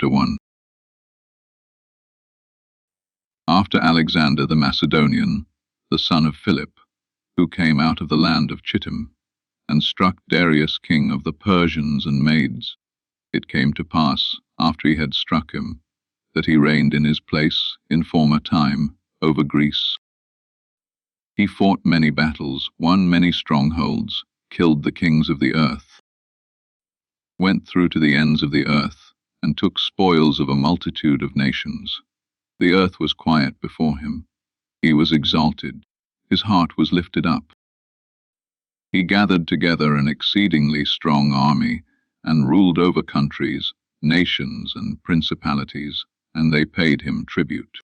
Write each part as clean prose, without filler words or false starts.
Chapter 1. After Alexander the Macedonian, the son of Philip, who came out of the land of Chittim, and struck Darius king of the Persians and Medes, it came to pass, after he had struck him, that he reigned in his place in former time over Greece. He fought many battles, won many strongholds, killed the kings of the earth, went through to the ends of the earth, and took spoils of a multitude of nations. The earth was quiet before him. He was exalted. His heart was lifted up. He gathered together an exceedingly strong army, and ruled over countries, nations, and principalities, and they paid him tribute.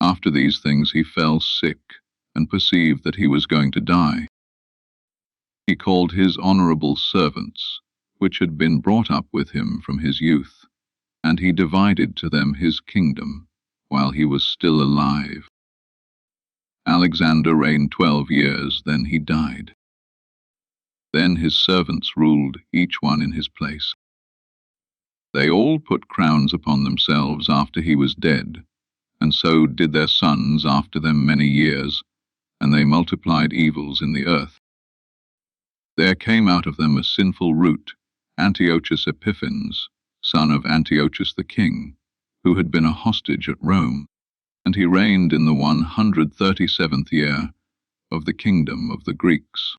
After these things he fell sick, and perceived that he was going to die. He called his honorable servants, which had been brought up with him from his youth, and he divided to them his kingdom, while he was still alive. Alexander reigned 12 years, then he died. Then his servants ruled, each one in his place. They all put crowns upon themselves after he was dead, and so did their sons after them many years, and they multiplied evils in the earth. There came out of them a sinful root, Antiochus Epiphanes, son of Antiochus the king, who had been a hostage at Rome, and he reigned in the 137th year of the kingdom of the Greeks.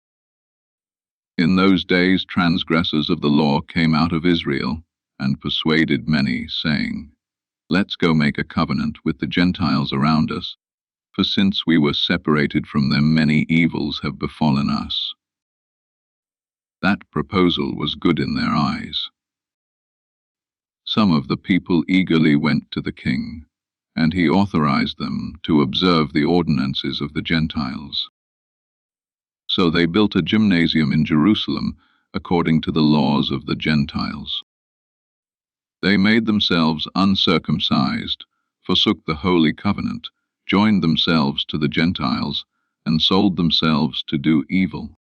In those days transgressors of the law came out of Israel, and persuaded many, saying, "Let's go make a covenant with the Gentiles around us, for since we were separated from them many evils have befallen us." That proposal was good in their eyes. Some of the people eagerly went to the king, and he authorized them to observe the ordinances of the Gentiles. So they built a gymnasium in Jerusalem according to the laws of the Gentiles. They made themselves uncircumcised, forsook the holy covenant, joined themselves to the Gentiles, and sold themselves to do evil.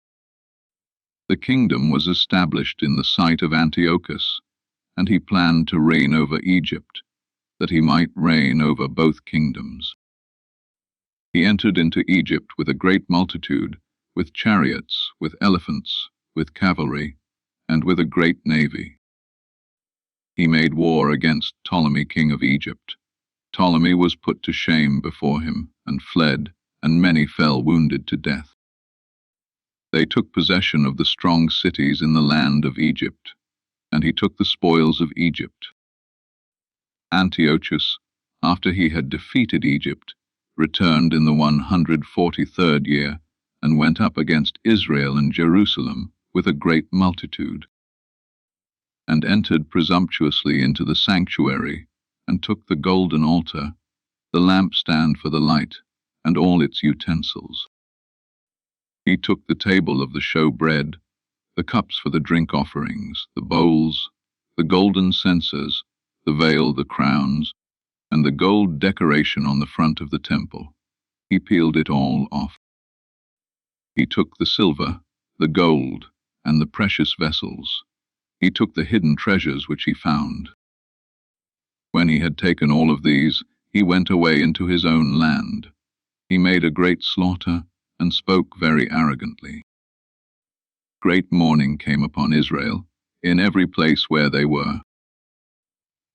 The kingdom was established in the sight of Antiochus, and he planned to reign over Egypt, that he might reign over both kingdoms. He entered into Egypt with a great multitude, with chariots, with elephants, with cavalry, and with a great navy. He made war against Ptolemy king of Egypt. Ptolemy was put to shame before him, and fled, and many fell wounded to death. They took possession of the strong cities in the land of Egypt, and he took the spoils of Egypt. Antiochus, after he had defeated Egypt, returned in the 143rd year, and went up against Israel and Jerusalem with a great multitude, and entered presumptuously into the sanctuary, and took the golden altar, the lampstand for the light, and all its utensils. He took the table of the showbread, the cups for the drink offerings, the bowls, the golden censers, the veil, the crowns, and the gold decoration on the front of the temple. He peeled it all off. He took the silver, the gold, and the precious vessels. He took the hidden treasures which he found. When he had taken all of these, he went away into his own land. He made a great slaughter, and spoke very arrogantly. Great mourning came upon Israel, in every place where they were.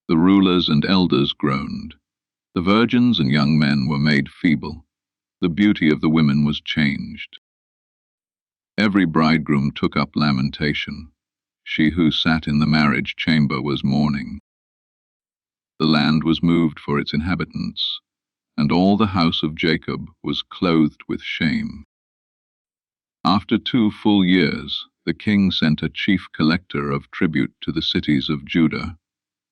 The rulers and elders groaned. The virgins and young men were made feeble. The beauty of the women was changed. Every bridegroom took up lamentation. She who sat in the marriage chamber was mourning. The land was moved for its inhabitants, and all the house of Jacob was clothed with shame. After 2 full years, the king sent a chief collector of tribute to the cities of Judah,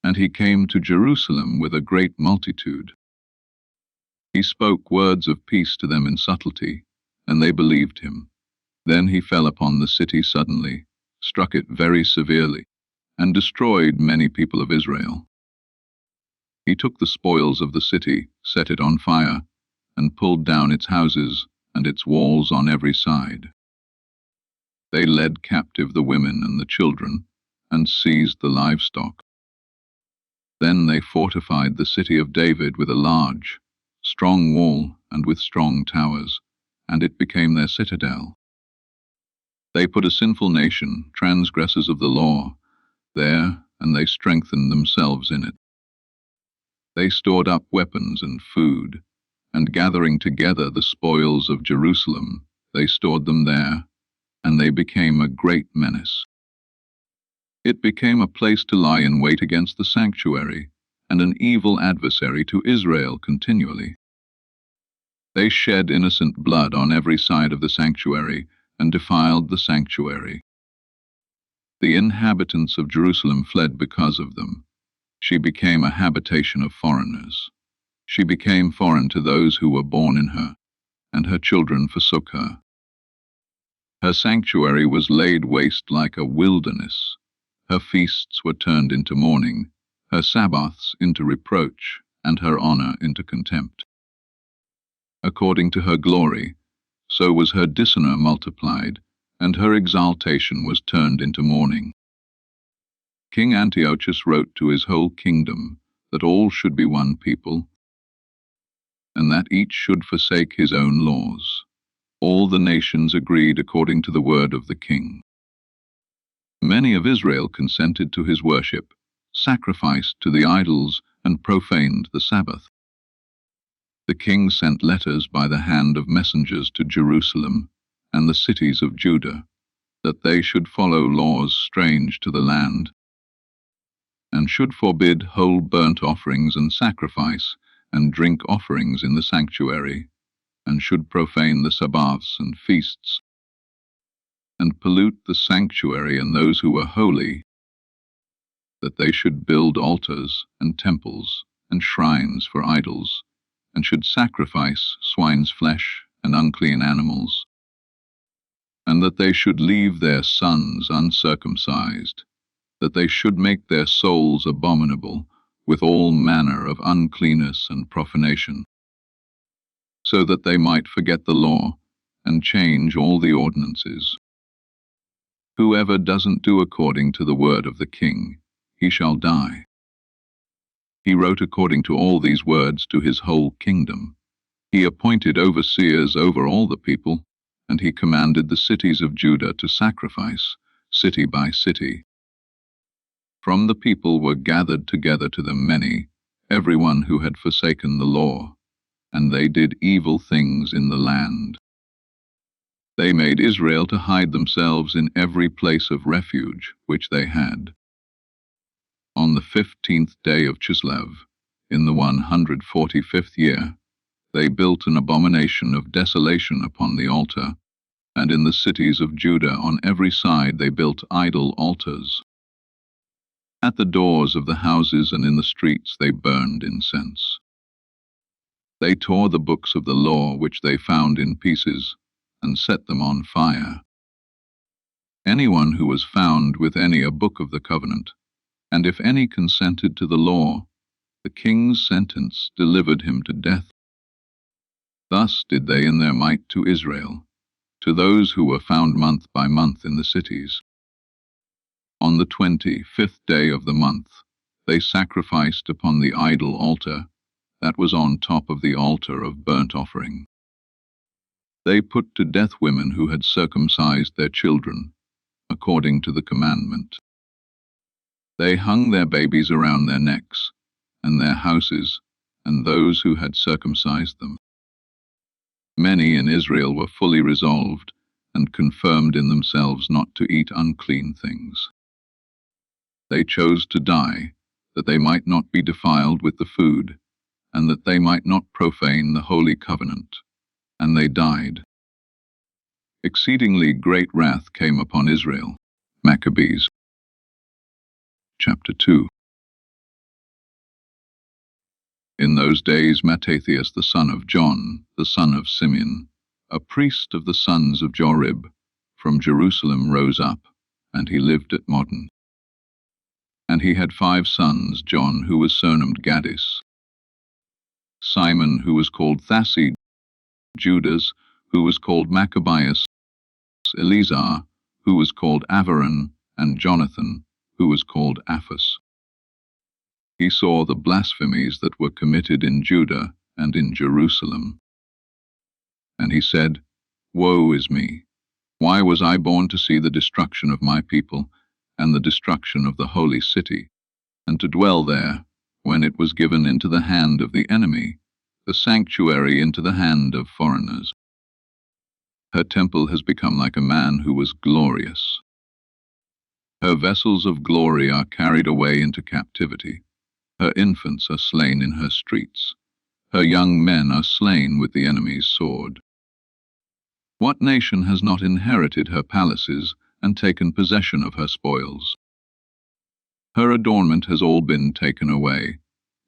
and he came to Jerusalem with a great multitude. He spoke words of peace to them in subtlety, and they believed him. Then he fell upon the city suddenly, struck it very severely, and destroyed many people of Israel. He took the spoils of the city, set it on fire, and pulled down its houses and its walls on every side. They led captive the women and the children, and seized the livestock. Then they fortified the city of David with a large, strong wall and with strong towers, and it became their citadel. They put a sinful nation, transgressors of the law, there, and they strengthened themselves in it. They stored up weapons and food, and gathering together the spoils of Jerusalem, they stored them there, and they became a great menace. It became a place to lie in wait against the sanctuary, and an evil adversary to Israel continually. They shed innocent blood on every side of the sanctuary, and defiled the sanctuary. The inhabitants of Jerusalem fled because of them. She became a habitation of foreigners. She became foreign to those who were born in her, and her children forsook her. Her sanctuary was laid waste like a wilderness. Her feasts were turned into mourning, her Sabbaths into reproach, and her honor into contempt. According to her glory, so was her dishonor multiplied, and her exaltation was turned into mourning. King Antiochus wrote to his whole kingdom that all should be one people, and that each should forsake his own laws. All the nations agreed according to the word of the king. Many of Israel consented to his worship, sacrificed to the idols, and profaned the Sabbath. The king sent letters by the hand of messengers to Jerusalem and the cities of Judah, that they should follow laws strange to the land, and should forbid whole burnt offerings and sacrifice, and drink offerings in the sanctuary, and should profane the Sabbaths and feasts, and pollute the sanctuary and those who were holy, that they should build altars and temples and shrines for idols, and should sacrifice swine's flesh and unclean animals, and that they should leave their sons uncircumcised, that they should make their souls abominable with all manner of uncleanness and profanation, so that they might forget the law and change all the ordinances. Whoever doesn't do according to the word of the king, he shall die. He wrote according to all these words to his whole kingdom. He appointed overseers over all the people, and he commanded the cities of Judah to sacrifice, city by city. From the people were gathered together to them many, everyone who had forsaken the law, and they did evil things in the land. They made Israel to hide themselves in every place of refuge which they had. On the 15th day of Chislev, in the 145th year, they built an abomination of desolation upon the altar, and in the cities of Judah on every side they built idol altars. At the doors of the houses and in the streets they burned incense. They tore the books of the law which they found in pieces, and set them on fire. Anyone who was found with a book of the covenant, and if any consented to the law, the king's sentence delivered him to death. Thus did they in their might to Israel, to those who were found month by month in the cities. On the 25th day of the month, they sacrificed upon the idol altar that was on top of the altar of burnt offering. They put to death women who had circumcised their children, according to the commandment. They hung their babies around their necks, and their houses, and those who had circumcised them. Many in Israel were fully resolved, and confirmed in themselves not to eat unclean things. They chose to die, that they might not be defiled with the food, and that they might not profane the holy covenant, and they died. Exceedingly great wrath came upon Israel. Maccabees, chapter 2. In those days Mattathias the son of John, the son of Simeon, a priest of the sons of Jorib, from Jerusalem rose up, and he lived at Modin. And he had 5 sons, John, who was surnamed Gaddis, Simon, who was called Thassi, Judas, who was called Maccabeus, Eleazar, who was called Avaran, and Jonathan, who was called Aphus. He saw the blasphemies that were committed in Judah and in Jerusalem. And he said, "Woe is me! Why was I born to see the destruction of my people and the destruction of the holy city, and to dwell there, when it was given into the hand of the enemy, the sanctuary into the hand of foreigners? Her temple has become like a man who was glorious. Her vessels of glory are carried away into captivity. Her infants are slain in her streets. Her young men are slain with the enemy's sword. What nation has not inherited her palaces and taken possession of her spoils? Her adornment has all been taken away.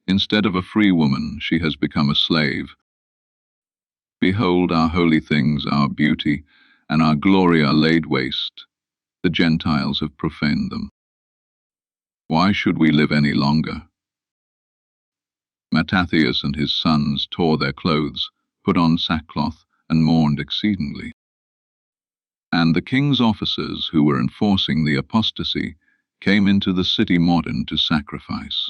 Instead of a free woman, she has become a slave. Behold, our holy things, our beauty, and our glory are laid waste. The Gentiles have profaned them. Why should we live any longer?" Mattathias and his sons tore their clothes, put on sackcloth, and mourned exceedingly. And the king's officers, who were enforcing the apostasy, came into the city modern to sacrifice.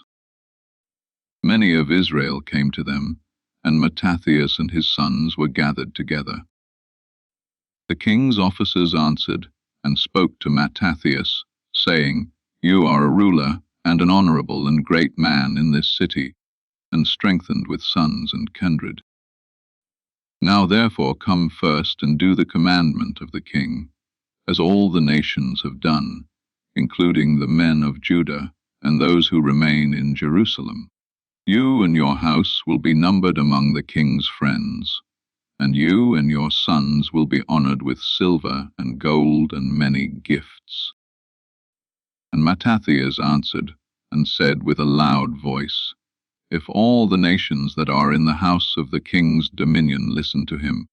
Many of Israel came to them, and Mattathias and his sons were gathered together. The king's officers answered and spoke to Mattathias, saying, "You are a ruler and an honorable and great man in this city, and strengthened with sons and kindred. Now therefore come first and do the commandment of the king, as all the nations have done, including the men of Judah and those who remain in Jerusalem. You and your house will be numbered among the king's friends, and you and your sons will be honored with silver and gold and many gifts." And Mattathias answered and said with a loud voice, "If all the nations that are in the house of the king's dominion listen to him,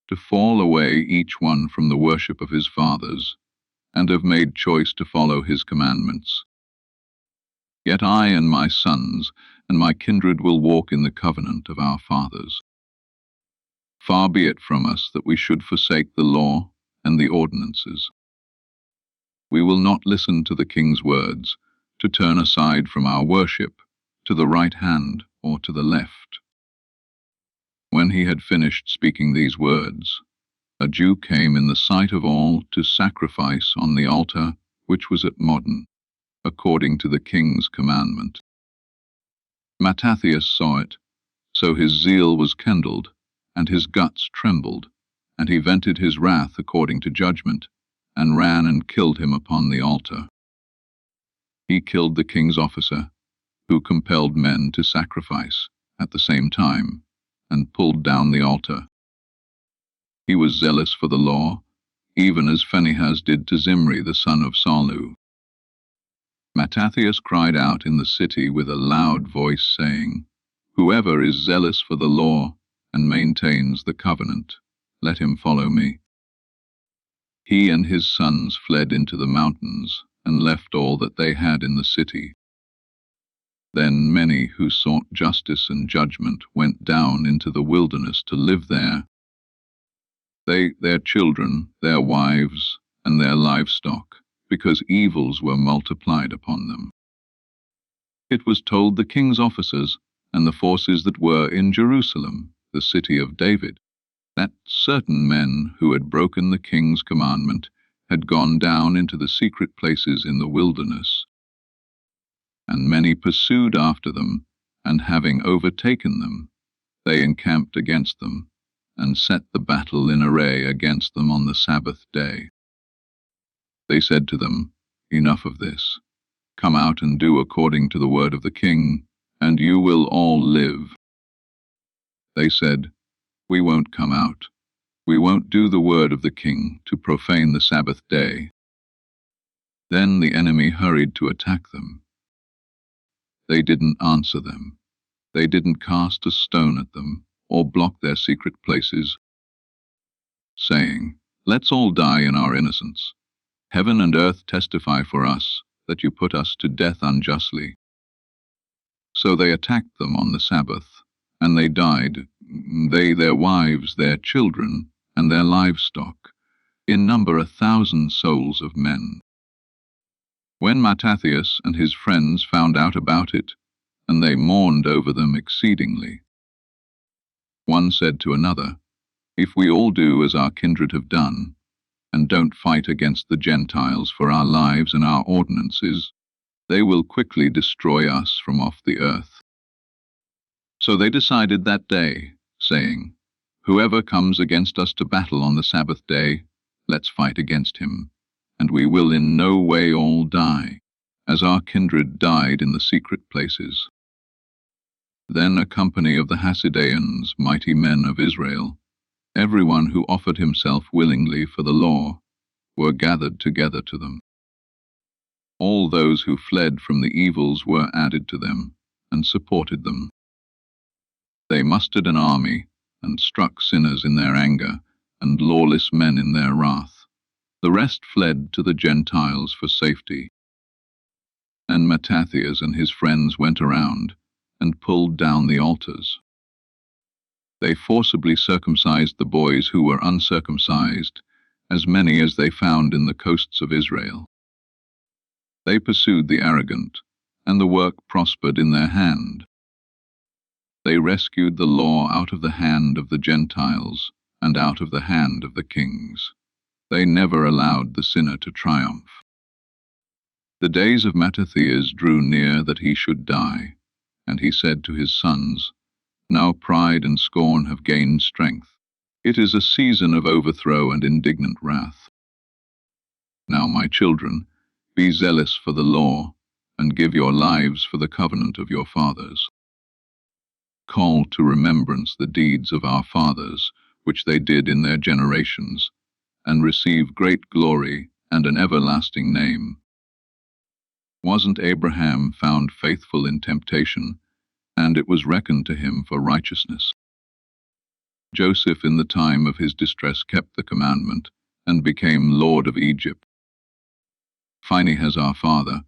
to fall away each one from the worship of his fathers, and have made choice to follow his commandments, yet I and my sons and my kindred will walk in the covenant of our fathers. Far be it from us that we should forsake the law and the ordinances. We will not listen to the king's words, to turn aside from our worship, to the right hand or to the left." When he had finished speaking these words, a Jew came in the sight of all to sacrifice on the altar which was at Modin, according to the king's commandment. Mattathias saw it, so his zeal was kindled, and his guts trembled, and he vented his wrath according to judgment, and ran and killed him upon the altar. He killed the king's officer, who compelled men to sacrifice at the same time, and pulled down the altar. He was zealous for the law, even as Phinehas did to Zimri the son of Salu. Mattathias cried out in the city with a loud voice, saying, "Whoever is zealous for the law and maintains the covenant, let him follow me." He and his sons fled into the mountains and left all that they had in the city. Then many who sought justice and judgment went down into the wilderness to live there. They, their children, their wives, and their livestock, because evils were multiplied upon them. It was told the king's officers and the forces that were in Jerusalem, the city of David, that certain men who had broken the king's commandment had gone down into the secret places in the wilderness. And many pursued after them, and having overtaken them, they encamped against them, and set the battle in array against them on the Sabbath day. They said to them, "Enough of this. Come out and do according to the word of the king, and you will all live." They said, "We won't come out. We won't do the word of the king to profane the Sabbath day." Then the enemy hurried to attack them. They didn't answer them. They didn't cast a stone at them or block their secret places, saying, "Let's all die in our innocence. Heaven and earth testify for us that you put us to death unjustly." So they attacked them on the Sabbath, and they died, they, their wives, their children, and their livestock, in number 1,000 souls of men. When Mattathias and his friends found out about it, and they mourned over them exceedingly. One said to another, "If we all do as our kindred have done, and don't fight against the Gentiles for our lives and our ordinances, they will quickly destroy us from off the earth." So they decided that day, saying, "Whoever comes against us to battle on the Sabbath day, let's fight against him, and we will in no way all die, as our kindred died in the secret places." Then a company of the Hasideans, mighty men of Israel, everyone who offered himself willingly for the law, were gathered together to them. All those who fled from the evils were added to them, and supported them. They mustered an army, and struck sinners in their anger, and lawless men in their wrath. The rest fled to the Gentiles for safety. And Mattathias and his friends went around, and pulled down the altars. They forcibly circumcised the boys who were uncircumcised, as many as they found in the coasts of Israel. They pursued the arrogant, and the work prospered in their hand. They rescued the law out of the hand of the Gentiles, and out of the hand of the kings. They never allowed the sinner to triumph. The days of Mattathias drew near that he should die, and he said to his sons, "Now pride and scorn have gained strength. It is a season of overthrow and indignant wrath. Now, my children, be zealous for the law, and give your lives for the covenant of your fathers. Call to remembrance the deeds of our fathers, which they did in their generations, and receive great glory and an everlasting name. Wasn't Abraham found faithful in temptation, and it was reckoned to him for righteousness? Joseph in the time of his distress kept the commandment, and became Lord of Egypt. Phinehas our father,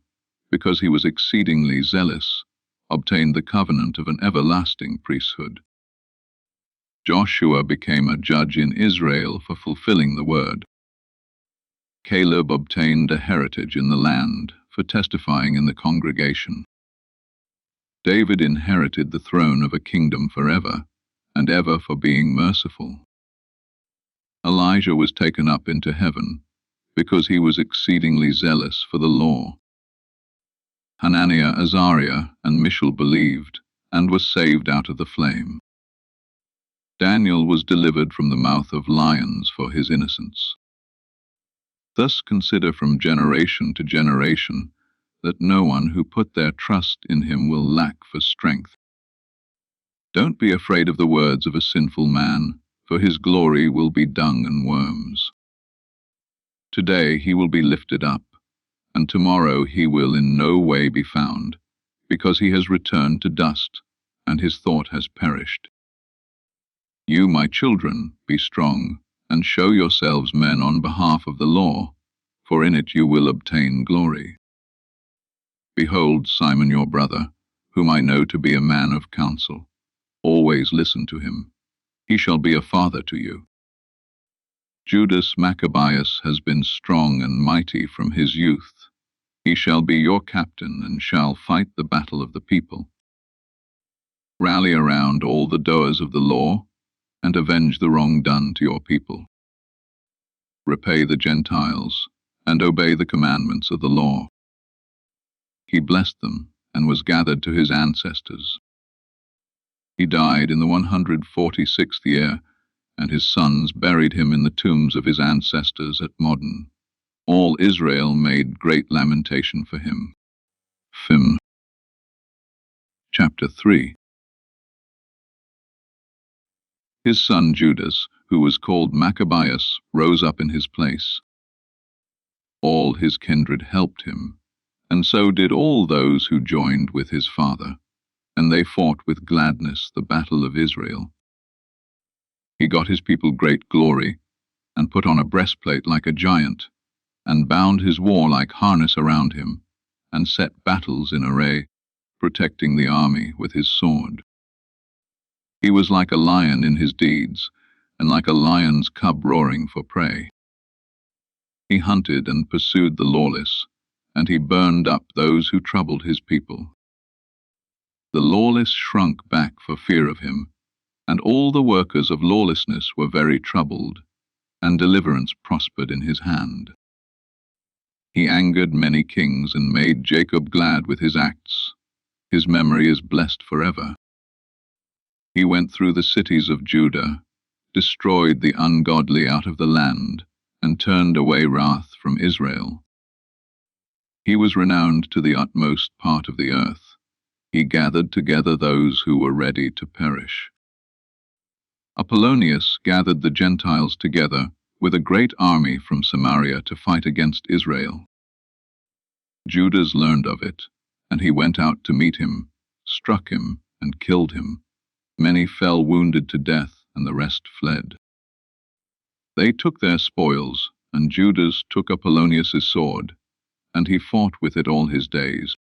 because he was exceedingly zealous, obtained the covenant of an everlasting priesthood. Joshua became a judge in Israel for fulfilling the word. Caleb obtained a heritage in the land for testifying in the congregation. David inherited the throne of a kingdom forever, and ever for being merciful. Elijah was taken up into heaven, because he was exceedingly zealous for the law. Hananiah, Azariah, and Mishael believed, and was saved out of the flame. Daniel was delivered from the mouth of lions for his innocence. Thus consider from generation to generation that no one who put their trust in him will lack for strength. Don't be afraid of the words of a sinful man, for his glory will be dung and worms. Today he will be lifted up, and tomorrow he will in no way be found, because he has returned to dust, and his thought has perished. You, my children, be strong, and show yourselves men on behalf of the law, for in it you will obtain glory. Behold Simon your brother, whom I know to be a man of counsel. Always listen to him. He shall be a father to you. Judas Maccabeus has been strong and mighty from his youth. He shall be your captain, and shall fight the battle of the people. Rally around all the doers of the law, and avenge the wrong done to your people. Repay the Gentiles, and obey the commandments of the law. He blessed them, and was gathered to his ancestors. He died in the 146th year, and his sons buried him in the tombs of his ancestors at Modin. All Israel made great lamentation for him. Phim. Chapter 3. His son Judas, who was called Maccabeus, rose up in his place. All his kindred helped him, and so did all those who joined with his father, and they fought with gladness the battle of Israel. He got his people great glory, and put on a breastplate like a giant, and bound his warlike harness around him, and set battles in array, protecting the army with his sword. He was like a lion in his deeds, and like a lion's cub roaring for prey. He hunted and pursued the lawless, and he burned up those who troubled his people. The lawless shrunk back for fear of him, and all the workers of lawlessness were very troubled, and deliverance prospered in his hand. He angered many kings and made Jacob glad with his acts. His memory is blessed forever. He went through the cities of Judah, destroyed the ungodly out of the land, and turned away wrath from Israel. He was renowned to the utmost part of the earth. He gathered together those who were ready to perish. Apollonius gathered the Gentiles together with a great army from Samaria to fight against Israel. Judas learned of it, and he went out to meet him, struck him, and killed him. Many fell wounded to death, and the rest fled. They took their spoils, and Judas took Apollonius's sword, and he fought with it all his days.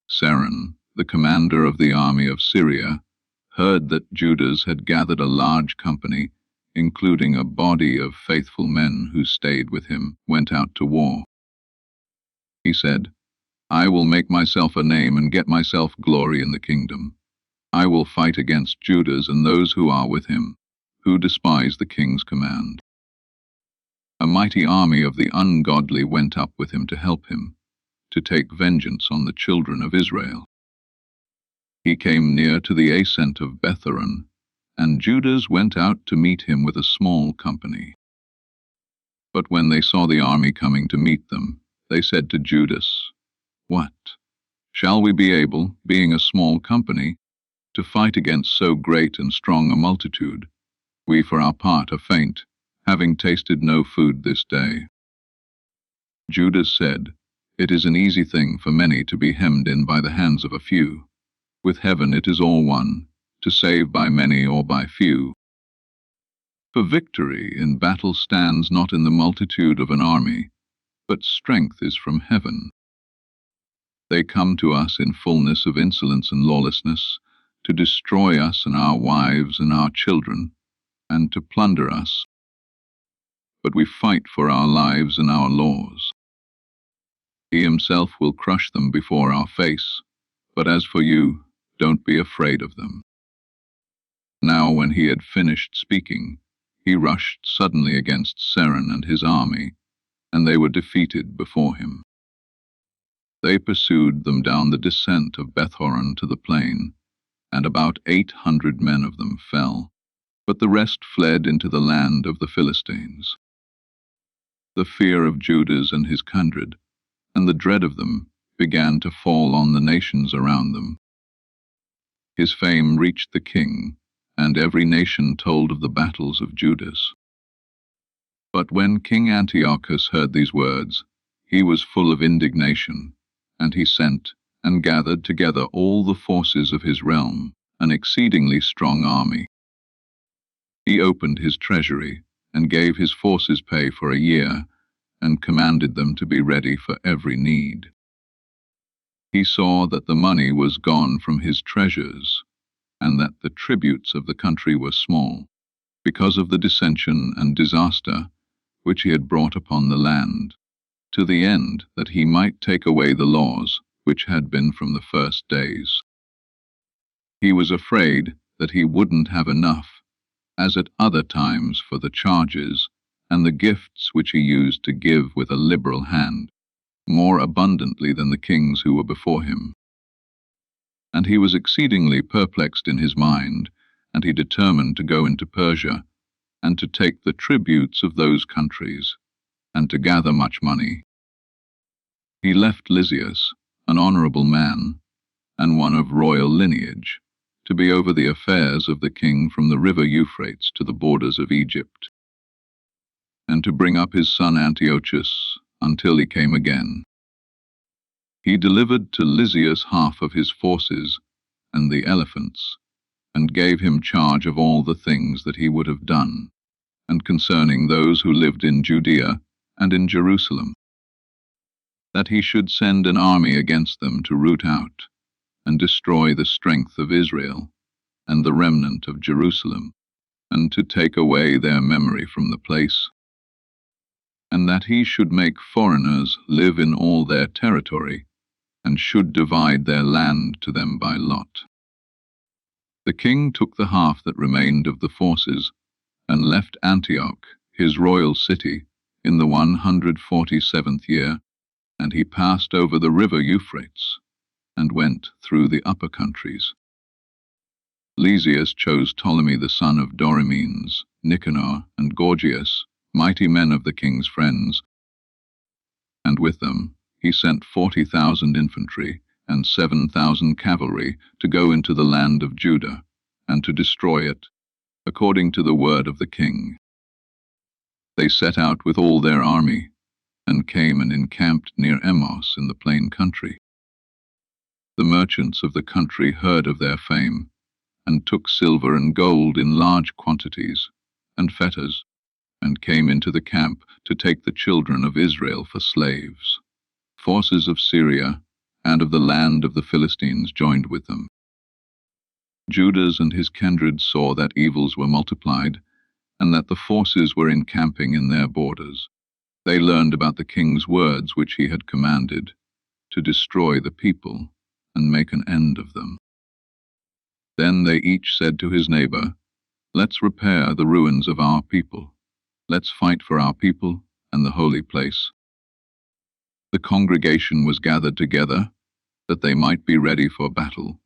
Seron, the commander of the army of Syria, heard that Judas had gathered a large company, including a body of faithful men who stayed with him, went out to war. He said, "I will make myself a name and get myself glory in the kingdom. I will fight against Judas and those who are with him, who despise the king's command." A mighty army of the ungodly went up with him to help him, to take vengeance on the children of Israel. He came near to the ascent of Betharon, and Judas went out to meet him with a small company. But when they saw the army coming to meet them, they said to Judas, "What? Shall we be able, being a small company, to fight against so great and strong a multitude? We for our part are faint, having tasted no food this day." Judas said, "It is an easy thing for many to be hemmed in by the hands of a few. With heaven it is all one, to save by many or by few. For victory in battle stands not in the multitude of an army, but strength is from heaven. They come to us in fullness of insolence and lawlessness, to destroy us and our wives and our children, and to plunder us. But we fight for our lives and our laws. He himself will crush them before our face, but as for you, don't be afraid of them." Now when he had finished speaking, he rushed suddenly against Seron and his army, and they were defeated before him. They pursued them down the descent of Bethhoron to the plain, and about 800 men of them fell, but the rest fled into the land of the Philistines. The fear of Judas and his kindred, and the dread of them, began to fall on the nations around them. His fame reached the king, and every nation told of the battles of Judas. But when King Antiochus heard these words, he was full of indignation, and he sent and gathered together all the forces of his realm, an exceedingly strong army. He opened his treasury, and gave his forces pay for a year, and commanded them to be ready for every need. He saw that the money was gone from his treasures, and that the tributes of the country were small, because of the dissension and disaster which he had brought upon the land, to the end that he might take away the laws which had been from the first days. He was afraid that he wouldn't have enough, as at other times, for the charges and the gifts which he used to give with a liberal hand, more abundantly than the kings who were before him. And he was exceedingly perplexed in his mind, and he determined to go into Persia, and to take the tributes of those countries, and to gather much money. He left Lysias, an honorable man, and one of royal lineage, to be over the affairs of the king from the river Euphrates to the borders of Egypt, and to bring up his son Antiochus until he came again. He delivered to Lysias half of his forces and the elephants, and gave him charge of all the things that he would have done, and concerning those who lived in Judea and in Jerusalem, that he should send an army against them to root out and destroy the strength of Israel and the remnant of Jerusalem, and to take away their memory from the place, and that he should make foreigners live in all their territory, and should divide their land to them by lot. The king took the half that remained of the forces, and left Antioch, his royal city, in the 147th year, and he passed over the river Euphrates, and went through the upper countries. Lysias chose Ptolemy the son of Dorymenes, Nicanor, and Gorgias, mighty men of the king's friends, and with them he sent 40,000 infantry and 7,000 cavalry to go into the land of Judah, and to destroy it, according to the word of the king. They set out with all their army, and came and encamped near Emos in the plain country. The merchants of the country heard of their fame, and took silver and gold in large quantities, and fetters, and came into the camp to take the children of Israel for slaves. Forces of Syria and of the land of the Philistines joined with them. Judah and his kindred saw that evils were multiplied, and that the forces were encamping in their borders. They learned about the king's words which he had commanded, to destroy the people and make an end of them. Then they each said to his neighbor, "Let's repair the ruins of our people. Let's fight for our people and the holy place." The congregation was gathered together, that they might be ready for battle,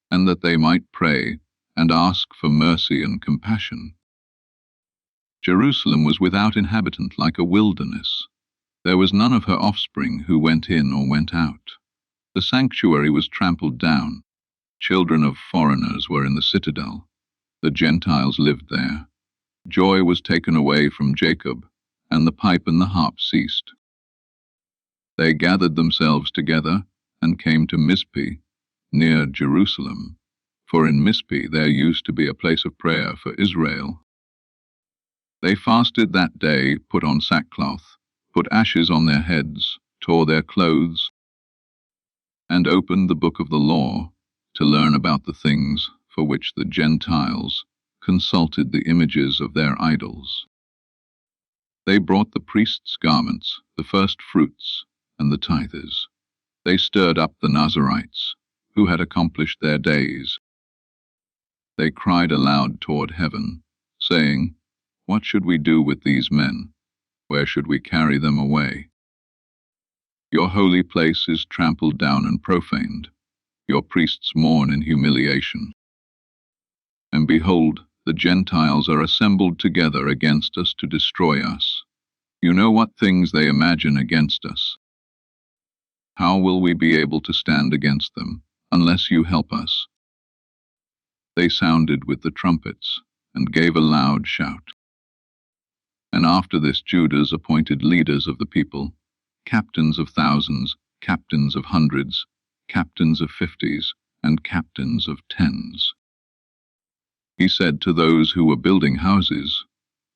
and that they might pray and ask for mercy and compassion. Jerusalem was without inhabitant like a wilderness. There was none of her offspring who went in or went out. The sanctuary was trampled down. Children of foreigners were in the citadel. The Gentiles lived there. Joy was taken away from Jacob, and the pipe and the harp ceased. They gathered themselves together and came to Mizpeh, near Jerusalem, for in Mizpeh there used to be a place of prayer for Israel. They fasted that day, put on sackcloth, put ashes on their heads, tore their clothes, and opened the book of the law to learn about the things for which the Gentiles consulted the images of their idols. They brought the priests' garments, the first fruits, and the tithers. They stirred up the Nazarites, who had accomplished their days. They cried aloud toward heaven, saying, "What should we do with these men? Where should we carry them away? Your holy place is trampled down and profaned. Your priests mourn in humiliation. And behold, the Gentiles are assembled together against us to destroy us. You know what things they imagine against us. How will we be able to stand against them, unless you help us?" They sounded with the trumpets, and gave a loud shout. And after this Judah's appointed leaders of the people, captains of thousands, captains of hundreds, captains of 50s, and captains of 10s. He said to those who were building houses,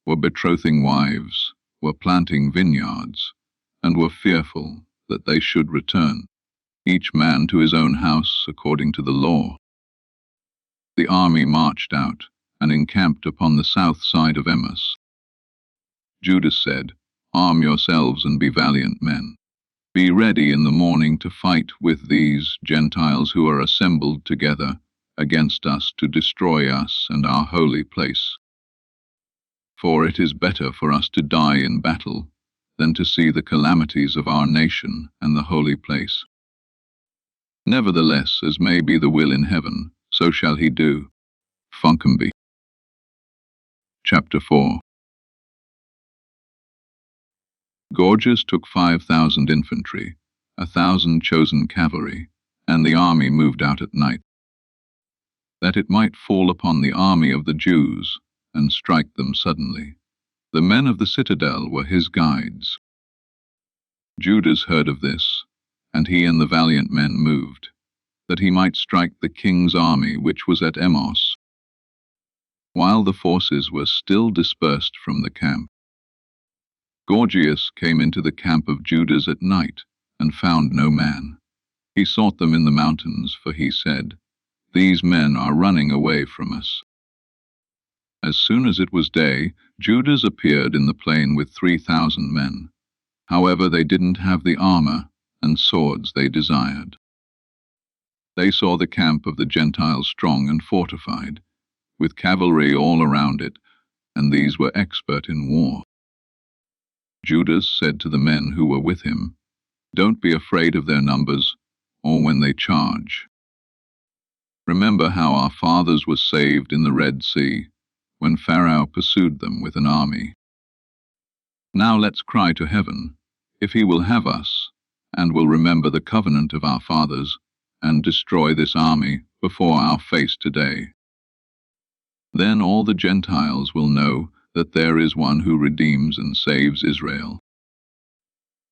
were betrothing wives, were planting vineyards, and were fearful that they should return, each man to his own house according to the law. The army marched out and encamped upon the south side of Emos. Judah said, "Arm yourselves and be valiant men. Be ready in the morning to fight with these Gentiles who are assembled together against us to destroy us and our holy place. For it is better for us to die in battle than to see the calamities of our nation and the holy place. Nevertheless, as may be the will in heaven, so shall he do." Maccabees. Chapter 4. Gorgias took 5,000 infantry, 1,000 chosen cavalry, and the army moved out at night, that it might fall upon the army of the Jews and strike them suddenly. The men of the citadel were his guides. Judas heard of this, and he and the valiant men moved, that he might strike the king's army which was at Emos, while the forces were still dispersed from the camp. Gorgias came into the camp of Judas at night, and found no man. He sought them in the mountains, for he said, "These men are running away from us." As soon as it was day, Judas appeared in the plain with 3,000 men. However, they didn't have the armor and swords they desired. They saw the camp of the Gentiles strong and fortified, with cavalry all around it, and these were expert in war. Judas said to the men who were with him, "Don't be afraid of their numbers, or when they charge. Remember how our fathers were saved in the Red Sea, when Pharaoh pursued them with an army. Now let's cry to heaven, if he will have us, and will remember the covenant of our fathers, and destroy this army before our face today. Then all the Gentiles will know that there is one who redeems and saves Israel."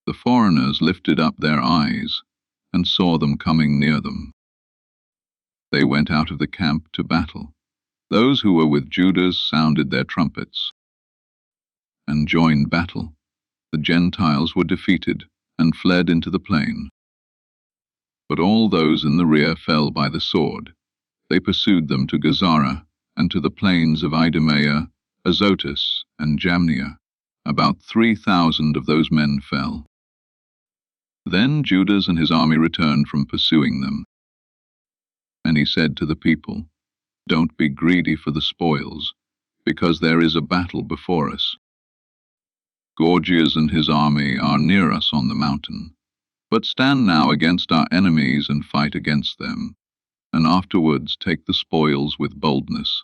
The foreigners lifted up their eyes and saw them coming near them. They went out of the camp to battle. Those who were with Judas sounded their trumpets and joined battle. The Gentiles were defeated and fled into the plain. But all those in the rear fell by the sword. They pursued them to Gazara and to the plains of Idumea, Azotus, and Jamnia. About 3,000 of those men fell. Then Judas and his army returned from pursuing them. And he said to the people, "Don't be greedy for the spoils, because there is a battle before us. Gorgias and his army are near us on the mountain. But stand now against our enemies and fight against them, and afterwards take the spoils with boldness."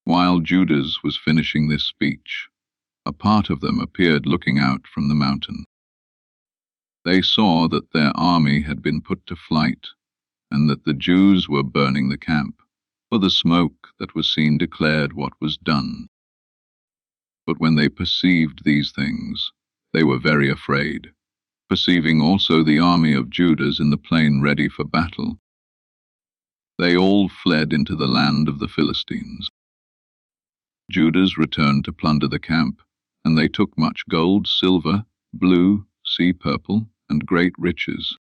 While Judas was finishing this speech, a part of them appeared looking out from the mountain. They saw that their army had been put to flight, and that the Jews were burning the camp, for the smoke that was seen declared what was done. But when they perceived these things, they were very afraid, perceiving also the army of Judas in the plain ready for battle. They all fled into the land of the Philistines. Judas returned to plunder the camp, and they took much gold, silver, blue, sea purple, and great riches.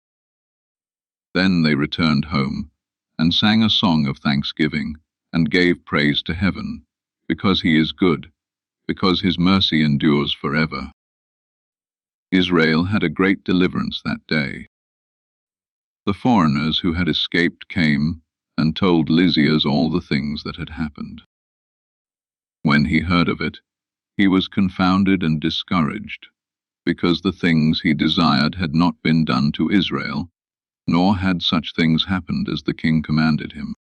Then they returned home, and sang a song of thanksgiving, and gave praise to heaven, because he is good, because his mercy endures forever. Israel had a great deliverance that day. The foreigners who had escaped came and told Lysias all the things that had happened. When he heard of it, he was confounded and discouraged, because the things he desired had not been done to Israel, nor had such things happened as the king commanded him.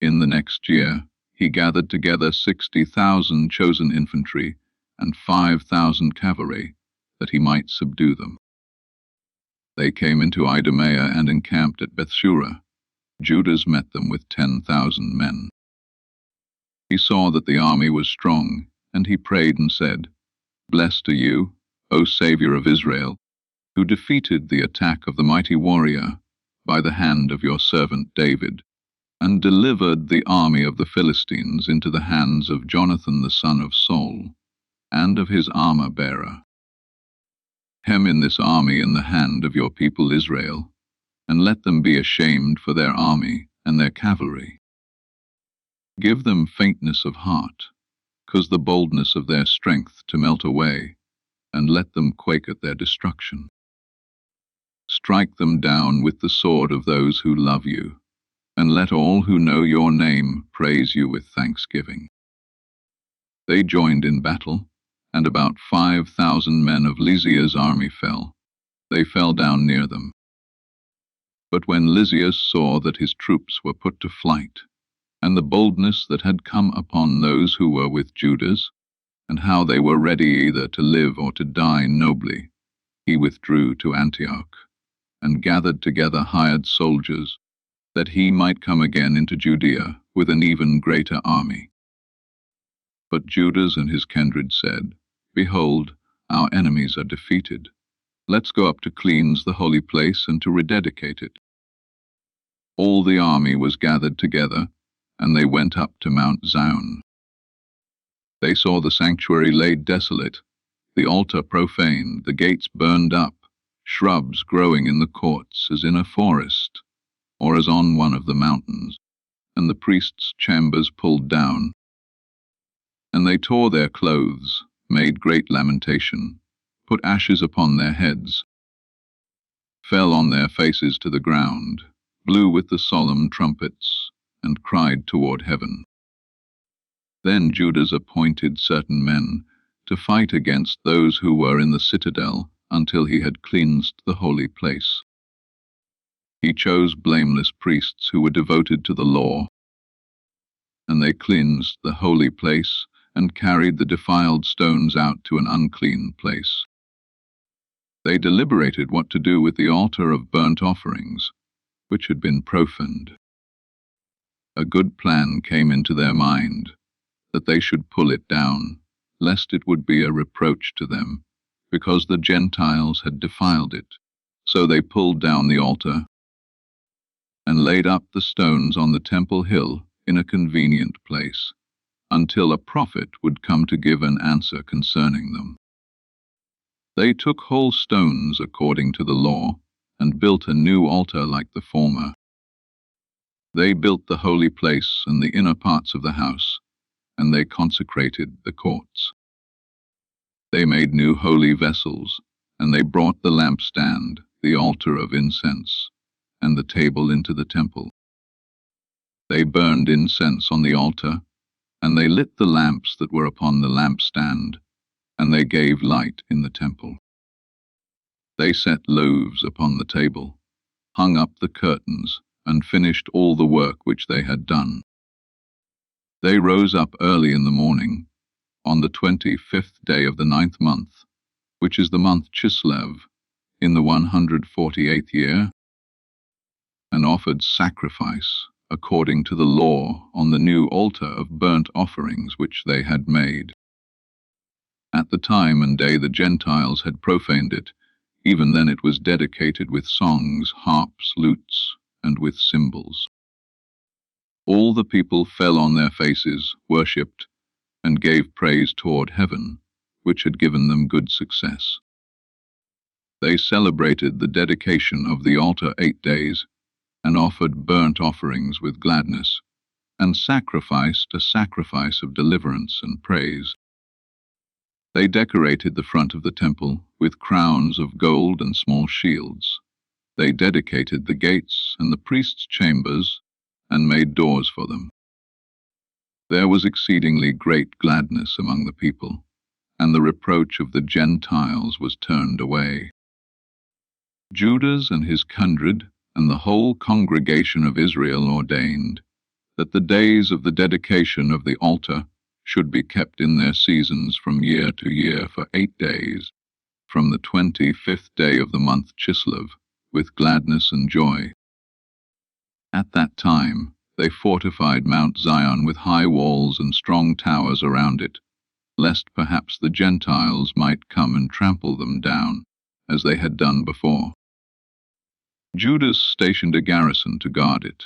In the next year he gathered together 60,000 chosen infantry and 5,000 cavalry, that he might subdue them. They came into Idumea and encamped at Bethshura. Judas met them with 10,000 men. He saw that the army was strong, and he prayed and said, "Blessed are you, O Saviour of Israel, who defeated the attack of the mighty warrior by the hand of your servant David, and delivered the army of the Philistines into the hands of Jonathan the son of Saul, and of his armor-bearer. Hem in this army in the hand of your people Israel, and let them be ashamed for their army and their cavalry. Give them faintness of heart, cause the boldness of their strength to melt away, and let them quake at their destruction. Strike them down with the sword of those who love you, and let all who know your name praise you with thanksgiving." They joined in battle, and about 5,000 men of Lysias' army fell. They fell down near them. But when Lysias saw that his troops were put to flight, and the boldness that had come upon those who were with Judas, and how they were ready either to live or to die nobly, he withdrew to Antioch, and gathered together hired soldiers, that he might come again into Judea with an even greater army. But Judas and his kindred said, "Behold, our enemies are defeated. Let's go up to cleanse the holy place and to rededicate it." All the army was gathered together, and they went up to Mount Zion. They saw the sanctuary laid desolate, the altar profaned, the gates burned up, shrubs growing in the courts as in a forest, or as on one of the mountains, and the priests' chambers pulled down. And they tore their clothes, made great lamentation, put ashes upon their heads. fell on their faces to the ground, blew with the solemn trumpets, and cried toward heaven. Then Judas appointed certain men to fight against those who were in the citadel until he had cleansed the holy place. He chose blameless priests who were devoted to the law, and they cleansed the holy place and carried the defiled stones out to an unclean place. They deliberated what to do with the altar of burnt offerings, which had been profaned. A good plan came into their mind, that they should pull it down, lest it would be a reproach to them, because the Gentiles had defiled it. So they pulled down the altar and laid up the stones on the temple hill in a convenient place, until a prophet would come to give an answer concerning them. They took whole stones according to the law, and built a new altar like the former. They built the holy place and the inner parts of the house, and they consecrated the courts. They made new holy vessels, and they brought the lampstand, the altar of incense, and the table into the temple. They burned incense on the altar, and they lit the lamps that were upon the lampstand, and they gave light in the temple. They set loaves upon the table, hung up the curtains, and finished all the work which they had done. They rose up early in the morning, on the 25th day of the 9th month, which is the month Chislev, in the 148th year, and offered sacrifice according to the law on the new altar of burnt offerings which they had made. At the time and day the Gentiles had profaned it, even then it was dedicated with songs, harps, lutes, and with cymbals. All the people fell on their faces, worshipped, and gave praise toward heaven, which had given them good success. They celebrated the dedication of the altar 8 days, and offered burnt offerings with gladness, and sacrificed a sacrifice of deliverance and praise. They decorated the front of the temple with crowns of gold and small shields. They dedicated the gates and the priests' chambers, and made doors for them. There was exceedingly great gladness among the people, and the reproach of the Gentiles was turned away. Judas and his kindred and the whole congregation of Israel ordained that the days of the dedication of the altar should be kept in their seasons from year to year for 8 days, from the 25th day of the month Chislev, with gladness and joy. At that time they fortified Mount Zion with high walls and strong towers around it, lest perhaps the Gentiles might come and trample them down, as they had done before. Judas stationed a garrison to guard it.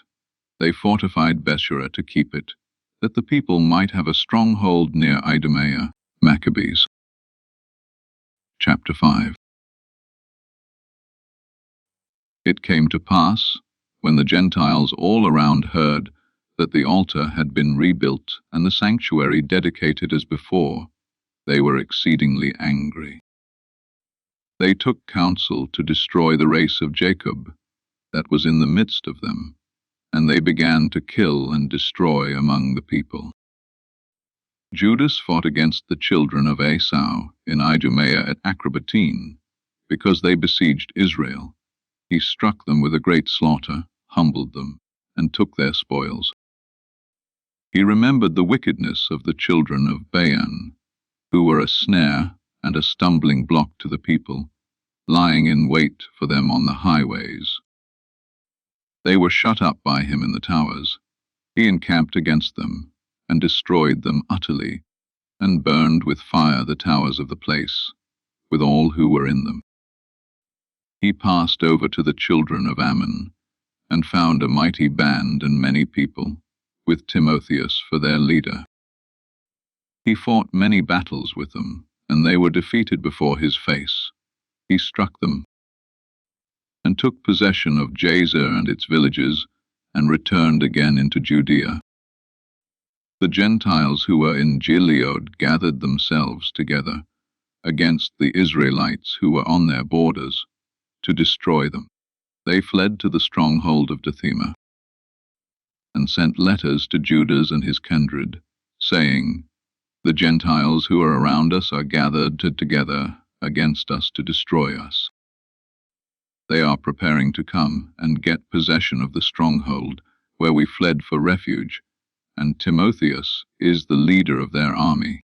They fortified Bethsura to keep it, that the people might have a stronghold near Idumea. Maccabees. Chapter 5. It came to pass, when the Gentiles all around heard that the altar had been rebuilt and the sanctuary dedicated as before, they were exceedingly angry. They took counsel to destroy the race of Jacob that was in the midst of them, and they began to kill and destroy among the people. Judas fought against the children of Esau in Idumea at Acrabattene, because they besieged Israel. He struck them with a great slaughter, humbled them, and took their spoils. He remembered the wickedness of the children of Baan, who were a snare and a stumbling block to the people, lying in wait for them on the highways. They were shut up by him in the towers. He encamped against them, and destroyed them utterly, and burned with fire the towers of the place, with all who were in them. He passed over to the children of Ammon, and found a mighty band and many people, with Timotheus for their leader. He fought many battles with them, and they were defeated before his face. He struck them, and took possession of Jazer and its villages, and returned again into Judea. The Gentiles who were in Gilead gathered themselves together against the Israelites who were on their borders, to destroy them. They fled to the stronghold of Dithema, and sent letters to Judas and his kindred, saying, "The Gentiles who are around us are gathered together against us to destroy us. They are preparing to come and get possession of the stronghold where we fled for refuge, and Timotheus is the leader of their army.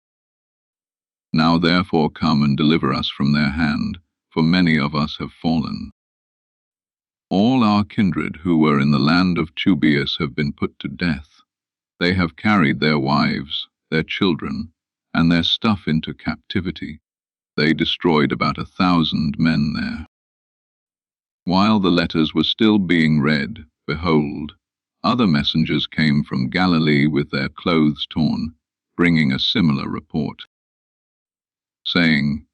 Now therefore come and deliver us from their hand, for many of us have fallen. All our kindred who were in the land of Tubius have been put to death. They have carried their wives, their children, and their stuff into captivity. They destroyed about 1,000 men there." While the letters were still being read, behold, other messengers came from Galilee with their clothes torn, bringing a similar report, saying,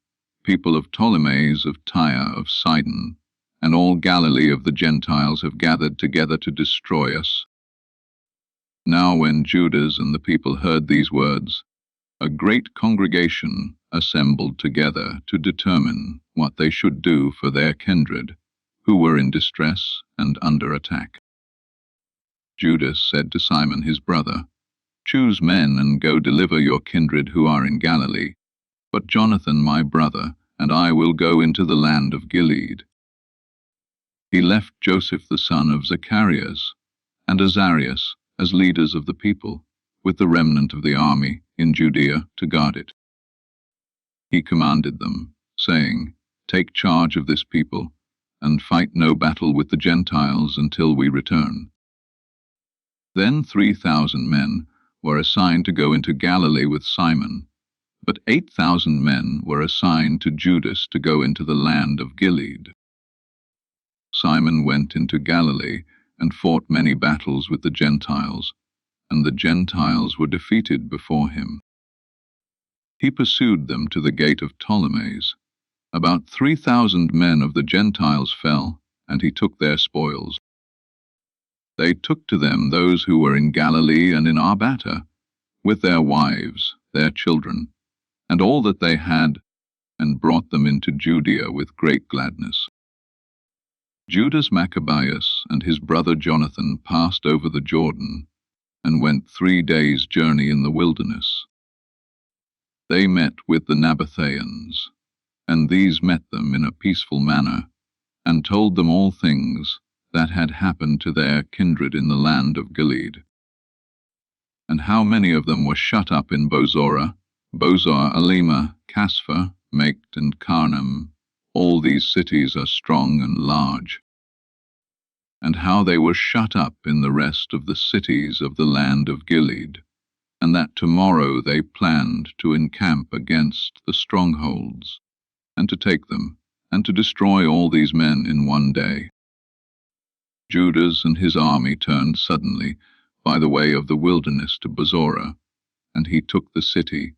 "People of Ptolemais, of Tyre, of Sidon, and all Galilee of the Gentiles have gathered together to destroy us." Now when Judas and the people heard these words, a great congregation assembled together to determine what they should do for their kindred, who were in distress and under attack. Judas said to Simon his brother, "Choose men and go deliver your kindred who are in Galilee, but Jonathan my brother and I will go into the land of Gilead." He left Joseph the son of Zacharias and Azarias as leaders of the people, with the remnant of the army in Judea to guard it. He commanded them, saying, "Take charge of this people, and fight no battle with the Gentiles until we return." Then 3,000 men were assigned to go into Galilee with Simon, but 8,000 men were assigned to Judas to go into the land of Gilead. Simon went into Galilee and fought many battles with the Gentiles, and the Gentiles were defeated before him. He pursued them to the gate of Ptolemais. About 3,000 men of the Gentiles fell, and he took their spoils. They took to them those who were in Galilee and in Arbata, with their wives, their children, and all that they had, and brought them into Judea with great gladness. Judas Maccabeus and his brother Jonathan passed over the Jordan, and went 3 days' journey in the wilderness. They met with the Nabathæans, and these met them in a peaceful manner, and told them all things that had happened to their kindred in the land of Gilead, and how many of them were shut up in Bozrah, Alima, Caspha, Maked, and Carnam. All these cities are strong and large, and how they were shut up in the rest of the cities of the land of Gilead, and that tomorrow they planned to encamp against the strongholds, and to take them, and to destroy all these men in one day. Judas and his army turned suddenly by the way of the wilderness to Bozrah, and he took the city,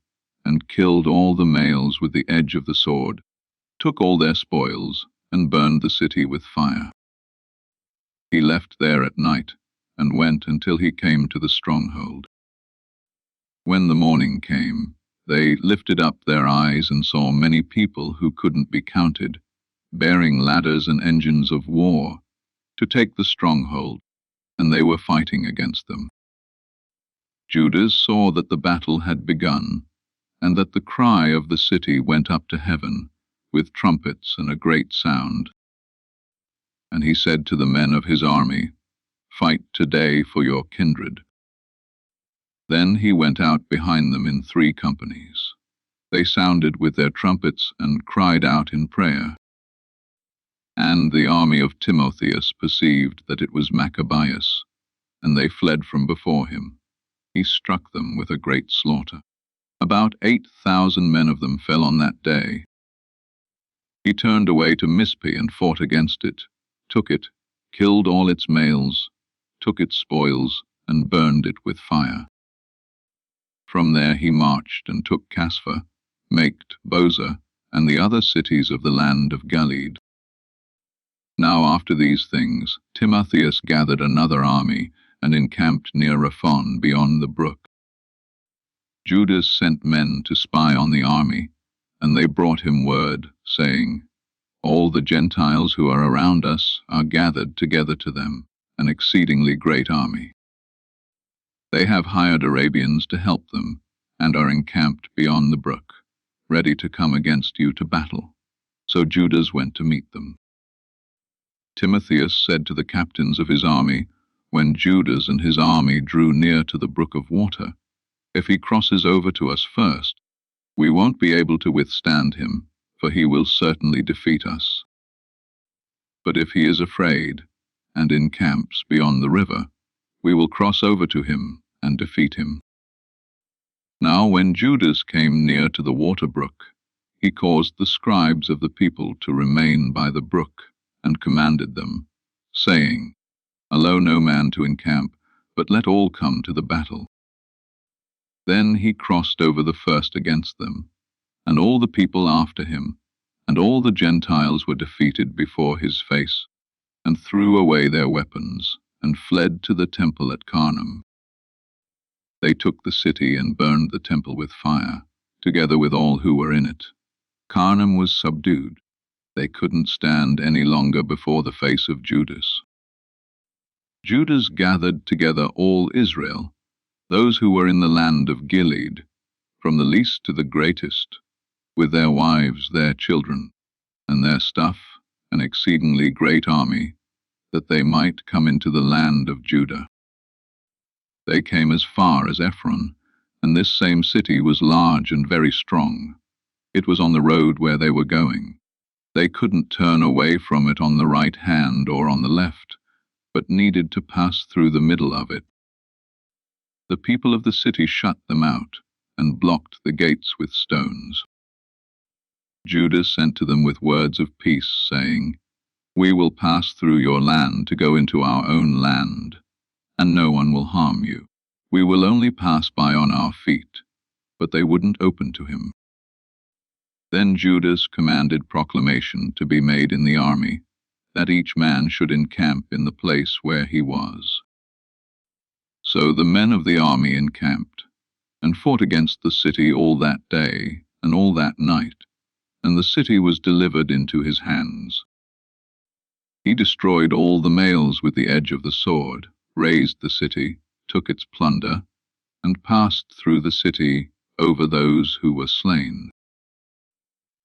and killed all the males with the edge of the sword, took all their spoils, and burned the city with fire. He left there at night, and went until he came to the stronghold. When the morning came, they lifted up their eyes and saw many people who couldn't be counted, bearing ladders and engines of war, to take the stronghold, and they were fighting against them. Judas saw that the battle had begun, and that the cry of the city went up to heaven, with trumpets and a great sound. And he said to the men of his army, "Fight today for your kindred." Then he went out behind them in 3 companies. They sounded with their trumpets and cried out in prayer. And the army of Timotheus perceived that it was Maccabeus, and they fled from before him. He struck them with a great slaughter. About 8,000 men of them fell on that day. He turned away to Mizpeh and fought against it, took it, killed all its males, took its spoils, and burned it with fire. From there he marched and took Caspha, Maked, Bozrah, and the other cities of the land of Gilead. Now after these things, Timotheus gathered another army, and encamped near Raphon beyond the brook. Judas sent men to spy on the army, and they brought him word, saying, All the Gentiles who are around us are gathered together to them, an exceedingly great army. They have hired Arabians to help them, and are encamped beyond the brook, ready to come against you to battle. So Judas went to meet them. Timotheus said to the captains of his army, when Judas and his army drew near to the brook of water, if he crosses over to us first, we won't be able to withstand him, for he will certainly defeat us. But if he is afraid, and encamps beyond the river, we will cross over to him and defeat him. Now when Judas came near to the water brook, he caused the scribes of the people to remain by the brook, and commanded them, saying, Allow no man to encamp, but let all come to the battle. Then he crossed over the first against them, and all the people after him, and all the Gentiles were defeated before his face, and threw away their weapons, and fled to the temple at Carnum. They took the city and burned the temple with fire, together with all who were in it. Carnum was subdued. They couldn't stand any longer before the face of Judas. Judas gathered together all Israel, those who were in the land of Gilead, from the least to the greatest, with their wives, their children, and their stuff, an exceedingly great army, that they might come into the land of Judah. They came as far as Ephron, and this same city was large and very strong. It was on the road where they were going. They couldn't turn away from it on the right hand or on the left, but needed to pass through the middle of it. The people of the city shut them out, and blocked the gates with stones. Judas sent to them with words of peace, saying, We will pass through your land to go into our own land, and no one will harm you. We will only pass by on our feet. But they wouldn't open to him. Then Judas commanded proclamation to be made in the army, that each man should encamp in the place where he was. So the men of the army encamped, and fought against the city all that day and all that night, and the city was delivered into his hands. He destroyed all the males with the edge of the sword, razed the city, took its plunder, and passed through the city over those who were slain.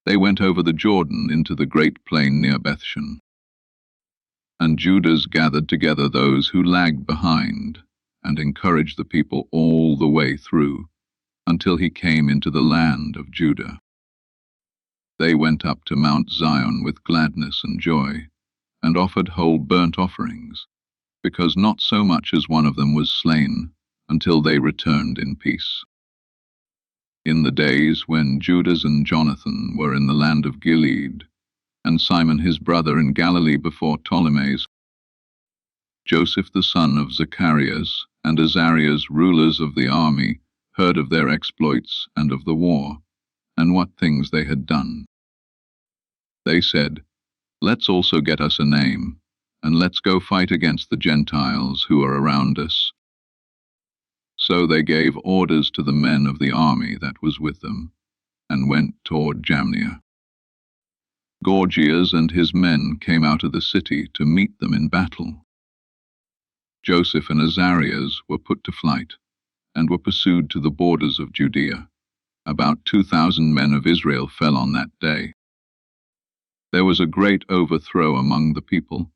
They went over the Jordan into the great plain near Bethshan. And Judas gathered together those who lagged behind, and encouraged the people all the way through, until he came into the land of Judah. They went up to Mount Zion with gladness and joy, and offered whole burnt offerings, because not so much as one of them was slain, until they returned in peace. In the days when Judas and Jonathan were in the land of Gilead, and Simon his brother in Galilee before Ptolemais, Joseph the son of Zacharias and Azarias, rulers of the army, heard of their exploits and of the war, and what things they had done. They said, Let's also get us a name, and let's go fight against the Gentiles who are around us. So they gave orders to the men of the army that was with them, and went toward Jamnia. Gorgias and his men came out of the city to meet them in battle. Joseph and Azarias were put to flight, and were pursued to the borders of Judea. About 2,000 men of Israel fell on that day. There was a great overthrow among the people,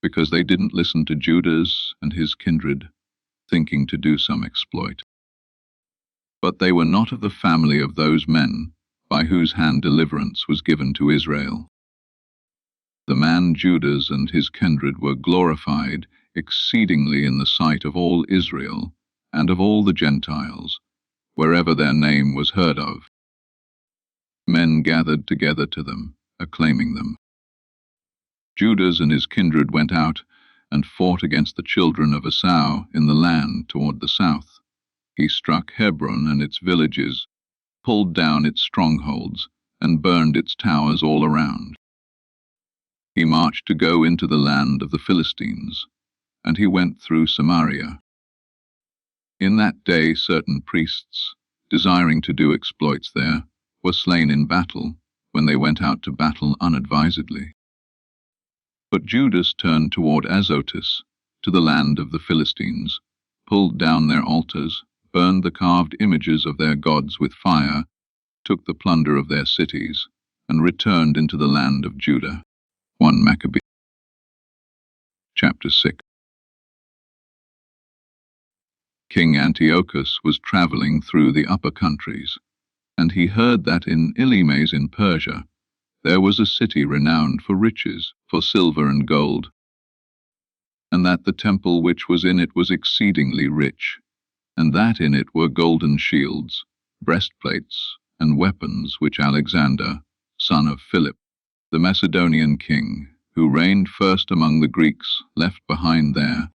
because they didn't listen to Judas and his kindred, thinking to do some exploit. But they were not of the family of those men by whose hand deliverance was given to Israel. The man Judas and his kindred were glorified exceedingly in the sight of all Israel and of all the Gentiles, wherever their name was heard of. Men gathered together to them, acclaiming them. Judas and his kindred went out and fought against the children of Esau in the land toward the south. He struck Hebron and its villages, pulled down its strongholds, and burned its towers all around. He marched to go into the land of the Philistines, and he went through Samaria. In that day certain priests, desiring to do exploits there, were slain in battle, when they went out to battle unadvisedly. But Judas turned toward Azotus, to the land of the Philistines, pulled down their altars, burned the carved images of their gods with fire, took the plunder of their cities, and returned into the land of Judah. 1 Maccabees, chapter 6. King Antiochus was traveling through the upper countries, and he heard that in Ilimes in Persia there was a city renowned for riches, for silver and gold, and that the temple which was in it was exceedingly rich, and that in it were golden shields, breastplates, and weapons which Alexander, son of Philip, the Macedonian king, who reigned first among the Greeks, left behind there.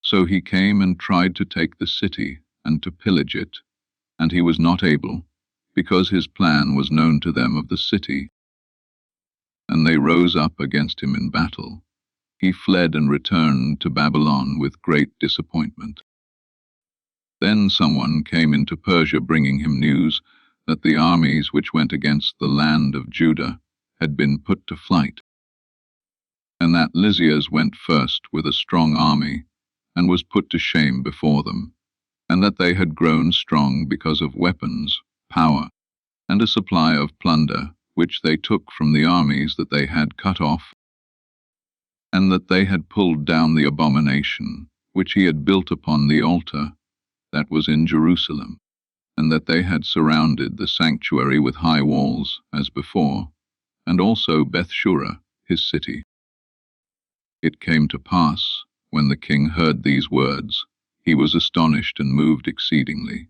So he came and tried to take the city and to pillage it, and he was not able, because his plan was known to them of the city. And they rose up against him in battle. He fled and returned to Babylon with great disappointment. Then someone came into Persia bringing him news that the armies which went against the land of Judah had been put to flight, and that Lysias went first with a strong army, and was put to shame before them, and that they had grown strong because of weapons, power, and a supply of plunder, which they took from the armies that they had cut off, and that they had pulled down the abomination which he had built upon the altar that was in Jerusalem, and that they had surrounded the sanctuary with high walls, as before, and also Bethshura, his city. It came to pass, when the king heard these words, he was astonished and moved exceedingly.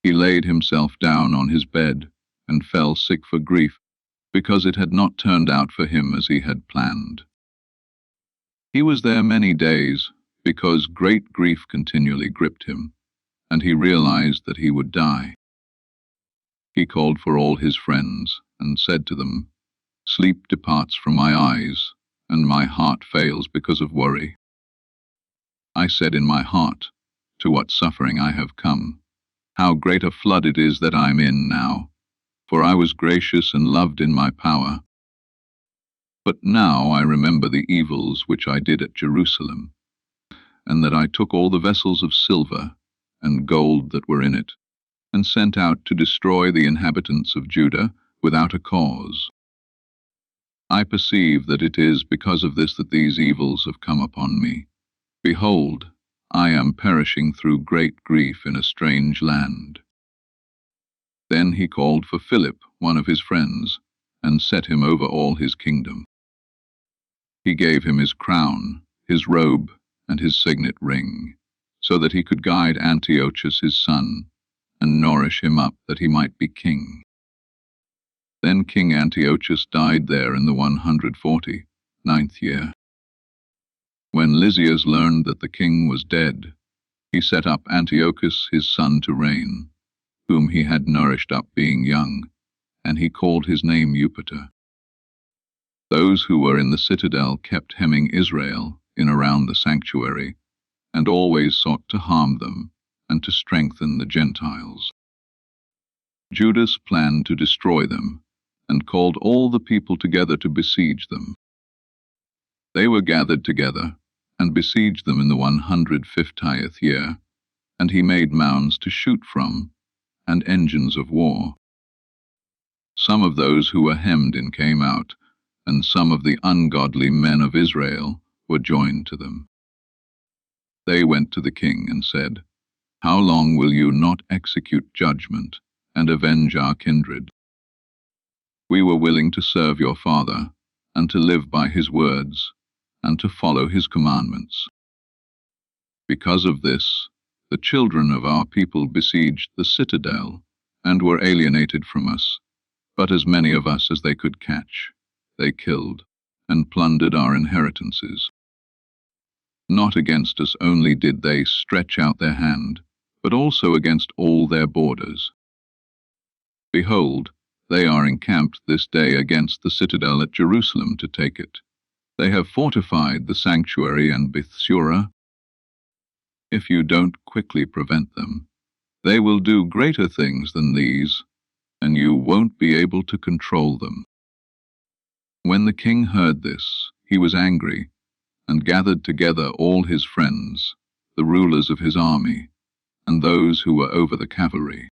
He laid himself down on his bed, and fell sick for grief, because it had not turned out for him as he had planned. He was there many days, because great grief continually gripped him, and he realized that he would die. He called for all his friends, and said to them, "Sleep departs from my eyes, and my heart fails because of worry." I said in my heart, "To what suffering I have come! How great a flood it is that I am in now! For I was gracious and loved in my power. But now I remember the evils which I did at Jerusalem, and that I took all the vessels of silver and gold that were in it, and sent out to destroy the inhabitants of Judah without a cause. I perceive that it is because of this that these evils have come upon me. Behold, I am perishing through great grief in a strange land." Then he called for Philip, one of his friends, and set him over all his kingdom. He gave him his crown, his robe, and his signet ring, so that he could guide Antiochus his son, and nourish him up that he might be king. Then King Antiochus died there in the 149th year. When Lysias learned that the king was dead, he set up Antiochus his son to reign, whom he had nourished up being young, and he called his name Eupator. Those who were in the citadel kept hemming Israel in around the sanctuary, and always sought to harm them and to strengthen the Gentiles. Judas planned to destroy them, and called all the people together to besiege them. They were gathered together, and besieged them in the 150th year, and he made mounds to shoot from, and engines of war. Some of those who were hemmed in came out, and some of the ungodly men of Israel were joined to them. They went to the king and said, "How long will you not execute judgment and avenge our kindred? We were willing to serve your father, and to live by his words, and to follow his commandments. Because of this, the children of our people besieged the citadel, and were alienated from us, but as many of us as they could catch, they killed, and plundered our inheritances. Not against us only did they stretch out their hand, but also against all their borders. Behold, they are encamped this day against the citadel at Jerusalem to take it. They have fortified the sanctuary and Bethshura. If you don't quickly prevent them, they will do greater things than these, and you won't be able to control them." When the king heard this, he was angry, and gathered together all his friends, the rulers of his army, and those who were over the cavalry.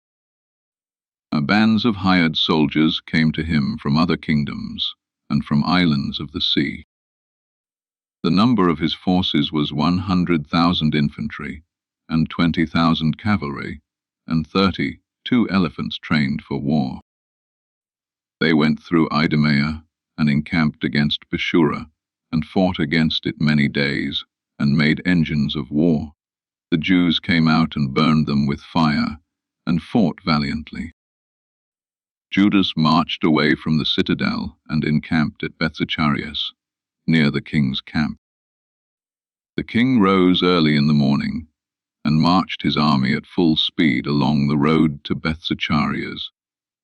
Bands of hired soldiers came to him from other kingdoms, and from islands of the sea. The number of his forces was 100,000 infantry, and 20,000 cavalry, and 32 elephants trained for war. They went through Idumea, and encamped against Beshura, and fought against it many days, and made engines of war. The Jews came out and burned them with fire, and fought valiantly. Judas marched away from the citadel and encamped at Bethzacharias, near the king's camp. The king rose early in the morning, and marched his army at full speed along the road to Bethzacharias.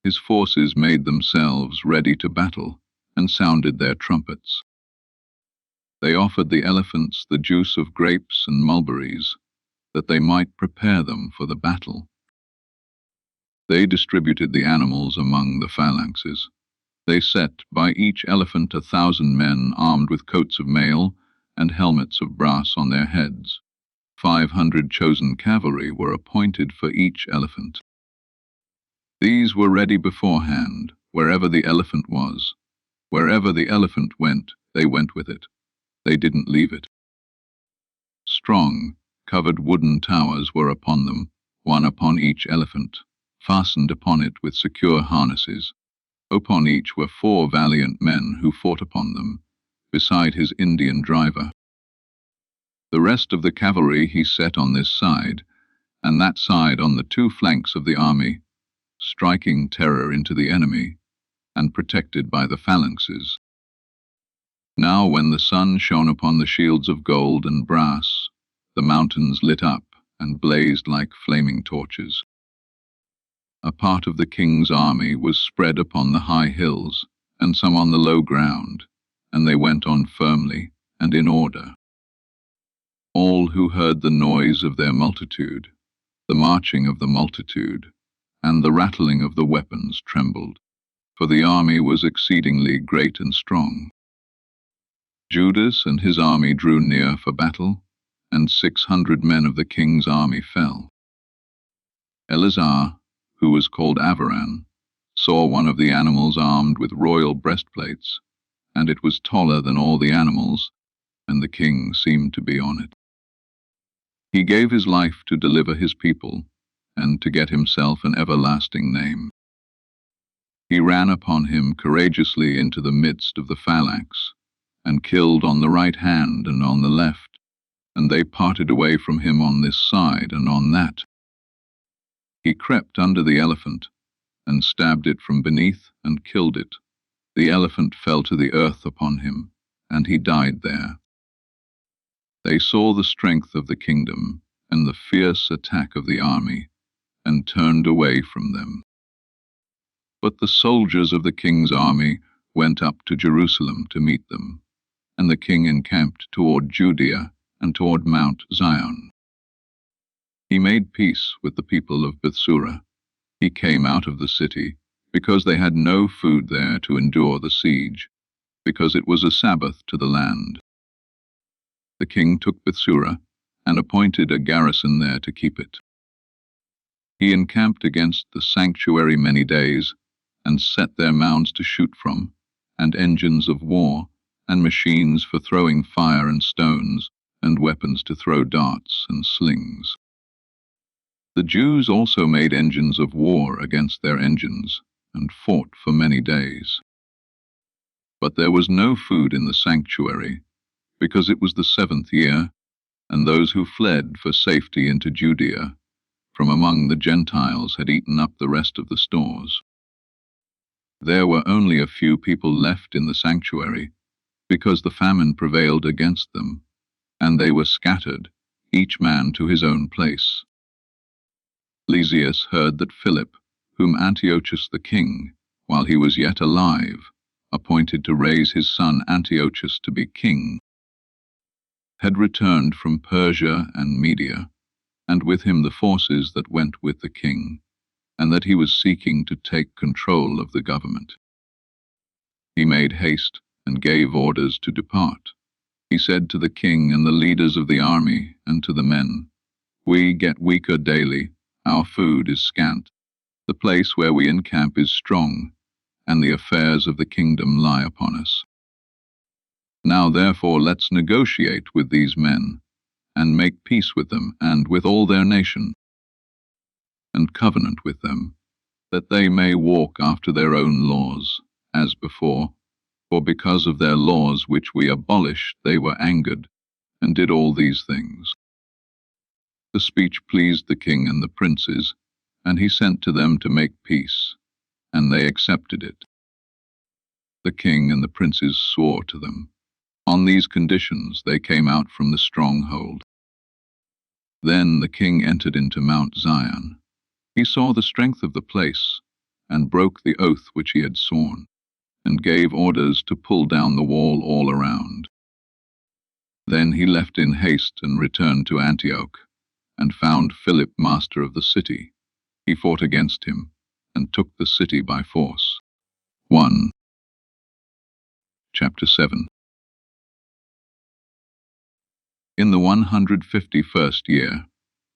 His forces made themselves ready to battle, and sounded their trumpets. They offered the elephants the juice of grapes and mulberries, that they might prepare them for the battle. They distributed the animals among the phalanxes. They set by each elephant 1,000 men armed with coats of mail and helmets of brass on their heads. 500 chosen cavalry were appointed for each elephant. These were ready beforehand, wherever the elephant was. Wherever the elephant went, they went with it. They didn't leave it. Strong, covered wooden towers were upon them, one upon each elephant, fastened upon it with secure harnesses. Upon each were 4 valiant men who fought upon them, beside his Indian driver. The rest of the cavalry he set on this side, and that side on the 2 flanks of the army, striking terror into the enemy, and protected by the phalanxes. Now when the sun shone upon the shields of gold and brass, the mountains lit up and blazed like flaming torches. A part of the king's army was spread upon the high hills, and some on the low ground, and they went on firmly and in order. All who heard the noise of their multitude, the marching of the multitude, and the rattling of the weapons trembled, for the army was exceedingly great and strong. Judas and his army drew near for battle, and 600 men of the king's army fell. Eleazar, who was called Avaran, saw one of the animals armed with royal breastplates, and it was taller than all the animals, and the king seemed to be on it. He gave his life to deliver his people, and to get himself an everlasting name. He ran upon him courageously into the midst of the phalanx, and killed on the right hand and on the left, and they parted away from him on this side and on that. He crept under the elephant, and stabbed it from beneath, and killed it. The elephant fell to the earth upon him, and he died there. They saw the strength of the kingdom, and the fierce attack of the army, and turned away from them. But the soldiers of the king's army went up to Jerusalem to meet them, and the king encamped toward Judea and toward Mount Zion. He made peace with the people of Bethsura. He came out of the city, because they had no food there to endure the siege, because it was a Sabbath to the land. The king took Bethsura, and appointed a garrison there to keep it. He encamped against the sanctuary many days, and set there mounds to shoot from, and engines of war, and machines for throwing fire and stones, and weapons to throw darts and slings. The Jews also made engines of war against their engines, and fought for many days. But there was no food in the sanctuary, because it was the 7th year, and those who fled for safety into Judea from among the Gentiles had eaten up the rest of the stores. There were only a few people left in the sanctuary, because the famine prevailed against them, and they were scattered, each man to his own place. Lysias heard that Philip, whom Antiochus the king, while he was yet alive, appointed to raise his son Antiochus to be king, had returned from Persia and Media, and with him the forces that went with the king, and that he was seeking to take control of the government. He made haste and gave orders to depart. He said to the king and the leaders of the army and to the men, "We get weaker daily, our food is scant. The place where we encamp is strong, and the affairs of the kingdom lie upon us. Now therefore let's negotiate with these men, and make peace with them and with all their nation, and covenant with them, that they may walk after their own laws, as before. For because of their laws which we abolished they were angered, and did all these things." The speech pleased the king and the princes, and he sent to them to make peace, and they accepted it. The king and the princes swore to them. On these conditions they came out from the stronghold. Then the king entered into Mount Zion. He saw the strength of the place, and broke the oath which he had sworn, and gave orders to pull down the wall all around. Then he left in haste and returned to Antioch, and found Philip master of the city. He fought against him, and took the city by force. 1. Chapter 7. In the 151st year,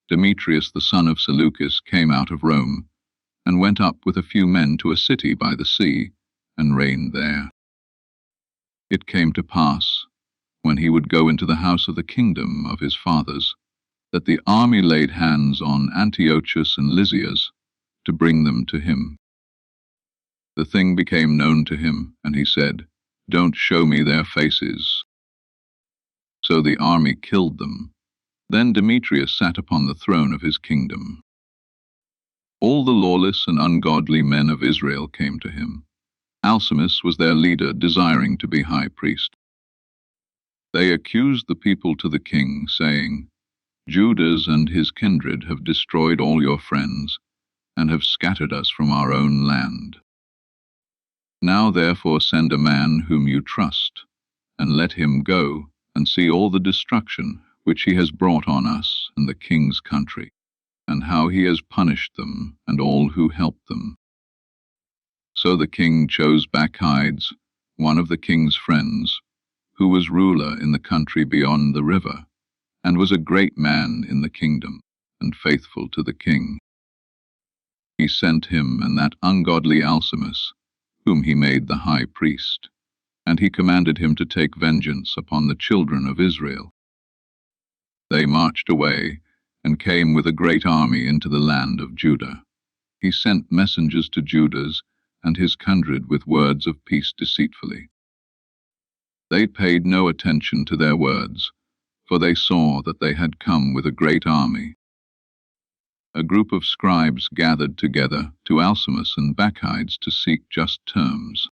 Demetrius the son of Seleucus came out of Rome, and went up with a few men to a city by the sea, and reigned there. It came to pass, when he would go into the house of the kingdom of his fathers, that the army laid hands on Antiochus and Lysias, to bring them to him. The thing became known to him, and he said, "Don't show me their faces." So the army killed them. Then Demetrius sat upon the throne of his kingdom. All the lawless and ungodly men of Israel came to him. Alcimus was their leader, desiring to be high priest. They accused the people to the king, saying, "Judas and his kindred have destroyed all your friends, and have scattered us from our own land. Now therefore send a man whom you trust, and let him go and see all the destruction which he has brought on us and the king's country, and how he has punished them and all who helped them." So the king chose Maccabees, one of the king's friends, who was ruler in the country beyond the river, and was a great man in the kingdom, and faithful to the king. He sent him and that ungodly Alcimus, whom he made the high priest, and he commanded him to take vengeance upon the children of Israel. They marched away, and came with a great army into the land of Judah. He sent messengers to Judas and his kindred with words of peace deceitfully. They paid no attention to their words, for they saw that they had come with a great army. A group of scribes gathered together to Alcimus and Maccabees to seek just terms.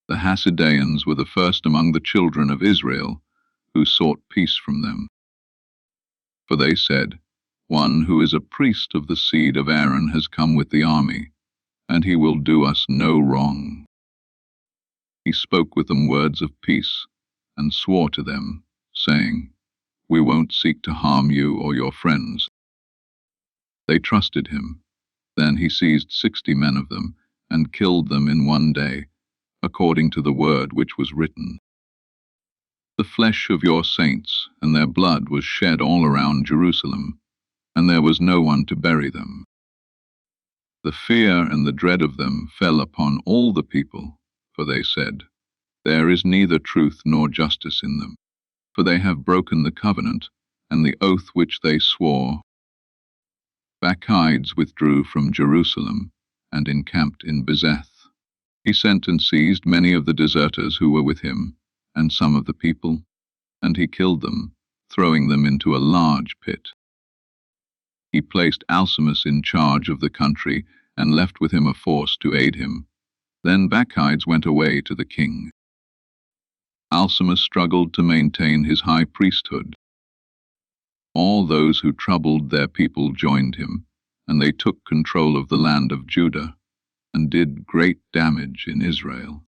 The Hasideans were the first among the children of Israel who sought peace from them. For they said, "One who is a priest of the seed of Aaron has come with the army, and he will do us no wrong." He spoke with them words of peace, and swore to them, saying, "We won't seek to harm you or your friends." They trusted him. Then he seized 60 men of them, and killed them in one day, according to the word which was written. The flesh of your saints and their blood was shed all around Jerusalem, and there was no one to bury them. The fear and the dread of them fell upon all the people, for they said, "There is neither truth nor justice in them, for they have broken the covenant and the oath which they swore." Maccabees withdrew from Jerusalem and encamped in Bezeth. He sent and seized many of the deserters who were with him, and some of the people, and he killed them, throwing them into a large pit. He placed Alcimus in charge of the country, and left with him a force to aid him. Then Maccabees went away to the king. Alcimus struggled to maintain his high priesthood. All those who troubled their people joined him, and they took control of the land of Judah, and did great damage in Israel.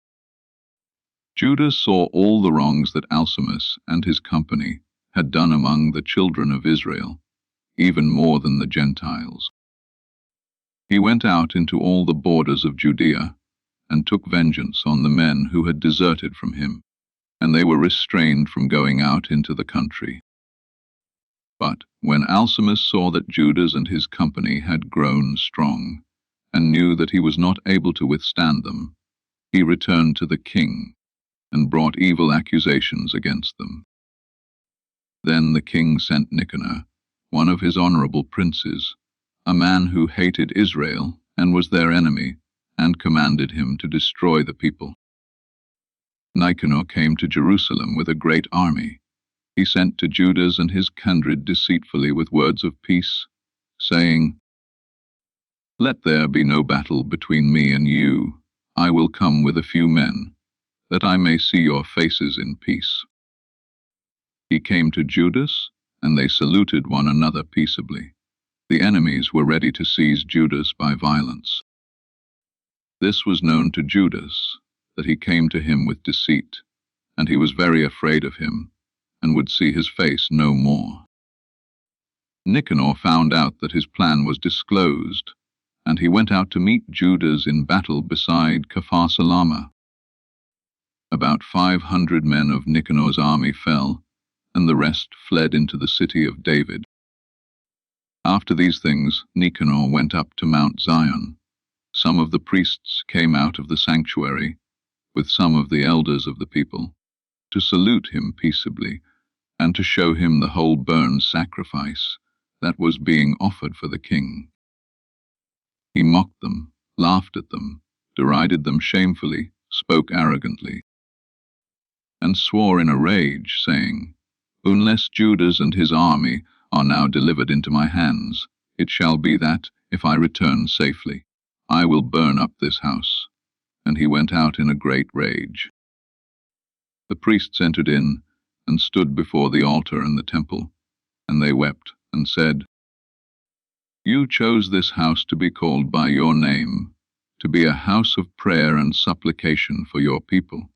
Judah saw all the wrongs that Alcimus and his company had done among the children of Israel, even more than the Gentiles. He went out into all the borders of Judea, and took vengeance on the men who had deserted from him, and they were restrained from going out into the country. But when Alcimus saw that Judas and his company had grown strong, and knew that he was not able to withstand them, he returned to the king, and brought evil accusations against them. Then the king sent Nicanor, one of his honorable princes, a man who hated Israel and was their enemy, and commanded him to destroy the people. Nicanor came to Jerusalem with a great army. He sent to Judas and his kindred deceitfully with words of peace, saying, "Let there be no battle between me and you. I will come with a few men, that I may see your faces in peace." He came to Judas, and they saluted one another peaceably. The enemies were ready to seize Judas by violence. This was known to Judas, that he came to him with deceit, and he was very afraid of him, and would see his face no more. Nicanor found out that his plan was disclosed, and he went out to meet Judas in battle beside Capharsalama. About 500 men of Nicanor's army fell, and the rest fled into the city of David. After these things, Nicanor went up to Mount Zion. Some of the priests came out of the sanctuary, with some of the elders of the people, to salute him peaceably, and to show him the whole burnt sacrifice that was being offered for the king. He mocked them, laughed at them, derided them shamefully, spoke arrogantly, and swore in a rage, saying, "Unless Judas and his army are now delivered into my hands, it shall be that, if I return safely, I will burn up this house." And he went out in a great rage. The priests entered in, and stood before the altar and the temple, and they wept, and said, "You chose this house to be called by your name, to be a house of prayer and supplication for your people.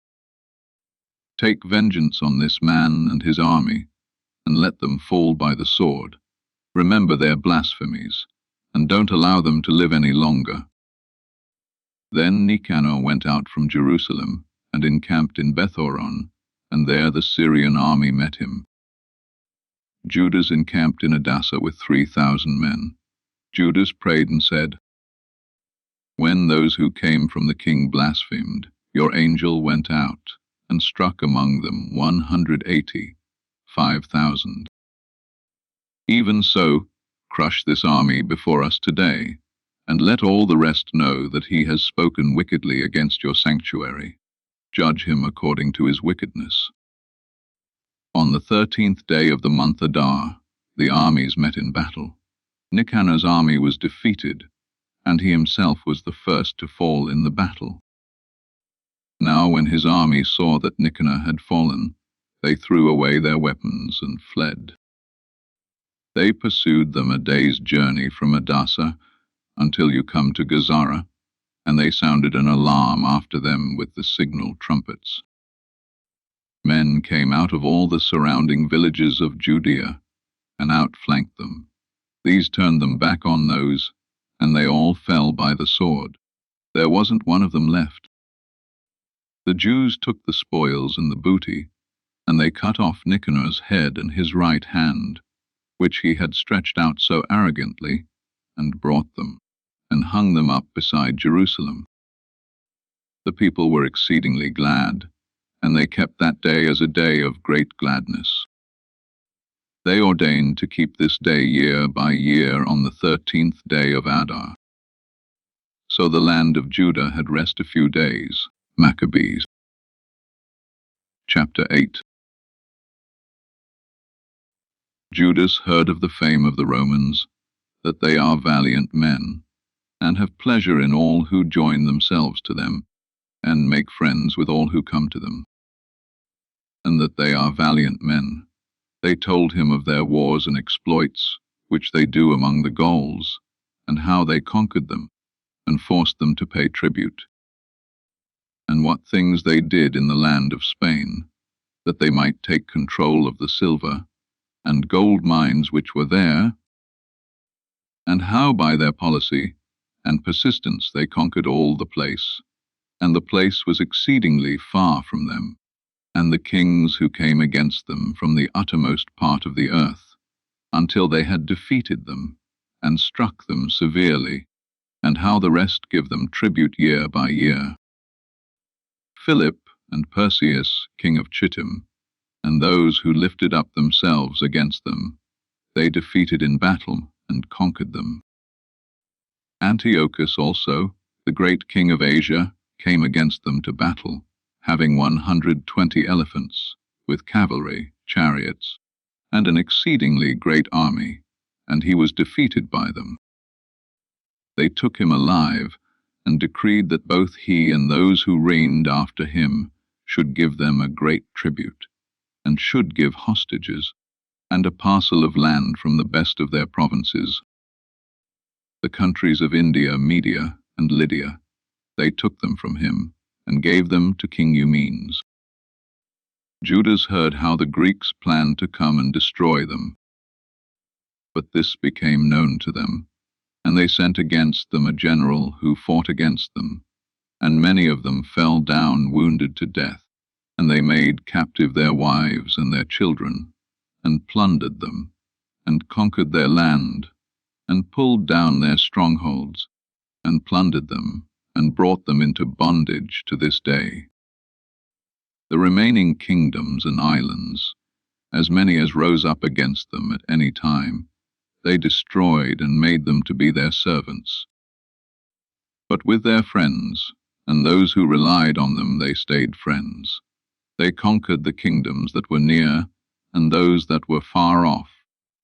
Take vengeance on this man and his army, and let them fall by the sword. Remember their blasphemies, and don't allow them to live any longer." Then Nicanor went out from Jerusalem, and encamped in Bethoron, and there the Syrian army met him. Judas encamped in Adassa with 3,000 men. Judas prayed and said, "When those who came from the king blasphemed, your angel went out, and struck among them 185,000. Even so, crush this army before us today, and let all the rest know that he has spoken wickedly against your sanctuary. Judge him according to his wickedness." On the 13th day of the month Adar, the armies met in battle. Nicanor's army was defeated, and he himself was the first to fall in the battle. Now when his army saw that Nicanor had fallen, they threw away their weapons and fled. They pursued them a day's journey from Adassa until you come to Gazara, and they sounded an alarm after them with the signal trumpets. Men came out of all the surrounding villages of Judea and outflanked them. These turned them back on those, and they all fell by the sword. There wasn't one of them left. The Jews took the spoils and the booty, and they cut off Nicanor's head and his right hand, which he had stretched out so arrogantly, and brought them, and hung them up beside Jerusalem. The people were exceedingly glad, and they kept that day as a day of great gladness. They ordained to keep this day year by year on the 13th day of Adar. So the land of Judah had rest a few days. Maccabees. Chapter 8. Judas heard of the fame of the Romans, that they are valiant men, and have pleasure in all who join themselves to them, and make friends with all who come to them, and that they are valiant men. They told him of their wars and exploits, which they do among the Gauls, and how they conquered them, and forced them to pay tribute, and what things they did in the land of Spain, that they might take control of the silver and gold mines which were there, and how by their policy and persistence they conquered all the place, and the place was exceedingly far from them, and the kings who came against them from the uttermost part of the earth, until they had defeated them, and struck them severely, and how the rest give them tribute year by year. Philip and Perseus, king of Chittim, and those who lifted up themselves against them, they defeated in battle and conquered them. Antiochus also, the great king of Asia, came against them to battle, having 120 elephants, with cavalry, chariots, and an exceedingly great army, and he was defeated by them. They took him alive, and decreed that both he and those who reigned after him should give them a great tribute, and should give hostages, and a parcel of land from the best of their provinces. The countries of India, Media, and Lydia, they took them from him, and gave them to King Eumenes. Judas heard how the Greeks planned to come and destroy them. But this became known to them, and they sent against them a general who fought against them, and many of them fell down wounded to death, and they made captive their wives and their children, and plundered them, and conquered their land, and pulled down their strongholds, and plundered them, and brought them into bondage to this day. The remaining kingdoms and islands, as many as rose up against them at any time, they destroyed and made them to be their servants. But with their friends, and those who relied on them, they stayed friends. They conquered the kingdoms that were near, and those that were far off,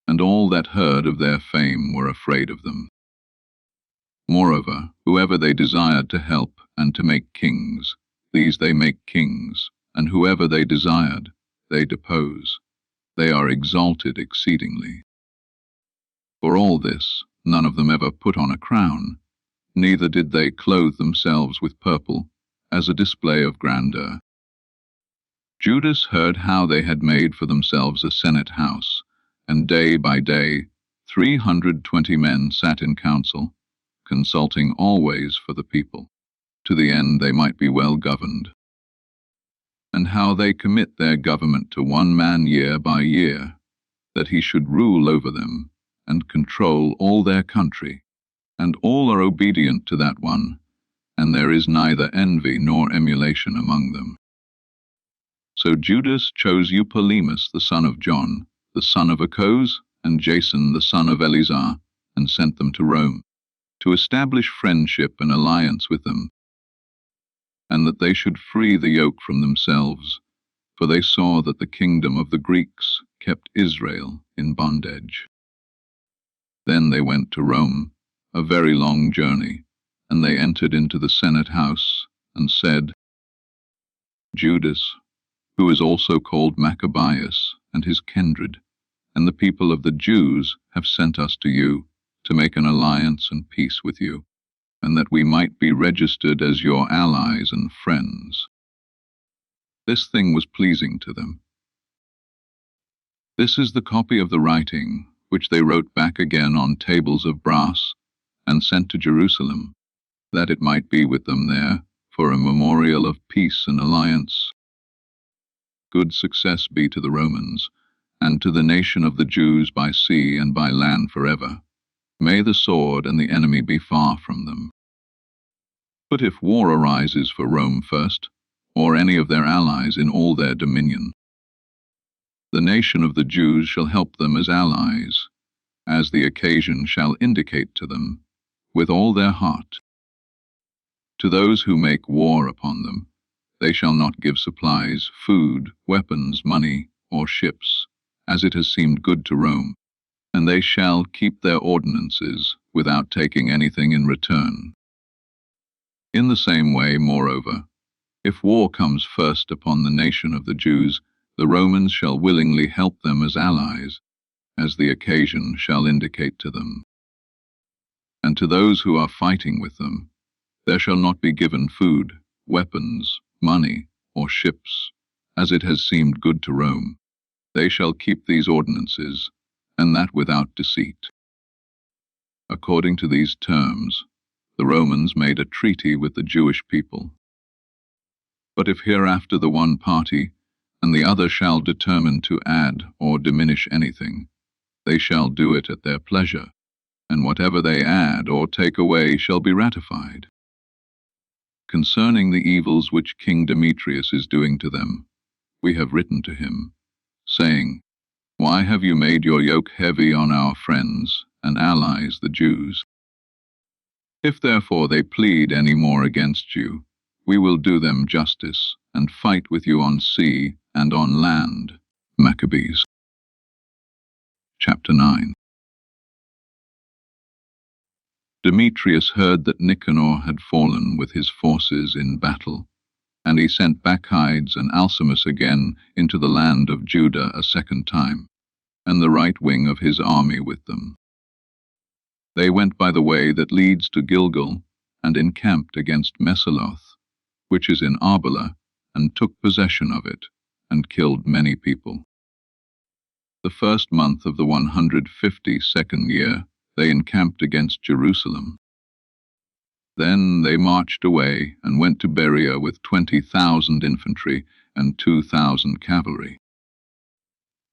and all that heard of their fame were afraid of them. Moreover, whoever they desired to help and to make kings, these they make kings, and whoever they desired, they depose. They are exalted exceedingly. For all this, none of them ever put on a crown, neither did they clothe themselves with purple, as a display of grandeur. Judas heard how they had made for themselves a senate house, and day by day 320 men sat in council, consulting always for the people, to the end they might be well governed, and how they commit their government to one man year by year, that he should rule over them, and control all their country, and all are obedient to that one, and there is neither envy nor emulation among them. So Judas chose Eupolemus the son of John, the son of Achos, and Jason the son of Eleazar, and sent them to Rome, to establish friendship and alliance with them, and that they should free the yoke from themselves, for they saw that the kingdom of the Greeks kept Israel in bondage. Then they went to Rome, a very long journey, and they entered into the Senate house, and said, Judas, who is also called Maccabees, and his kindred, and the people of the Jews have sent us to you, to make an alliance and peace with you, and that we might be registered as your allies and friends. This thing was pleasing to them. This is the copy of the writing, which they wrote back again on tables of brass, and sent to Jerusalem, that it might be with them there, for a memorial of peace and alliance. Good success be to the Romans, and to the nation of the Jews by sea and by land forever. May the sword and the enemy be far from them. But if war arises for Rome first, or any of their allies in all their dominion, the nation of the Jews shall help them as allies, as the occasion shall indicate to them, with all their heart. To those who make war upon them, they shall not give supplies, food, weapons, money, or ships, as it has seemed good to Rome, and they shall keep their ordinances without taking anything in return. In the same way, moreover, if war comes first upon the nation of the Jews, the Romans shall willingly help them as allies, as the occasion shall indicate to them. And to those who are fighting with them, there shall not be given food, weapons, money, or ships, as it has seemed good to Rome. They shall keep these ordinances, and that without deceit. According to these terms, the Romans made a treaty with the Jewish people. But if hereafter the one party and the other shall determine to add or diminish anything, they shall do it at their pleasure, and whatever they add or take away shall be ratified. Concerning the evils which King Demetrius is doing to them, we have written to him, saying, Why have you made your yoke heavy on our friends and allies the Jews? If therefore they plead any more against you, we will do them justice, and fight with you on sea and on land. Maccabees. Chapter 9. Demetrius heard that Nicanor had fallen with his forces in battle, and he sent Bacchides and Alcimus again into the land of Judah a second time, and the right wing of his army with them. They went by the way that leads to Gilgal, and encamped against Mesaloth, which is in Arbela, and took possession of it, and killed many people. The first month of the 152nd year, they encamped against Jerusalem. Then they marched away and went to Berea with 20,000 infantry and 2,000 cavalry.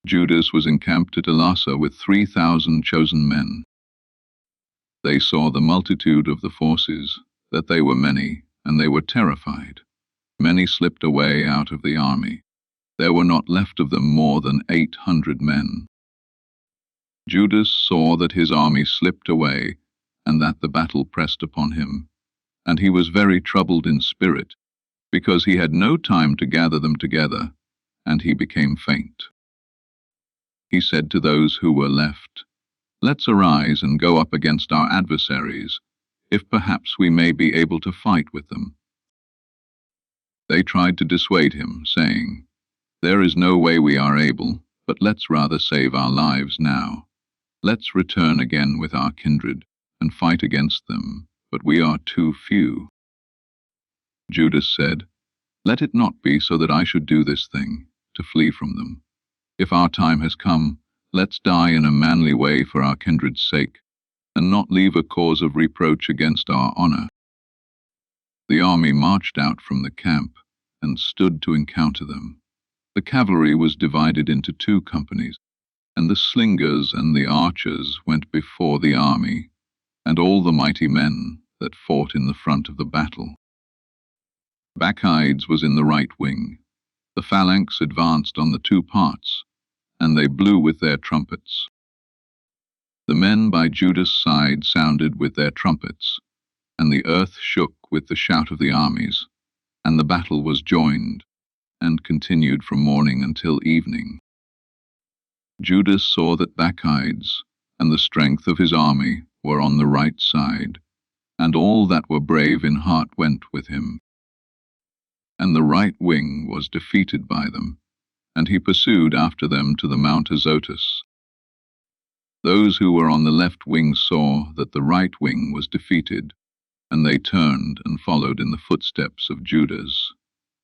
Judas was encamped at Elasa with 3,000 chosen men. They saw the multitude of the forces, that they were many, and they were terrified. Many slipped away out of the army. There were not left of them more than 800 men. Judas saw that his army slipped away, and that the battle pressed upon him, and he was very troubled in spirit, because he had no time to gather them together, and he became faint. He said to those who were left, Let's arise and go up against our adversaries, if perhaps we may be able to fight with them. They tried to dissuade him, saying, There is no way we are able, but let's rather save our lives now. Let's return again with our kindred, and fight against them, but we are too few. Judas said, Let it not be so that I should do this thing, to flee from them. If our time has come, let's die in a manly way for our kindred's sake, and not leave a cause of reproach against our honor. The army marched out from the camp, and stood to encounter them. The cavalry was divided into 2 companies, and the slingers and the archers went before the army, and all the mighty men that fought in the front of the battle. Bacchides was in the right wing. The phalanx advanced on the 2 parts, and they blew with their trumpets. The men by Judas' side sounded with their trumpets, and the earth shook with the shout of the armies, and the battle was joined, and continued from morning until evening. Judas saw that Bacchides and the strength of his army were on the right side, and all that were brave in heart went with him. And the right wing was defeated by them, and he pursued after them to the Mount Azotus. Those who were on the left wing saw that the right wing was defeated, and they turned and followed in the footsteps of Judas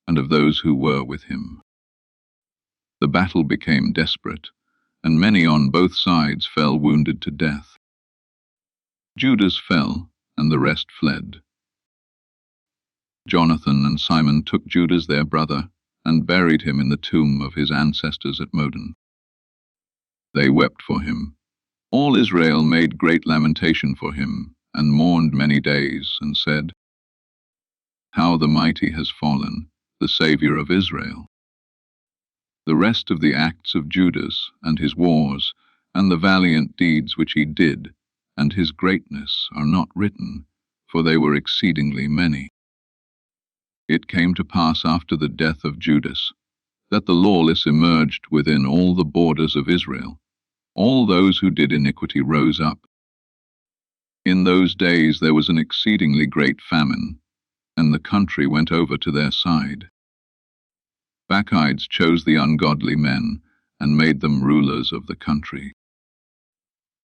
and of those who were with him. The battle became desperate, and many on both sides fell wounded to death. Judas fell, and the rest fled. Jonathan and Simon took Judas their brother, and buried him in the tomb of his ancestors at Modin. They wept for him. All Israel made great lamentation for him, and mourned many days, and said, How the mighty has fallen, the Saviour of Israel! The rest of the acts of Judas, and his wars, and the valiant deeds which he did, and his greatness are not written, for they were exceedingly many. It came to pass after the death of Judas, that the lawless emerged within all the borders of Israel. All those who did iniquity rose up. In those days there was an exceedingly great famine, and the country went over to their side. Bacchides chose the ungodly men, and made them rulers of the country.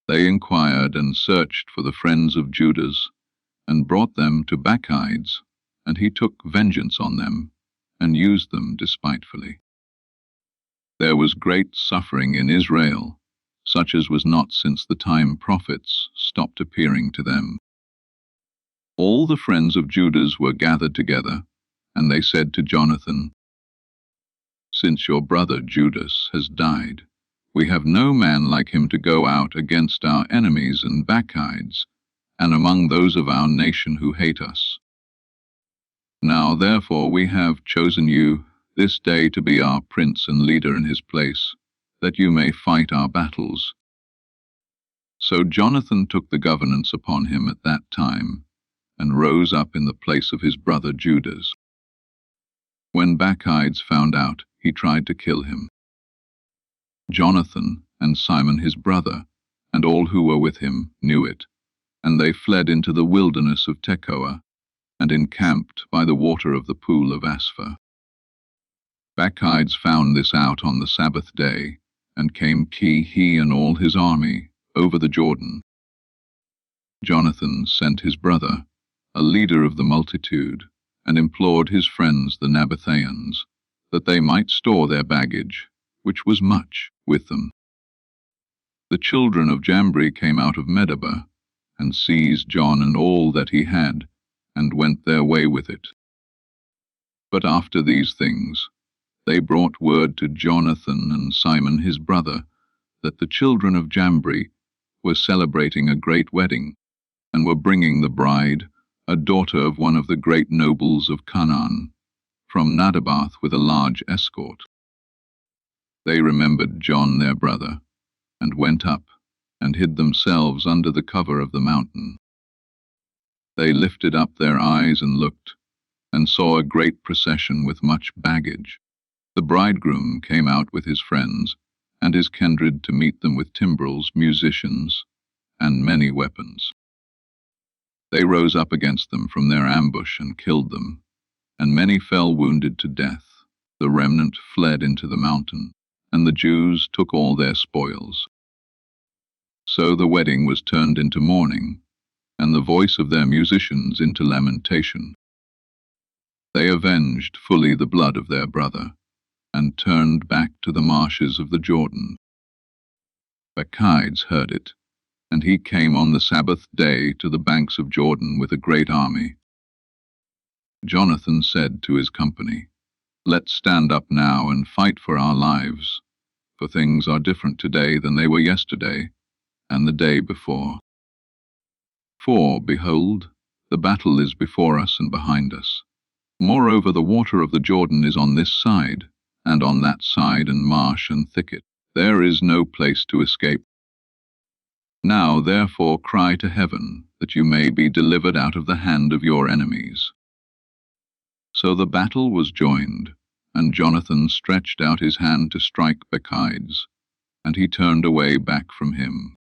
They inquired and searched for the friends of Judas, and brought them to Bacchides, and he took vengeance on them, and used them despitefully. There was great suffering in Israel, such as was not since the time prophets stopped appearing to them. All the friends of Judas were gathered together, and they said to Jonathan, "Since your brother Judas has died, we have no man like him to go out against our enemies and Bacchides, and among those of our nation who hate us. Now therefore we have chosen you this day to be our prince and leader in his place, that you may fight our battles." So Jonathan took the governance upon him at that time, and rose up in the place of his brother Judas. When Bacchides found out, he tried to kill him. Jonathan and Simon his brother, and all who were with him, knew it, and they fled into the wilderness of Tekoa, and encamped by the water of the pool of Asphah. Bacchides found this out on the Sabbath day, and came he and all his army, over the Jordan. Jonathan sent his brother, a leader of the multitude, and implored his friends the Nabathæans, that they might store their baggage, which was much, with them. The children of Jambri came out of Medeba, and seized John and all that he had, and went their way with it. But after these things, they brought word to Jonathan and Simon his brother, that the children of Jambri were celebrating a great wedding, and were bringing the bride, a daughter of one of the great nobles of Canaan, from Nadabath with a large escort. They remembered John their brother, and went up, and hid themselves under the cover of the mountain. They lifted up their eyes and looked, and saw a great procession with much baggage. The bridegroom came out with his friends, and his kindred to meet them with timbrels, musicians, and many weapons. They rose up against them from their ambush and killed them, and many fell wounded to death. The remnant fled into the mountain, and the Jews took all their spoils. So the wedding was turned into mourning, and the voice of their musicians into lamentation. They avenged fully the blood of their brother, and turned back to the marshes of the Jordan. Bacchides heard it, and he came on the Sabbath day to the banks of Jordan with a great army. Jonathan said to his company, "Let's stand up now and fight for our lives, for things are different today than they were yesterday, and the day before. For, behold, the battle is before us and behind us. Moreover, the water of the Jordan is on this side, and on that side, and marsh and thicket. There is no place to escape. Now therefore cry to heaven, that you may be delivered out of the hand of your enemies." So the battle was joined, and Jonathan stretched out his hand to strike Bacchides, and he turned away back from him.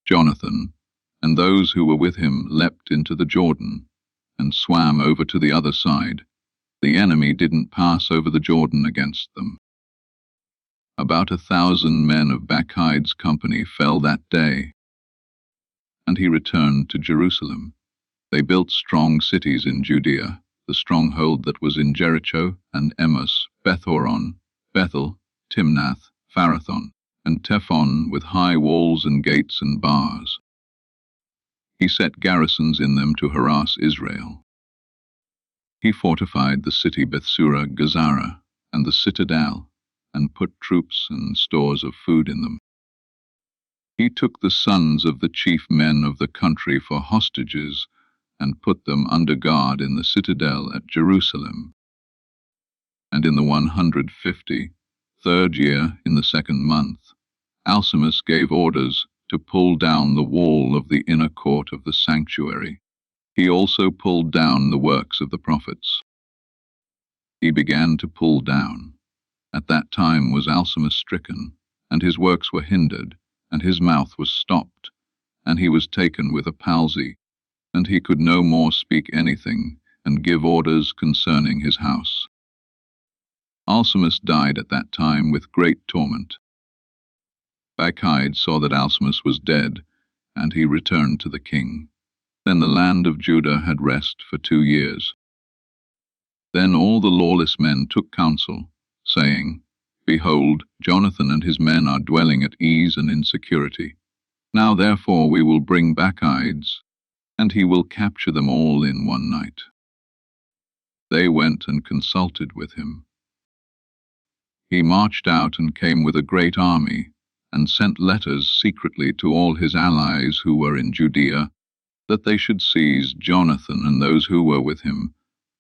Jonathan and those who were with him leapt into the Jordan, and swam over to the other side. The enemy didn't pass over the Jordan against them. About 1,000 men of Bacchides' company fell that day, and he returned to Jerusalem. They built strong cities in Judea, the stronghold that was in Jericho, and Emmaus, Bethhoron, Bethel, Timnath, Pharathon, and Tephon, with high walls and gates and bars. He set garrisons in them to harass Israel. He fortified the city Bethsura, Gazara, and the citadel, and put troops and stores of food in them. He took the sons of the chief men of the country for hostages, and put them under guard in the citadel at Jerusalem. And in the 153rd year, in the 2nd month, Alcimus gave orders to pull down the wall of the inner court of the sanctuary. He also pulled down the works of the prophets. He began to pull down. At that time was Alcimus stricken, and his works were hindered, and his mouth was stopped, and he was taken with a palsy, and he could no more speak anything, and give orders concerning his house. Alcimus died at that time with great torment. Bacchides saw that Alcimus was dead, and he returned to the king. Then the land of Judah had rest for 2 years. Then all the lawless men took counsel, saying, "Behold, Jonathan and his men are dwelling at ease and in security. Now therefore we will bring Bacchides, and he will capture them all in one night." They went and consulted with him. He marched out and came with a great army, and sent letters secretly to all his allies who were in Judea, that they should seize Jonathan and those who were with him,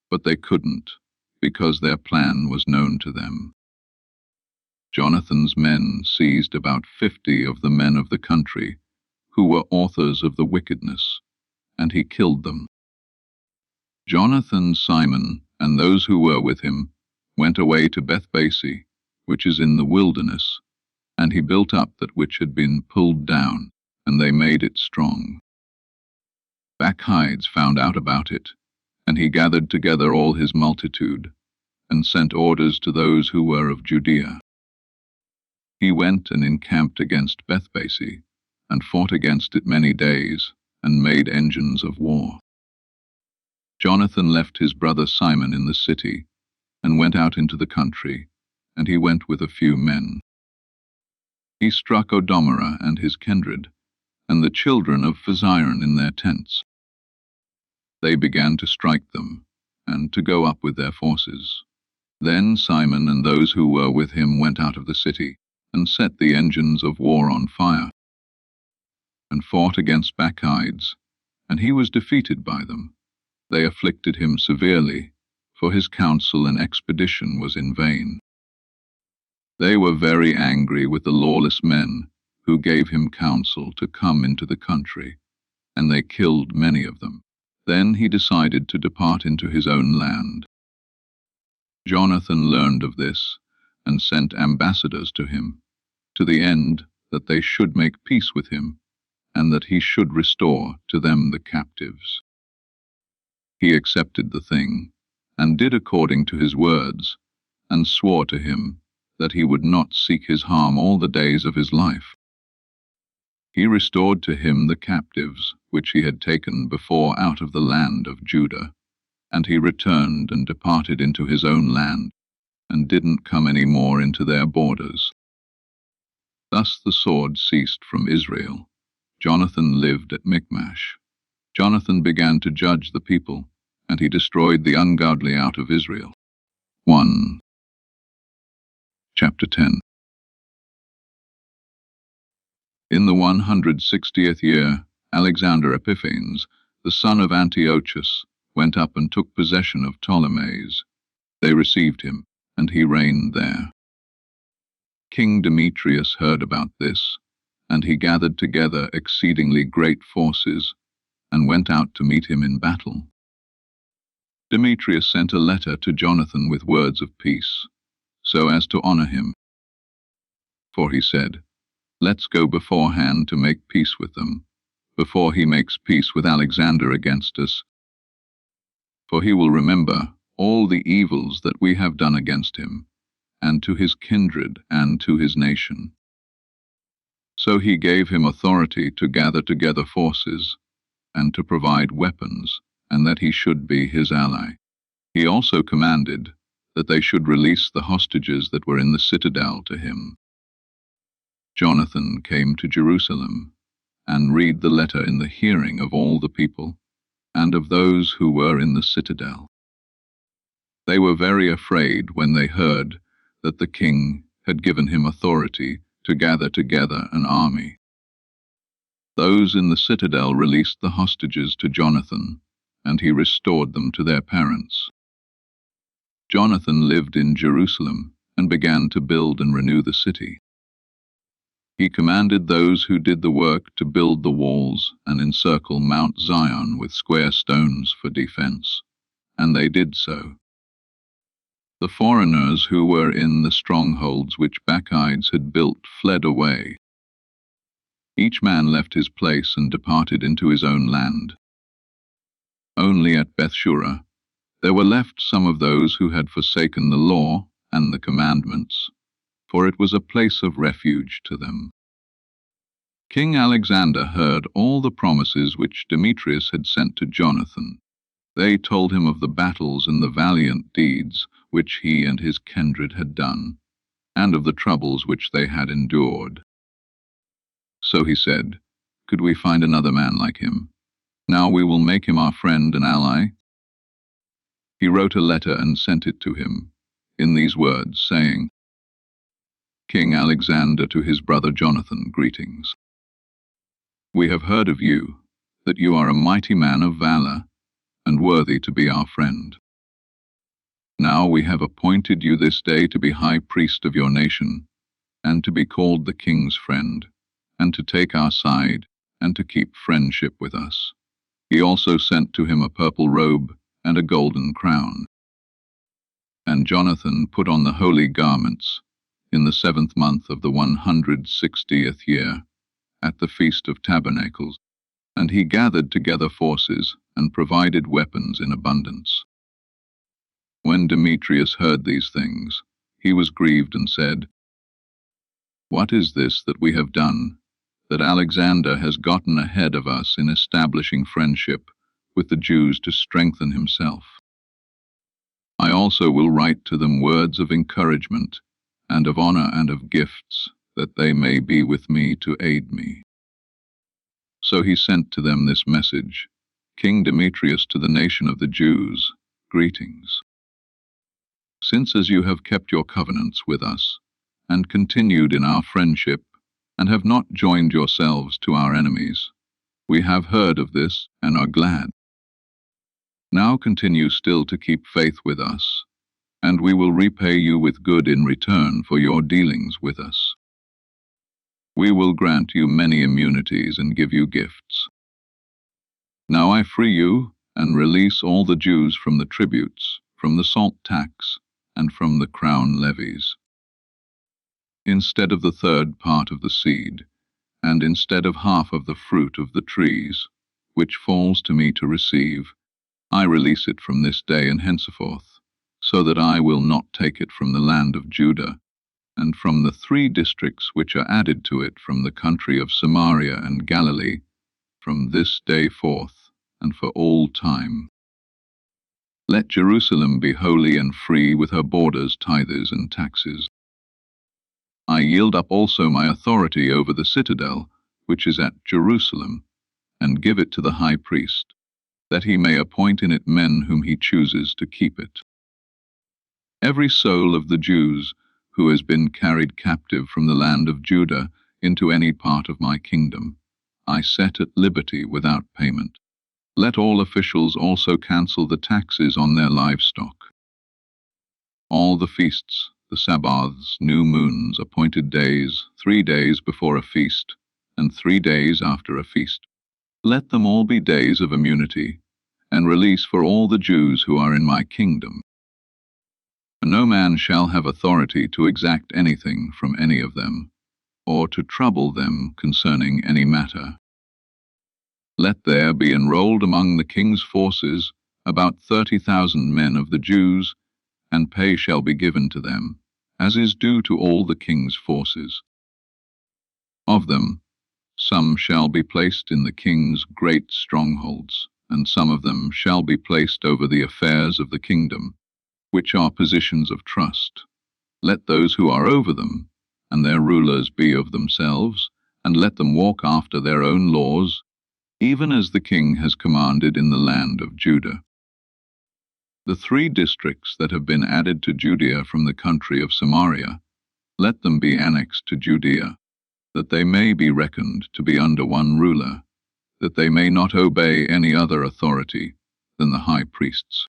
but they couldn't, because their plan was known to them. Jonathan's men seized about 50 of the men of the country, who were authors of the wickedness, and he killed them. Jonathan, Simon, and those who were with him went away to Bethbasi, which is in the wilderness, and he built up that which had been pulled down, and they made it strong. Bacchides found out about it, and he gathered together all his multitude, and sent orders to those who were of Judea. He went and encamped against Bethbasi, and fought against it many days, and made engines of war. Jonathan left his brother Simon in the city, and went out into the country, and he went with a few men. He struck Odomorah and his kindred, and the children of Phaziron in their tents. They began to strike them, and to go up with their forces. Then Simon and those who were with him went out of the city, and set the engines of war on fire, and fought against Bacchides, and he was defeated by them. They afflicted him severely, for his counsel and expedition was in vain. They were very angry with the lawless men, who gave him counsel to come into the country, and they killed many of them. Then he decided to depart into his own land. Jonathan learned of this, and sent ambassadors to him, to the end that they should make peace with him, and that he should restore to them the captives. He accepted the thing, and did according to his words, and swore to him that he would not seek his harm all the days of his life. He restored to him the captives which he had taken before out of the land of Judah, and he returned and departed into his own land, and didn't come any more into their borders. Thus the sword ceased from Israel. Jonathan lived at Michmash. Jonathan began to judge the people, and he destroyed the ungodly out of Israel. 1. Chapter 10. In the 160th year, Alexander Epiphanes, the son of Antiochus, went up and took possession of Ptolemais. They received him, and he reigned there. King Demetrius heard about this, and he gathered together exceedingly great forces, and went out to meet him in battle. Demetrius sent a letter to Jonathan with words of peace, so as to honor him. For he said, "Let's go beforehand to make peace with them, before he makes peace with Alexander against us. For he will remember all the evils that we have done against him, and to his kindred and to his nation." So he gave him authority to gather together forces, and to provide weapons, and that he should be his ally. He also commanded that they should release the hostages that were in the citadel to him. Jonathan came to Jerusalem, and read the letter in the hearing of all the people, and of those who were in the citadel. They were very afraid when they heard that the king had given him authority to gather together an army. Those in the citadel released the hostages to Jonathan, and he restored them to their parents. Jonathan lived in Jerusalem, and began to build and renew the city. He commanded those who did the work to build the walls and encircle Mount Zion with square stones for defense, and they did so. The foreigners who were in the strongholds which Bacchides had built fled away. Each man left his place and departed into his own land. Only at Bethshura there were left some of those who had forsaken the law and the commandments, for it was a place of refuge to them. King Alexander heard all the promises which Demetrius had sent to Jonathan. They told him of the battles and the valiant deeds which he and his kindred had done, and of the troubles which they had endured. So he said, "Could we find another man like him?" Now we will make him our friend and ally." He wrote a letter and sent it to him, in these words, saying, "King Alexander, to his brother Jonathan, greetings. We have heard of you, that you are a mighty man of valor, and worthy to be our friend. Now we have appointed you this day to be high priest of your nation, and to be called the king's friend, and to take our side, and to keep friendship with us." He also sent to him a purple robe and a golden crown. And Jonathan put on the holy garments in the 7th month of the 160th year, at the Feast of Tabernacles, and he gathered together forces and provided weapons in abundance. When Demetrius heard these things, he was grieved and said, "What is this that we have done, that Alexander has gotten ahead of us in establishing friendship with the Jews to strengthen himself? I also will write to them words of encouragement and of honor and of gifts, that they may be with me to aid me." So he sent to them this message, "King Demetrius, to the nation of the Jews, greetings. Since as you have kept your covenants with us, and continued in our friendship, and have not joined yourselves to our enemies, we have heard of this and are glad. Now continue still to keep faith with us, and we will repay you with good in return for your dealings with us. We will grant you many immunities and give you gifts. Now I free you and release all the Jews from the tributes, from the salt tax, and from the crown levies. Instead of the third part of the seed, and instead of half of the fruit of the trees, which falls to me to receive, I release it from this day and henceforth, so that I will not take it from the land of Judah, and from the 3 districts which are added to it from the country of Samaria and Galilee, from this day forth, and for all time. Let Jerusalem be holy and free with her borders, tithes, and taxes. I yield up also my authority over the citadel, which is at Jerusalem, and give it to the high priest, that he may appoint in it men whom he chooses to keep it. Every soul of the Jews who has been carried captive from the land of Judah into any part of my kingdom, I set at liberty without payment. Let all officials also cancel the taxes on their livestock. All the feasts, the Sabbaths, new moons, appointed days, 3 days before a feast, and 3 days after a feast, let them all be days of immunity, and release for all the Jews who are in my kingdom. No man shall have authority to exact anything from any of them, or to trouble them concerning any matter. Let there be enrolled among the king's forces about 30,000 men of the Jews, and pay shall be given to them, as is due to all the king's forces. Of them, some shall be placed in the king's great strongholds, and some of them shall be placed over the affairs of the kingdom, which are positions of trust. Let those who are over them, and their rulers, be of themselves, and let them walk after their own laws, even as the king has commanded in the land of Judah. The 3 districts that have been added to Judea from the country of Samaria, let them be annexed to Judea, that they may be reckoned to be under one ruler, that they may not obey any other authority than the high priests.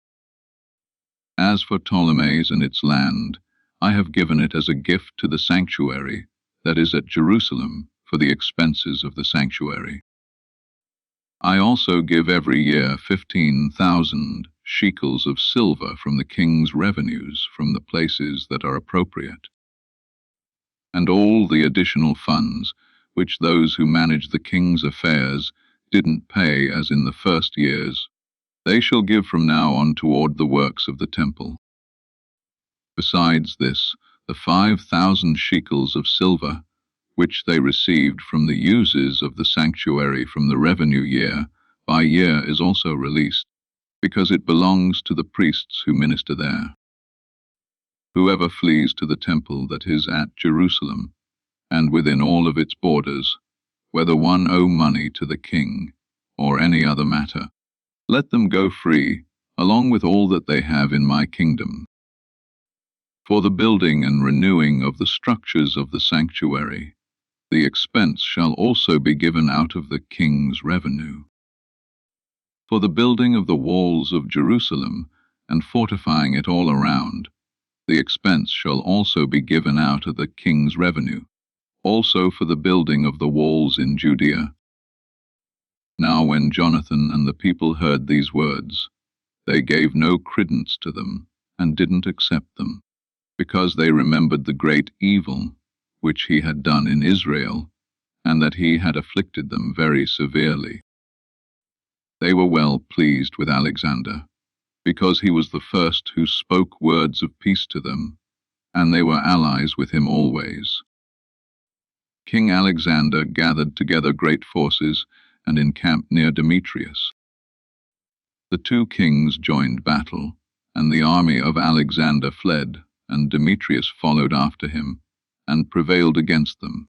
As for Ptolemais and its land, I have given it as a gift to the sanctuary that is at Jerusalem for the expenses of the sanctuary. I also give every year 15,000 shekels of silver from the king's revenues from the places that are appropriate. And all the additional funds, which those who manage the king's affairs didn't pay as in the first years, they shall give from now on toward the works of the temple. Besides this, the 5,000 shekels of silver, which they received from the uses of the sanctuary from the revenue year by year, is also released, because it belongs to the priests who minister there. Whoever flees to the temple that is at Jerusalem, and within all of its borders, whether one owe money to the king, or any other matter. Let them go free, along with all that they have in my kingdom. For the building and renewing of the structures of the sanctuary, the expense shall also be given out of the king's revenue. For the building of the walls of Jerusalem, and fortifying it all around, the expense shall also be given out of the king's revenue, also for the building of the walls in Judea. Now when Jonathan and the people heard these words, they gave no credence to them, and didn't accept them, because they remembered the great evil which he had done in Israel, and that he had afflicted them very severely. They were well pleased with Alexander, because he was the first who spoke words of peace to them, and they were allies with him always. King Alexander gathered together great forces and encamped near Demetrius. The two kings joined battle, and the army of Alexander fled, and Demetrius followed after him, and prevailed against them.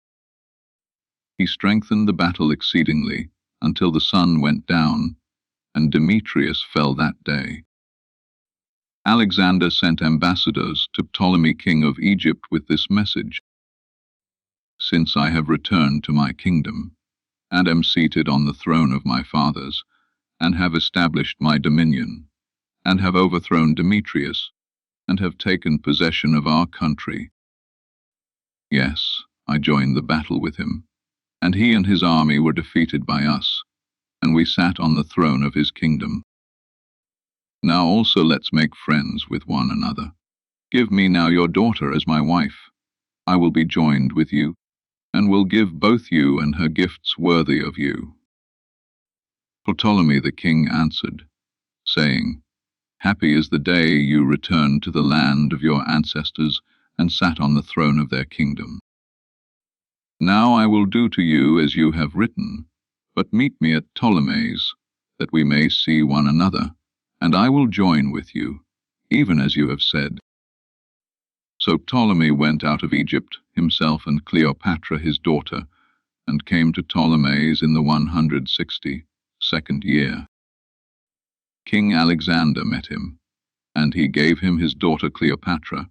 He strengthened the battle exceedingly, until the sun went down, and Demetrius fell that day. Alexander sent ambassadors to Ptolemy king of Egypt with this message: Since I have returned to my kingdom, and am seated on the throne of my fathers, and have established my dominion, and have overthrown Demetrius, and have taken possession of our country. Yes, I joined the battle with him, and he and his army were defeated by us, and we sat on the throne of his kingdom. Now also let's make friends with one another. Give me now your daughter as my wife. I will be joined with you, and will give both you and her gifts worthy of you. Ptolemy the king answered, saying, Happy is the day you returned to the land of your ancestors, and sat on the throne of their kingdom. Now I will do to you as you have written, but meet me at Ptolemy's, that we may see one another, and I will join with you, even as you have said. So Ptolemy went out of Egypt, himself and Cleopatra his daughter, and came to Ptolemy's in the 162nd year. King Alexander met him, and he gave him his daughter Cleopatra,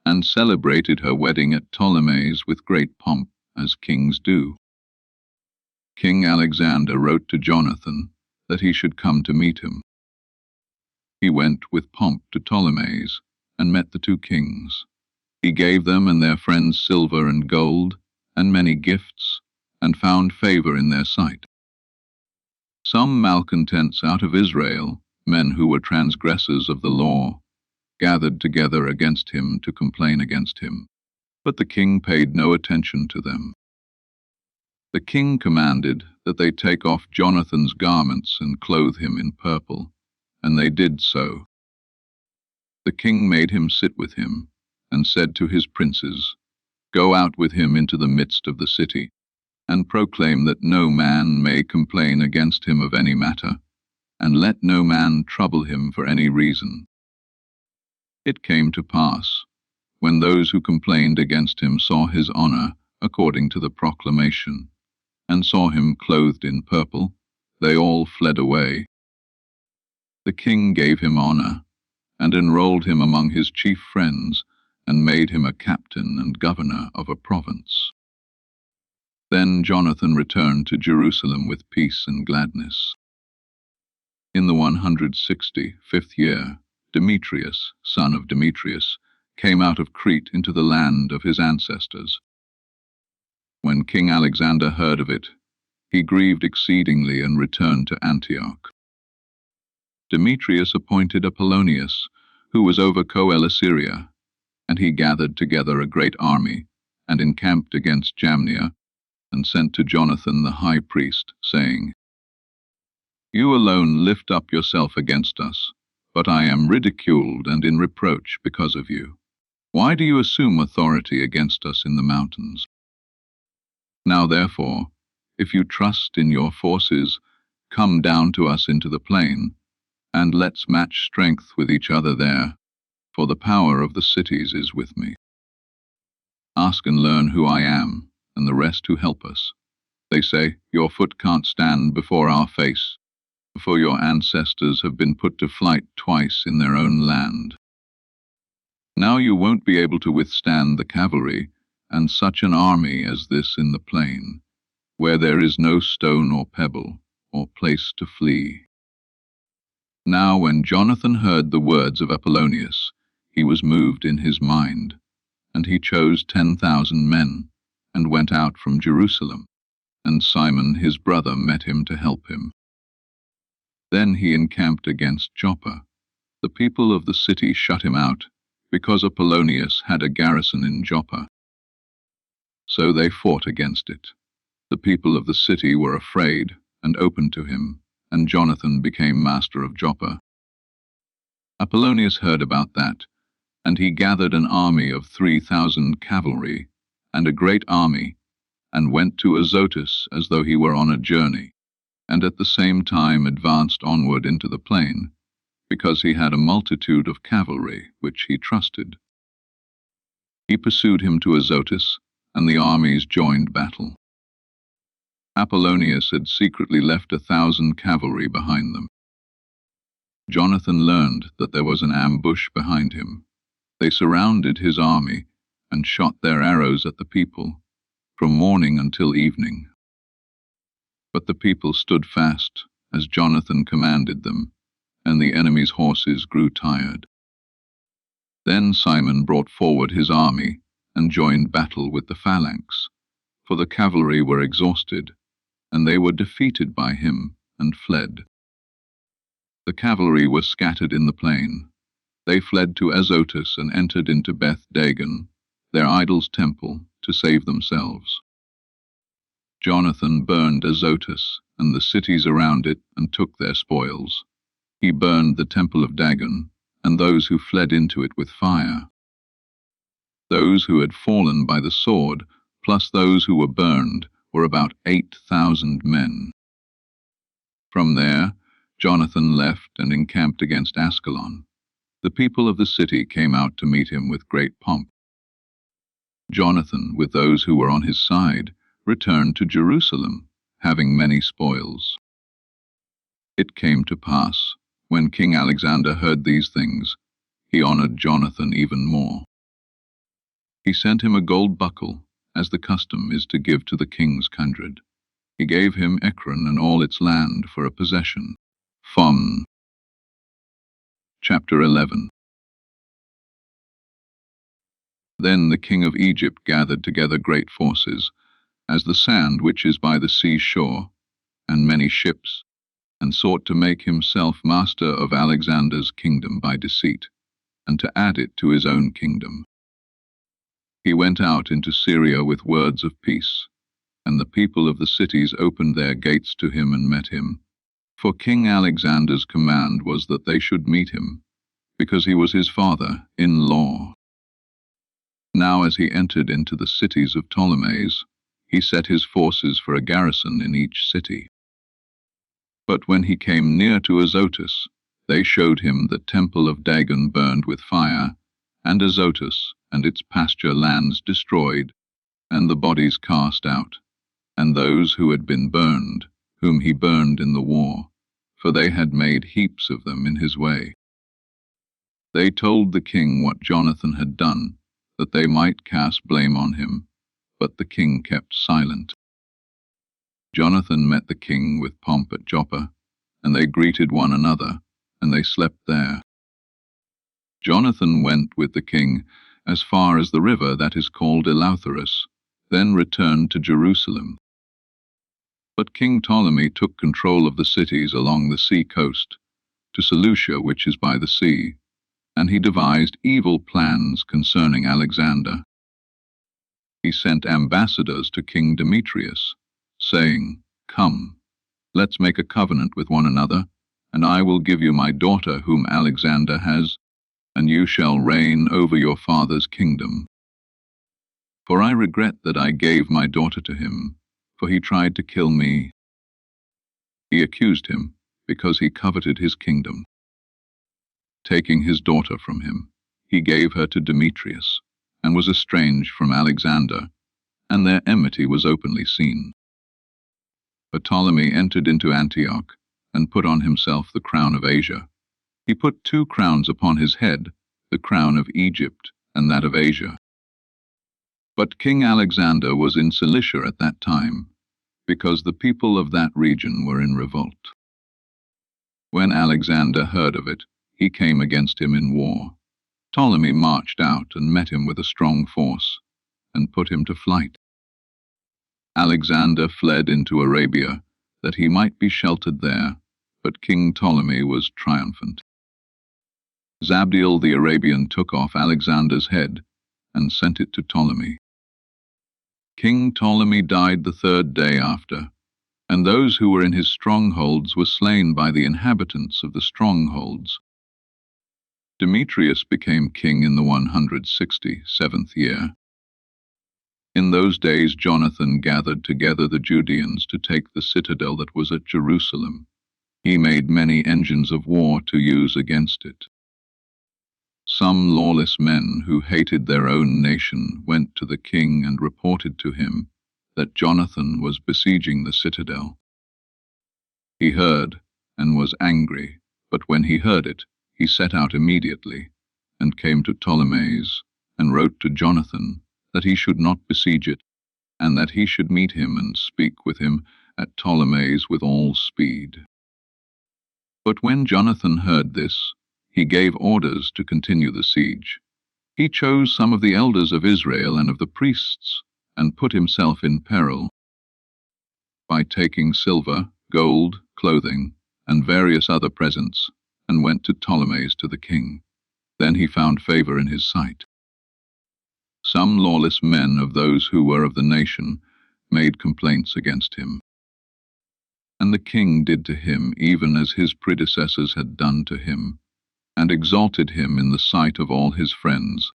and celebrated her wedding at Ptolemy's with great pomp, as kings do. King Alexander wrote to Jonathan that he should come to meet him. He went with pomp to Ptolemy's, and met the two kings. He gave them and their friends silver and gold, and many gifts, and found favor in their sight. Some malcontents out of Israel, men who were transgressors of the law, gathered together against him to complain against him, but the king paid no attention to them. The king commanded that they take off Jonathan's garments and clothe him in purple, and they did so. The king made him sit with him, and said to his princes, Go out with him into the midst of the city, and proclaim that no man may complain against him of any matter, and let no man trouble him for any reason. It came to pass, when those who complained against him saw his honor according to the proclamation, and saw him clothed in purple, they all fled away. The king gave him honor, and enrolled him among his chief friends, and made him a captain and governor of a province. Then Jonathan returned to Jerusalem with peace and gladness. In the 165th year, Demetrius, son of Demetrius, came out of Crete into the land of his ancestors. When King Alexander heard of it, he grieved exceedingly and returned to Antioch. Demetrius appointed Apollonius, who was over Coele-Syria, and he gathered together a great army, and encamped against Jamnia, and sent to Jonathan the high priest, saying, You alone lift up yourself against us, but I am ridiculed and in reproach because of you. Why do you assume authority against us in the mountains? Now therefore, if you trust in your forces, come down to us into the plain, and let's match strength with each other there, for the power of the cities is with me. Ask and learn who I am, and the rest who help us. They say, Your foot can't stand before our face. for your ancestors have been put to flight twice in their own land. Now you won't be able to withstand the cavalry and such an army as this in the plain, where there is no stone or pebble, or place to flee." Now when Jonathan heard the words of Apollonius, he was moved in his mind, and he chose 10,000 men, and went out from Jerusalem, and Simon his brother met him to help him. Then he encamped against Joppa. The people of the city shut him out, because Apollonius had a garrison in Joppa. So they fought against it. The people of the city were afraid, and opened to him, and Jonathan became master of Joppa. Apollonius heard about that, and he gathered an army of 3,000 cavalry, and a great army, and went to Azotus as though he were on a journey, and at the same time advanced onward into the plain, because he had a multitude of cavalry which he trusted. He pursued him to Azotus, and the armies joined battle. Apollonius had secretly left 1,000 cavalry behind them. Jonathan learned that there was an ambush behind him. They surrounded his army and shot their arrows at the people, from morning until evening. But the people stood fast, as Jonathan commanded them, and the enemy's horses grew tired. Then Simon brought forward his army and joined battle with the phalanx, for the cavalry were exhausted, and they were defeated by him and fled. The cavalry were scattered in the plain. They fled to Azotus and entered into Beth Dagon, their idol's temple, to save themselves. Jonathan burned Azotus and the cities around it and took their spoils. He burned the temple of Dagon and those who fled into it with fire. Those who had fallen by the sword, plus those who were burned, were about 8,000 men. From there, Jonathan left and encamped against Ascalon. The people of the city came out to meet him with great pomp. Jonathan, with those who were on his side, returned to Jerusalem, having many spoils. It came to pass, when King Alexander heard these things, he honored Jonathan even more. He sent him a gold buckle, as the custom is to give to the king's kindred. He gave him Ekron and all its land for a possession. Chapter 11. Then the king of Egypt gathered together great forces, as the sand which is by the sea shore, and many ships, and sought to make himself master of Alexander's kingdom by deceit, and to add it to his own kingdom. He went out into Syria with words of peace, and the people of the cities opened their gates to him and met him. For King Alexander's command was that they should meet him, because he was his father-in-law. Now as he entered into the cities of Ptolemies, he set his forces for a garrison in each city. But when he came near to Azotus, they showed him the temple of Dagon burned with fire, and Azotus and its pasture lands destroyed, and the bodies cast out, and those who had been burned, whom he burned in the war, for they had made heaps of them in his way. They told the king what Jonathan had done, that they might cast blame on him, but the king kept silent. Jonathan met the king with pomp at Joppa, and they greeted one another, and they slept there. Jonathan went with the king as far as the river that is called Eleutherus, then returned to Jerusalem. But King Ptolemy took control of the cities along the sea coast, to Seleucia which is by the sea, and he devised evil plans concerning Alexander. He sent ambassadors to King Demetrius, saying, "Come, let's make a covenant with one another, and I will give you my daughter whom Alexander has, and you shall reign over your father's kingdom. For I regret that I gave my daughter to him, for he tried to kill me." He accused him, because he coveted his kingdom. Taking his daughter from him, he gave her to Demetrius, and was estranged from Alexander, and their enmity was openly seen. But Ptolemy entered into Antioch, and put on himself the crown of Asia. He put 2 crowns upon his head, the crown of Egypt and that of Asia. But King Alexander was in Cilicia at that time, because the people of that region were in revolt. When Alexander heard of it, he came against him in war. Ptolemy marched out and met him with a strong force, and put him to flight. Alexander fled into Arabia, that he might be sheltered there, but King Ptolemy was triumphant. Zabdiel the Arabian took off Alexander's head, and sent it to Ptolemy. King Ptolemy died the 3rd day after, and those who were in his strongholds were slain by the inhabitants of the strongholds. Demetrius became king in the 167th year. In those days Jonathan gathered together the Judeans to take the citadel that was at Jerusalem. He made many engines of war to use against it. Some lawless men who hated their own nation went to the king and reported to him that Jonathan was besieging the citadel. He heard and was angry, but when he heard it, he set out immediately, and came to Ptolemais, and wrote to Jonathan that he should not besiege it, and that he should meet him and speak with him at Ptolemais with all speed. But when Jonathan heard this, he gave orders to continue the siege. He chose some of the elders of Israel and of the priests, and put himself in peril by taking silver, gold, clothing, and various other presents, and went to Ptolemais to the king. Then he found favor in his sight. Some lawless men of those who were of the nation made complaints against him. And the king did to him even as his predecessors had done to him, and exalted him in the sight of all his friends,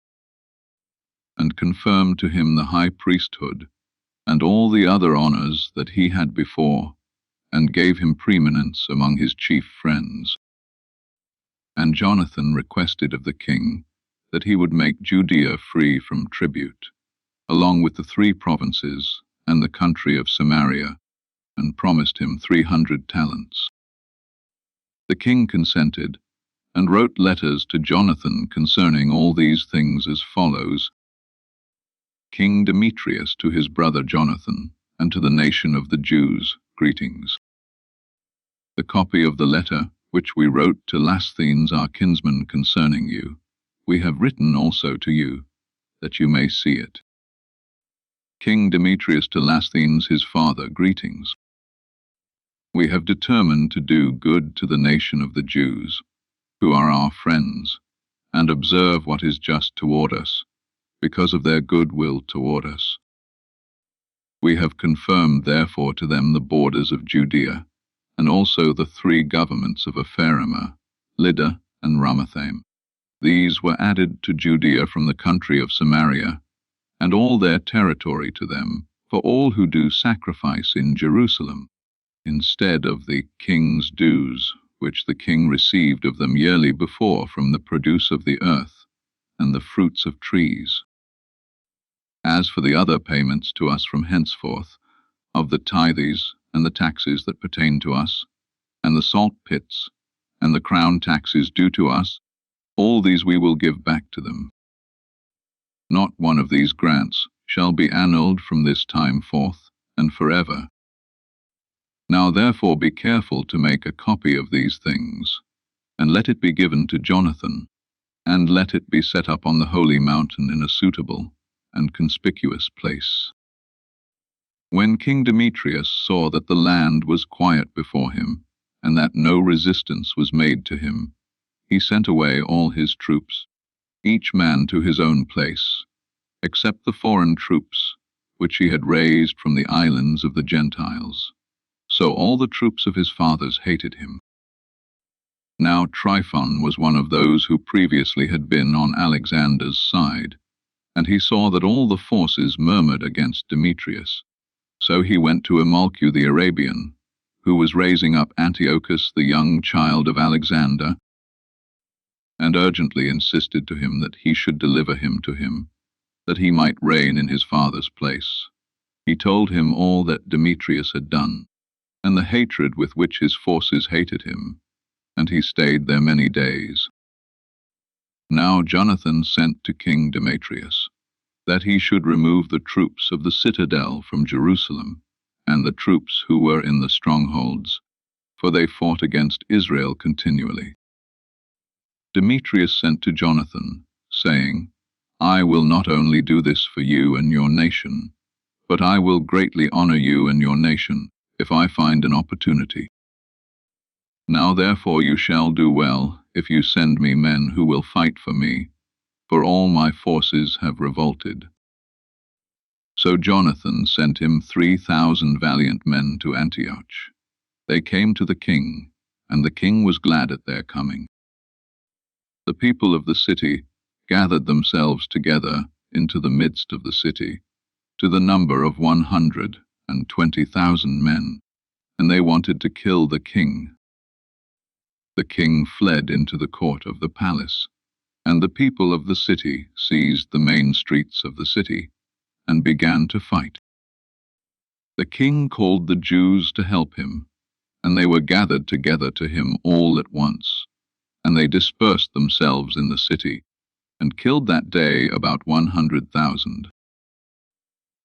and confirmed to him the high priesthood, and all the other honors that he had before, and gave him preeminence among his chief friends. And Jonathan requested of the king that he would make Judea free from tribute, along with the 3 provinces and the country of Samaria, and promised him 300 talents. The king consented, and wrote letters to Jonathan concerning all these things as follows. King Demetrius to his brother Jonathan, and to the nation of the Jews, greetings. The copy of the letter which we wrote to Lasthenes our kinsman concerning you, we have written also to you, that you may see it. King Demetrius to Lasthenes his father, greetings. We have determined to do good to the nation of the Jews, who are our friends, and observe what is just toward us, because of their good will toward us. We have confirmed therefore to them the borders of Judea, and also the 3 governments of Ephraim, Lydda, and Ramathaim. These were added to Judea from the country of Samaria, and all their territory to them, for all who do sacrifice in Jerusalem, instead of the king's dues, which the king received of them yearly before from the produce of the earth, and the fruits of trees. As for the other payments to us from henceforth, of the tithes and the taxes that pertain to us, and the salt pits, and the crown taxes due to us, all these we will give back to them. Not one of these grants shall be annulled from this time forth, and forever. Now therefore be careful to make a copy of these things, and let it be given to Jonathan, and let it be set up on the holy mountain in a suitable and conspicuous place. When King Demetrius saw that the land was quiet before him, and that no resistance was made to him, he sent away all his troops, each man to his own place, except the foreign troops, which he had raised from the islands of the Gentiles. So all the troops of his fathers hated him. Now Tryphon was one of those who previously had been on Alexander's side, and he saw that all the forces murmured against Demetrius. So he went to Amalcu the Arabian, who was raising up Antiochus the young child of Alexander, and urgently insisted to him that he should deliver him to him, that he might reign in his father's place. He told him all that Demetrius had done, and the hatred with which his forces hated him, and he stayed there many days. Now Jonathan sent to King Demetrius that he should remove the troops of the citadel from Jerusalem, and the troops who were in the strongholds, for they fought against Israel continually. Demetrius sent to Jonathan, saying, I will not only do this for you and your nation, but I will greatly honor you and your nation, if I find an opportunity. Now therefore you shall do well, if you send me men who will fight for me, for all my forces have revolted. So Jonathan sent him 3,000 valiant men to Antioch. They came to the king, and the king was glad at their coming. The people of the city gathered themselves together into the midst of the city, to the number of 120,000 men, and they wanted to kill the king. The king fled into the court of the palace, and the people of the city seized the main streets of the city and began to fight. The king called the Jews to help him, and they were gathered together to him all at once, and they dispersed themselves in the city, and killed that day about 100,000.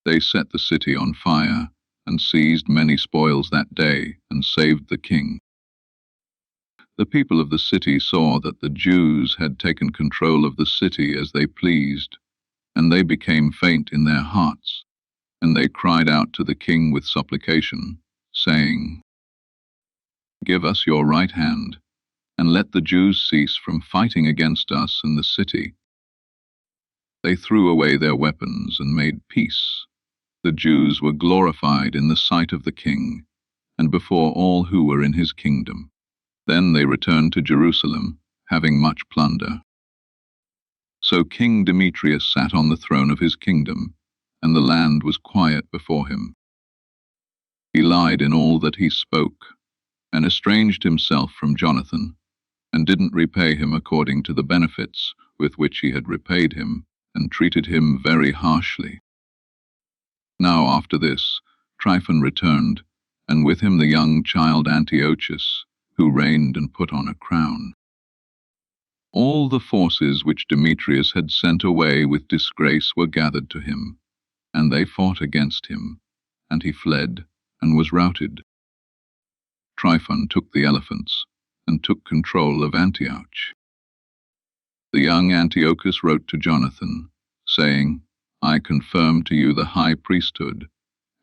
They set the city on fire, and seized many spoils that day, and saved the king. The people of the city saw that the Jews had taken control of the city as they pleased, and they became faint in their hearts, and they cried out to the king with supplication, saying, Give us your right hand, and let the Jews cease from fighting against us and the city. They threw away their weapons and made peace. The Jews were glorified in the sight of the king, and before all who were in his kingdom. Then they returned to Jerusalem, having much plunder. So King Demetrius sat on the throne of his kingdom, and the land was quiet before him. He lied in all that he spoke, and estranged himself from Jonathan, and didn't repay him according to the benefits with which he had repaid him, and treated him very harshly. Now after this, Tryphon returned, and with him the young child Antiochus, who reigned and put on a crown. All the forces which Demetrius had sent away with disgrace were gathered to him, and they fought against him, and he fled and was routed. Tryphon took the elephants, and took control of Antioch. The young Antiochus wrote to Jonathan, saying, I confirm to you the high priesthood,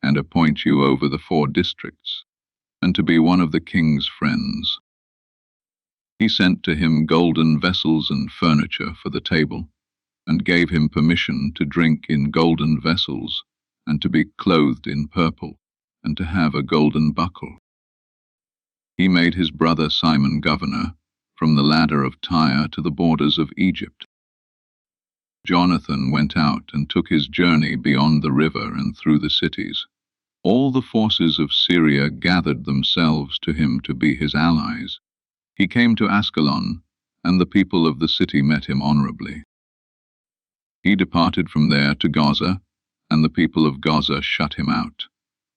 and appoint you over the 4 districts, and to be one of the king's friends. He sent to him golden vessels and furniture for the table, and gave him permission to drink in golden vessels, and to be clothed in purple, and to have a golden buckle. He made his brother Simon governor, from the ladder of Tyre to the borders of Egypt. Jonathan went out and took his journey beyond the river and through the cities. All the forces of Syria gathered themselves to him to be his allies. He came to Ascalon, and the people of the city met him honorably. He departed from there to Gaza, and the people of Gaza shut him out.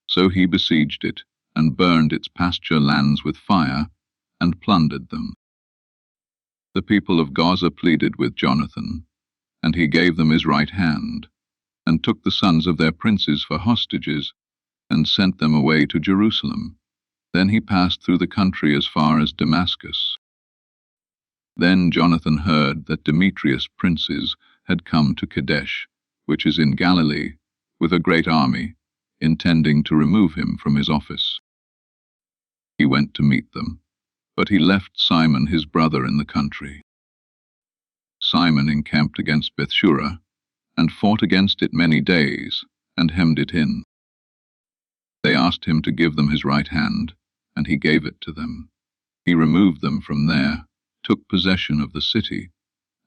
So he besieged it, and burned its pasture lands with fire, and plundered them. The people of Gaza pleaded with Jonathan, and he gave them his right hand, and took the sons of their princes for hostages, and sent them away to Jerusalem. Then he passed through the country as far as Damascus. Then Jonathan heard that Demetrius' princes had come to Kadesh, which is in Galilee, with a great army, intending to remove him from his office. He went to meet them, but he left Simon his brother in the country. Simon encamped against Bethshura, and fought against it many days, and hemmed it in. They asked him to give them his right hand, and he gave it to them. He removed them from there, took possession of the city,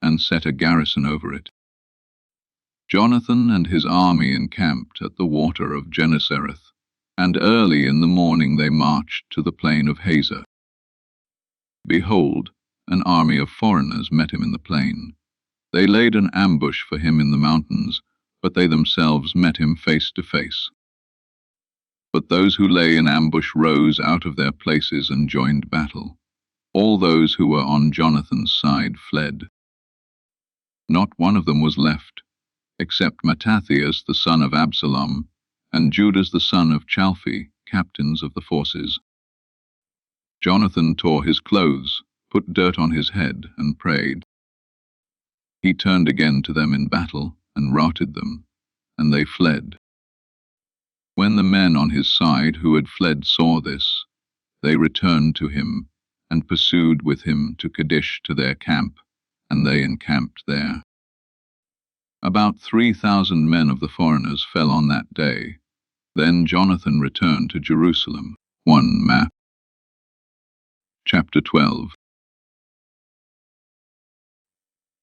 and set a garrison over it. Jonathan and his army encamped at the water of Gennesareth, and early in the morning they marched to the plain of Hazor. Behold, an army of foreigners met him in the plain. They laid an ambush for him in the mountains, but they themselves met him face to face. But those who lay in ambush rose out of their places and joined battle. All those who were on Jonathan's side fled. Not one of them was left, except Mattathias the son of Absalom, and Judas the son of Chalphi, captains of the forces. Jonathan tore his clothes, put dirt on his head, and prayed. He turned again to them in battle, and routed them, and they fled. When the men on his side who had fled saw this, they returned to him, and pursued with him to Kadesh to their camp, and they encamped there. About 3,000 men of the foreigners fell on that day. Then Jonathan returned to Jerusalem. 1 Mac. Chapter 12.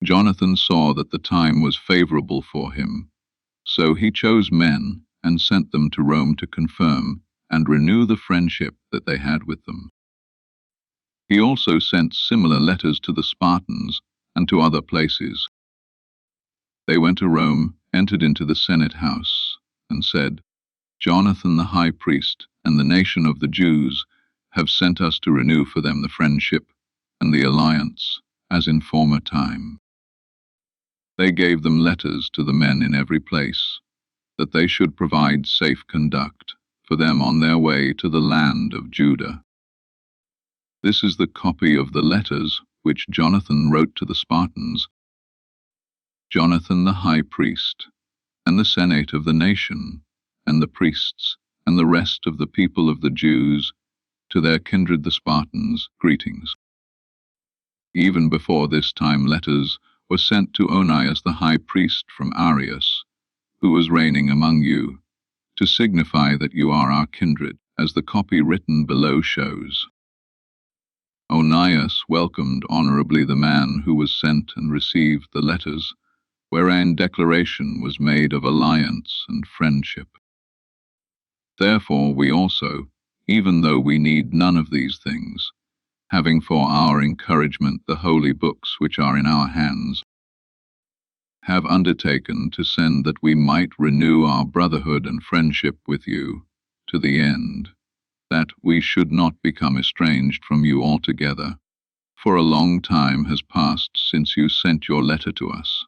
Jonathan saw that the time was favorable for him, so he chose men and sent them to Rome to confirm and renew the friendship that they had with them. He also sent similar letters to the Spartans and to other places. They went to Rome, entered into the Senate house, and said, Jonathan the high priest and the nation of the Jews have sent us to renew for them the friendship and the alliance, as in former time. They gave them letters to the men in every place, that they should provide safe conduct for them on their way to the land of Judah. This is the copy of the letters which Jonathan wrote to the Spartans. Jonathan the high priest, and the senate of the nation, and the priests, and the rest of the people of the Jews, to their kindred the Spartans, greetings. Even before this time letters were sent to Onias the high priest from Arius, who was reigning among you, to signify that you are our kindred, as the copy written below shows. Onias welcomed honorably the man who was sent and received the letters, wherein declaration was made of alliance and friendship. Therefore we also, even though we need none of these things, having for our encouragement the holy books which are in our hands, have undertaken to send that we might renew our brotherhood and friendship with you, to the end that we should not become estranged from you altogether, for a long time has passed since you sent your letter to us.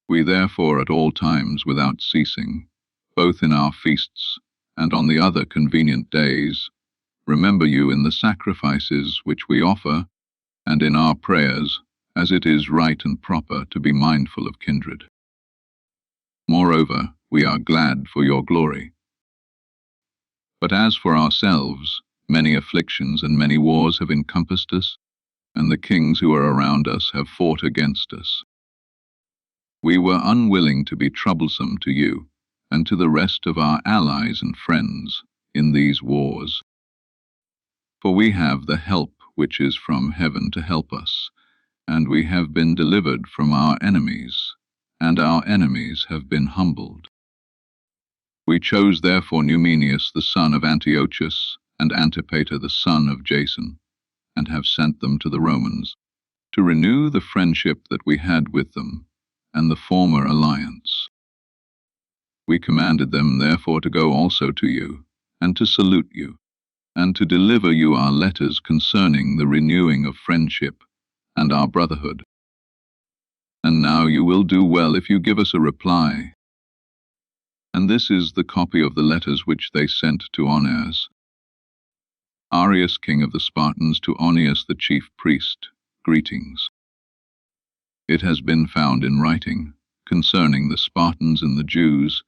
We therefore at all times without ceasing, both in our feasts and on the other convenient days, remember you in the sacrifices which we offer, and in our prayers, as it is right and proper to be mindful of kindred. Moreover, we are glad for your glory. But as for ourselves, many afflictions and many wars have encompassed us, and the kings who are around us have fought against us. We were unwilling to be troublesome to you, and to the rest of our allies and friends in these wars. For we have the help which is from heaven to help us, and we have been delivered from our enemies, and our enemies have been humbled. We chose therefore Numenius the son of Antiochus, and Antipater the son of Jason, and have sent them to the Romans, to renew the friendship that we had with them, and the former alliance. We commanded them therefore to go also to you, and to salute you, and to deliver you our letters concerning the renewing of friendship and our brotherhood. And now you will do well if you give us a reply. And this is the copy of the letters which they sent to Onias. Arius, king of the Spartans, to Onias the chief priest, greetings. It has been found in writing, concerning the Spartans and the Jews,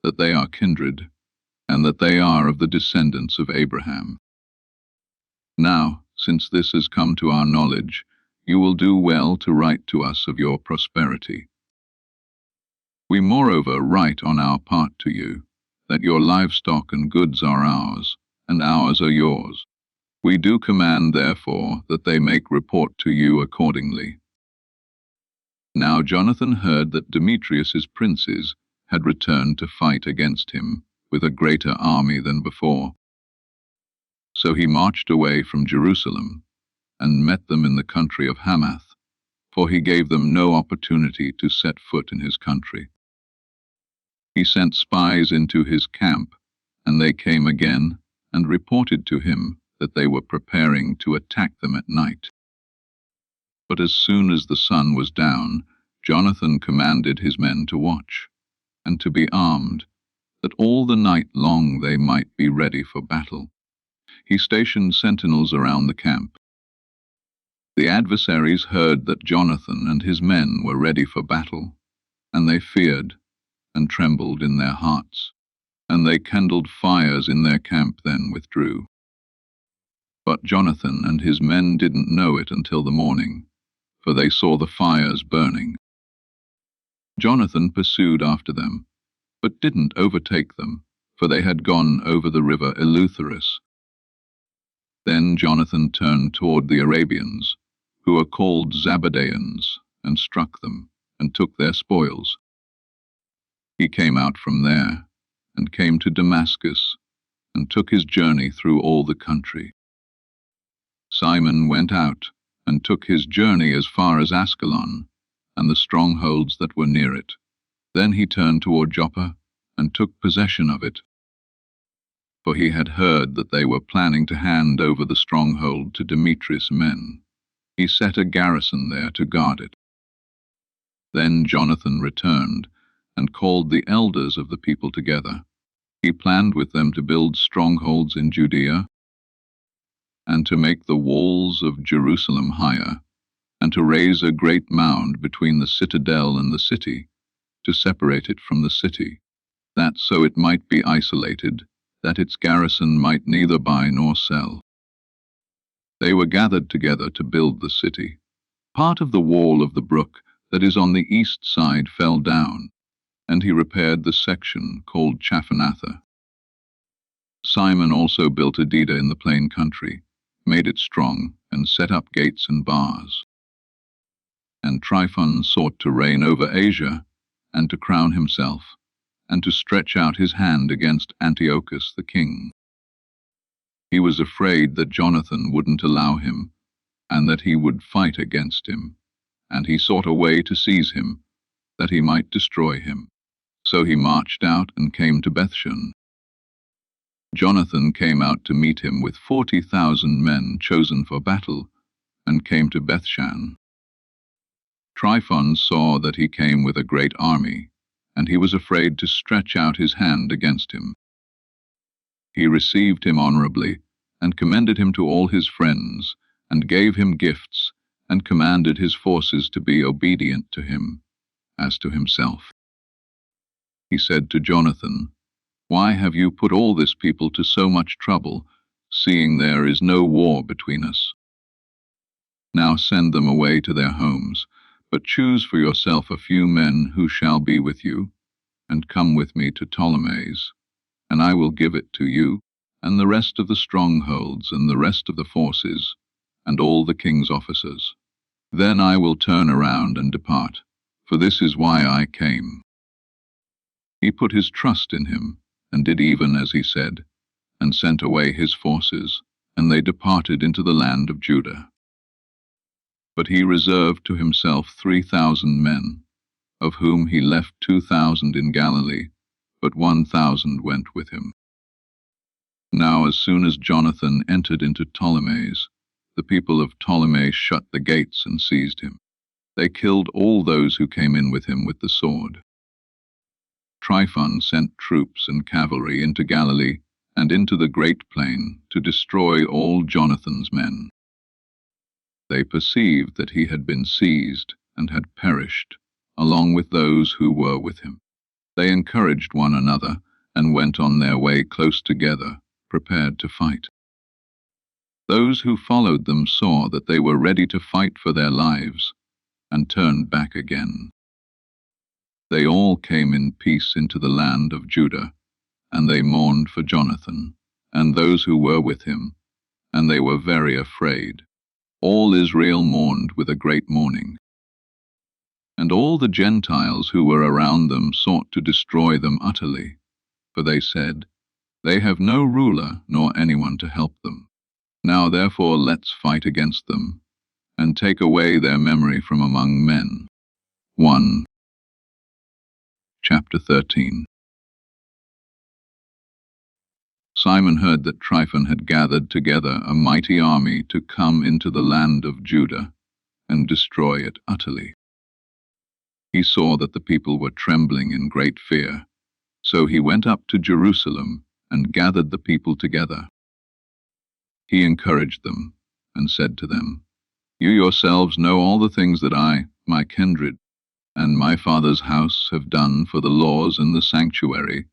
that they are kindred, and that they are of the descendants of Abraham. Now, since this has come to our knowledge, you will do well to write to us of your prosperity. We moreover write on our part to you, that your livestock and goods are ours, and ours are yours. We do command, therefore, that they make report to you accordingly. Now Jonathan heard that Demetrius's princes had returned to fight against him with a greater army than before. So he marched away from Jerusalem, and met them in the country of Hamath, for he gave them no opportunity to set foot in his country. He sent spies into his camp, And they came again and reported to him that they were preparing to attack them at night. But as soon as the sun was down, Jonathan commanded his men to watch, and to be armed, that all the night long they might be ready for battle. He stationed sentinels around the camp. The adversaries heard that Jonathan and his men were ready for battle, and they feared and trembled in their hearts, and they kindled fires in their camp, then withdrew. But Jonathan and his men didn't know it until the morning, for they saw the fires burning. Jonathan pursued after them, but didn't overtake them, for they had gone over the river Eleutherus. Then Jonathan turned toward the Arabians, who are called Zabadeans, and struck them, and took their spoils. He came out from there, and came to Damascus, and took his journey through all the country. Simon went out, and took his journey as far as Ascalon, and the strongholds that were near it. Then he turned toward Joppa, and took possession of it. For he had heard that they were planning to hand over the stronghold to Demetrius' men. He set a garrison there to guard it. Then Jonathan returned, and called the elders of the people together. He planned with them to build strongholds in Judea, and to make the walls of Jerusalem higher, and to raise a great mound between the citadel and the city, to separate it from the city, that so it might be isolated, that its garrison might neither buy nor sell. They were gathered together to build the city. Part of the wall of the brook that is on the east side fell down, and he repaired the section called Chaphanatha. Simon also built Adida in the plain country, made it strong, and set up gates and bars. And Tryphon sought to reign over Asia, and to crown himself, and to stretch out his hand against Antiochus the king. He was afraid that Jonathan wouldn't allow him, and that he would fight against him, and he sought a way to seize him, that he might destroy him. So he marched out and came to Bethshan. Jonathan came out to meet him with 40,000 men chosen for battle, and came to Bethshan. Tryphon saw that he came with a great army, and he was afraid to stretch out his hand against him. He received him honorably, and commended him to all his friends, and gave him gifts, and commanded his forces to be obedient to him, as to himself. He said to Jonathan, "Why have you put all this people to so much trouble, seeing there is no war between us? Now send them away to their homes, but choose for yourself a few men who shall be with you, and come with me to Ptolemais, and I will give it to you, and the rest of the strongholds, and the rest of the forces, and all the king's officers. Then I will turn around and depart, for this is why I came." He put his trust in him, and did even as he said, and sent away his forces, and they departed into the land of Judah. But he reserved to himself 3,000 men, of whom he left 2,000 in Galilee, but 1,000 went with him. Now as soon as Jonathan entered into Ptolemais, the people of Ptolemais shut the gates and seized him. They killed all those who came in with him with the sword. Tryphon sent troops and cavalry into Galilee and into the great plain to destroy all Jonathan's men. They perceived that he had been seized and had perished, along with those who were with him. They encouraged one another and went on their way close together, prepared to fight. Those who followed them saw that they were ready to fight for their lives, and turned back again. They all came in peace into the land of Judah, and they mourned for Jonathan, and those who were with him, and they were very afraid. All Israel mourned with a great mourning. And all the Gentiles who were around them sought to destroy them utterly, for they said, "They have no ruler nor anyone to help them. Now therefore let's fight against them, and take away their memory from among men." 1. Chapter 13. Simon heard that Tryphon had gathered together a mighty army to come into the land of Judah and destroy it utterly. He saw that the people were trembling in great fear, so he went up to Jerusalem and gathered the people together. He encouraged them and said to them, "You yourselves know all the things that I, my kindred, and my father's house have done for the laws and the sanctuary,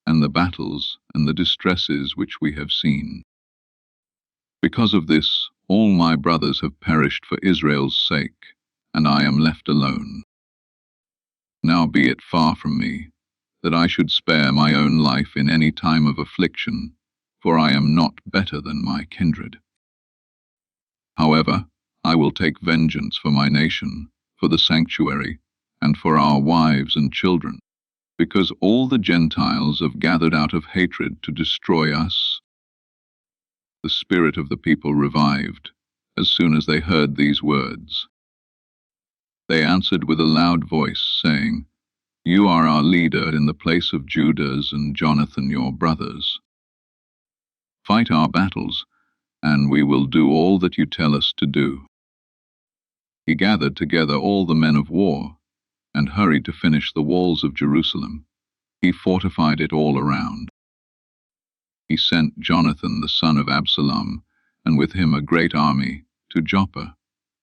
and the battles and the distresses which we have seen. Because of this, all my brothers have perished for Israel's sake, and I am left alone. Now be it far from me, that I should spare my own life in any time of affliction, for I am not better than my kindred. However, I will take vengeance for my nation, for the sanctuary, and for our wives and children, because all the Gentiles have gathered out of hatred to destroy us." The spirit of the people revived as soon as they heard these words. They answered with a loud voice, saying, "You are our leader in the place of Judah's and Jonathan your brothers. Fight our battles, and we will do all that you tell us to do." He gathered together all the men of war, and hurried to finish the walls of Jerusalem. He fortified it all around. He sent Jonathan the son of Absalom, and with him a great army, to Joppa.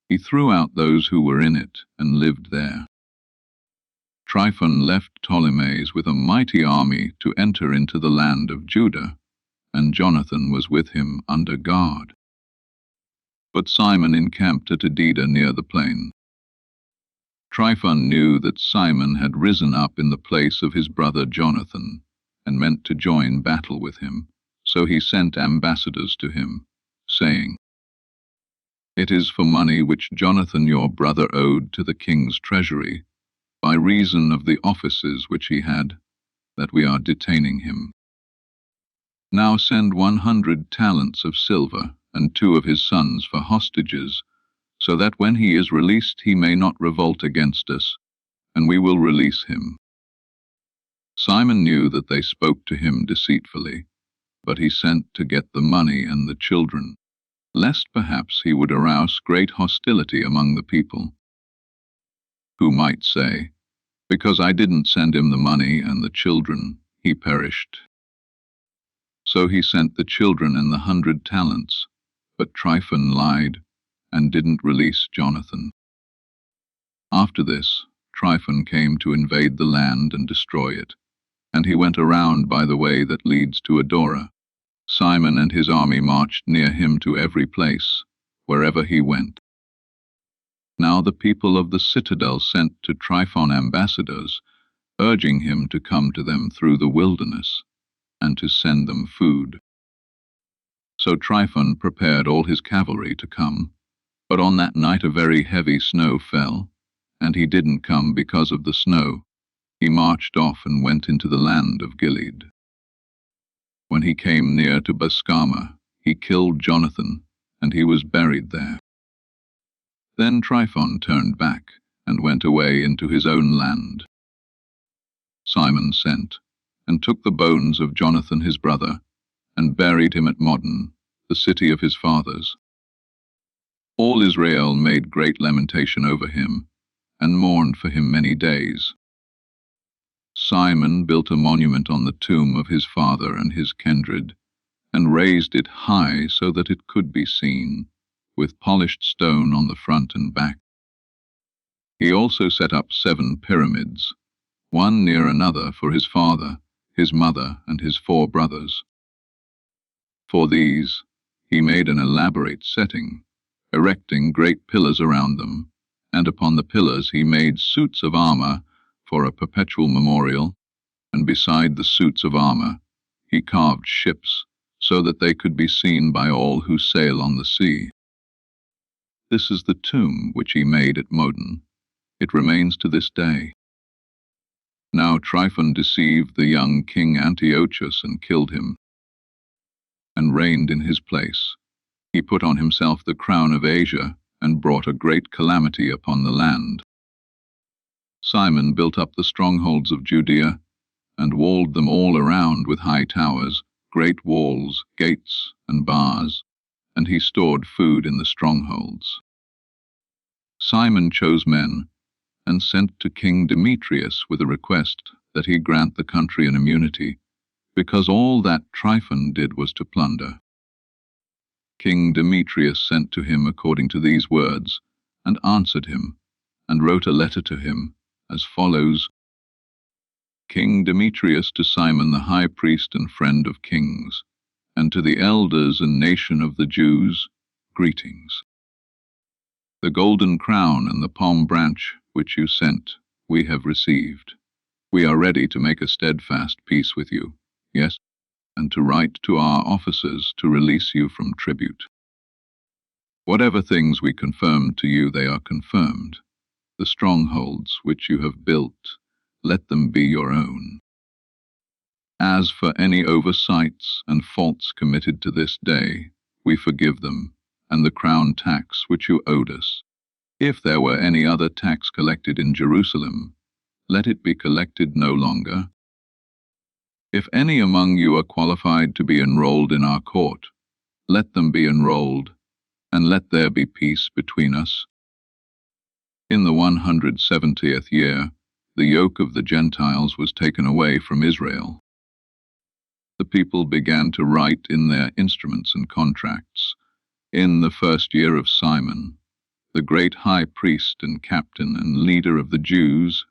He threw out those who were in it, and lived there. Tryphon left Ptolemais with a mighty army to enter into the land of Judah, and Jonathan was with him under guard. But Simon encamped at Adida near the plain. Tryphon knew that Simon had risen up in the place of his brother Jonathan, and meant to join battle with him, so he sent ambassadors to him, saying, "It is for money which Jonathan your brother owed to the king's treasury, by reason of the offices which he had, that we are detaining him. Now send 100 talents of silver, and 2 of his sons for hostages, so that when he is released he may not revolt against us, and we will release him." Simon knew that they spoke to him deceitfully, but he sent to get the money and the children, lest perhaps he would arouse great hostility among the people, who might say, "Because I didn't send him the money and the children, he perished." So he sent the children and the 100 talents, but Tryphon lied and didn't release Jonathan. After this, Tryphon came to invade the land and destroy it, and he went around by the way that leads to Adora. Simon and his army marched near him to every place, wherever he went. Now the people of the citadel sent to Tryphon ambassadors, urging him to come to them through the wilderness, and to send them food. So Tryphon prepared all his cavalry to come, but on that night a very heavy snow fell, and he didn't come because of the snow. He marched off and went into the land of Gilead. When he came near to Bascama, he killed Jonathan, and he was buried there. Then Tryphon turned back and went away into his own land. Simon sent, and took the bones of Jonathan his brother, and buried him at Modin, the city of his fathers. All Israel made great lamentation over him, and mourned for him many days. Simon built a monument on the tomb of his father and his kindred, and raised it high so that it could be seen, with polished stone on the front and back. He also set up 7 pyramids, one near another for his father, his mother, and his 4 brothers. For these he made an elaborate setting, erecting great pillars around them, and upon the pillars he made suits of armor for a perpetual memorial, and beside the suits of armor he carved ships, so that they could be seen by all who sail on the sea. This is the tomb which he made at Modin. It remains to this day. Now Tryphon deceived the young king Antiochus and killed him, and reigned in his place. He put on himself the crown of Asia, and brought a great calamity upon the land. Simon built up the strongholds of Judea, and walled them all around with high towers, great walls, gates, and bars, and he stored food in the strongholds. Simon chose men and sent to King Demetrius with a request that he grant the country an immunity, because all that Tryphon did was to plunder. King Demetrius sent to him according to these words, and answered him, and wrote a letter to him, as follows: King Demetrius to Simon the high priest and friend of kings, and to the elders and nation of the Jews, greetings. The golden crown and the palm branch which you sent, we have received. We are ready to make a steadfast peace with you, yes, and to write to our officers to release you from tribute. Whatever things we confirmed to you, they are confirmed. The strongholds which you have built, let them be your own. As for any oversights and faults committed to this day, we forgive them, and the crown tax which you owed us. If there were any other tax collected in Jerusalem, let it be collected no longer. If any among you are qualified to be enrolled in our court, let them be enrolled, and let there be peace between us. In the 170th year, the yoke of the Gentiles was taken away from Israel. The people began to write in their instruments and contracts, in the first year of Simon, the great high priest and captain and leader of the Jews.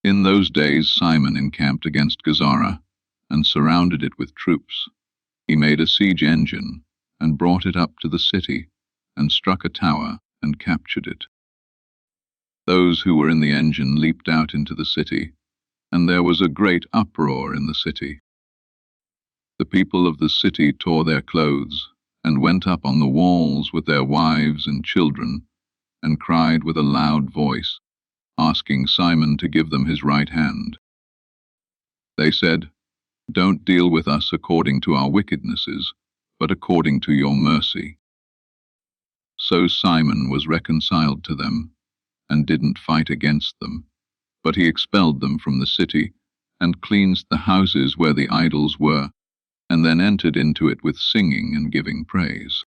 In those days Simon encamped against Gazara, and surrounded it with troops. He made a siege engine, and brought it up to the city, and struck a tower, and captured it. Those who were in the engine leaped out into the city, and there was a great uproar in the city. The people of the city tore their clothes, and went up on the walls with their wives and children, and cried with a loud voice, asking Simon to give them his right hand. They said, Don't deal with us according to our wickednesses, but according to your mercy. So Simon was reconciled to them, and didn't fight against them, but he expelled them from the city, and cleansed the houses where the idols were, and then entered into it with singing and giving praise.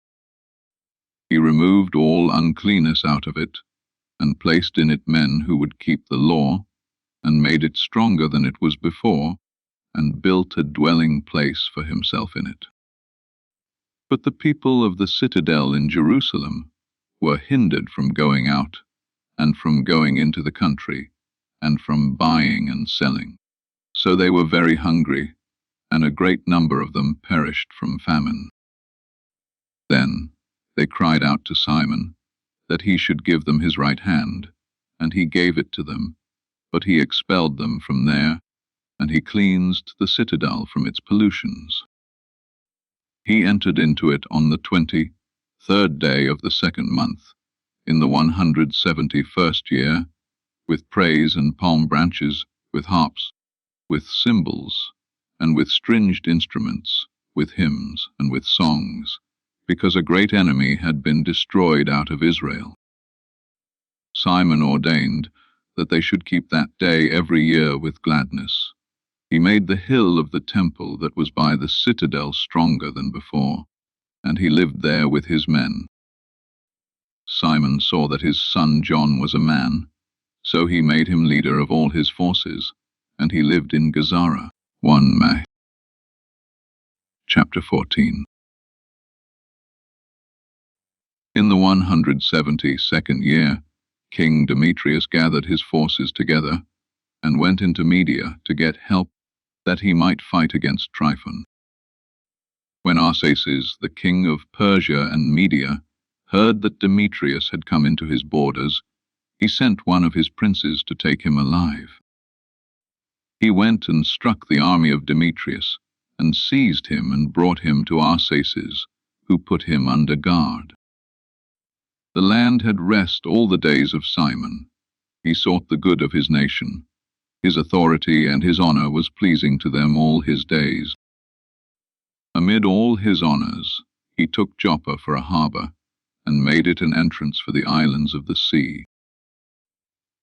He removed all uncleanness out of it, and placed in it men who would keep the law, and made it stronger than it was before, and built a dwelling place for himself in it. But the people of the citadel in Jerusalem were hindered from going out, and from going into the country, and from buying and selling. So they were very hungry, and a great number of them perished from famine. Then they cried out to Simon that he should give them his right hand, and he gave it to them, but he expelled them from there, and he cleansed the citadel from its pollutions. He entered into it on the 23rd day of the second month, in the 171st year, with praise and palm branches, with harps, with cymbals, and with stringed instruments, with hymns and with songs, because a great enemy had been destroyed out of Israel. Simon ordained that they should keep that day every year with gladness. He made the hill of the temple that was by the citadel stronger than before, and he lived there with his men. Simon saw that his son John was a man, so he made him leader of all his forces, and he lived in Gazara. 1 Maccabees. Chapter 14. In the 172nd year, King Demetrius gathered his forces together, and went into Media to get help, that he might fight against Tryphon. When Arsaces, the king of Persia and Media, heard that Demetrius had come into his borders, he sent one of his princes to take him alive. He went and struck the army of Demetrius, and seized him and brought him to Arsaces, who put him under guard. The land had rest all the days of Simon. He sought the good of his nation. His authority and his honor was pleasing to them all his days. Amid all his honors, he took Joppa for a harbor, and made it an entrance for the islands of the sea.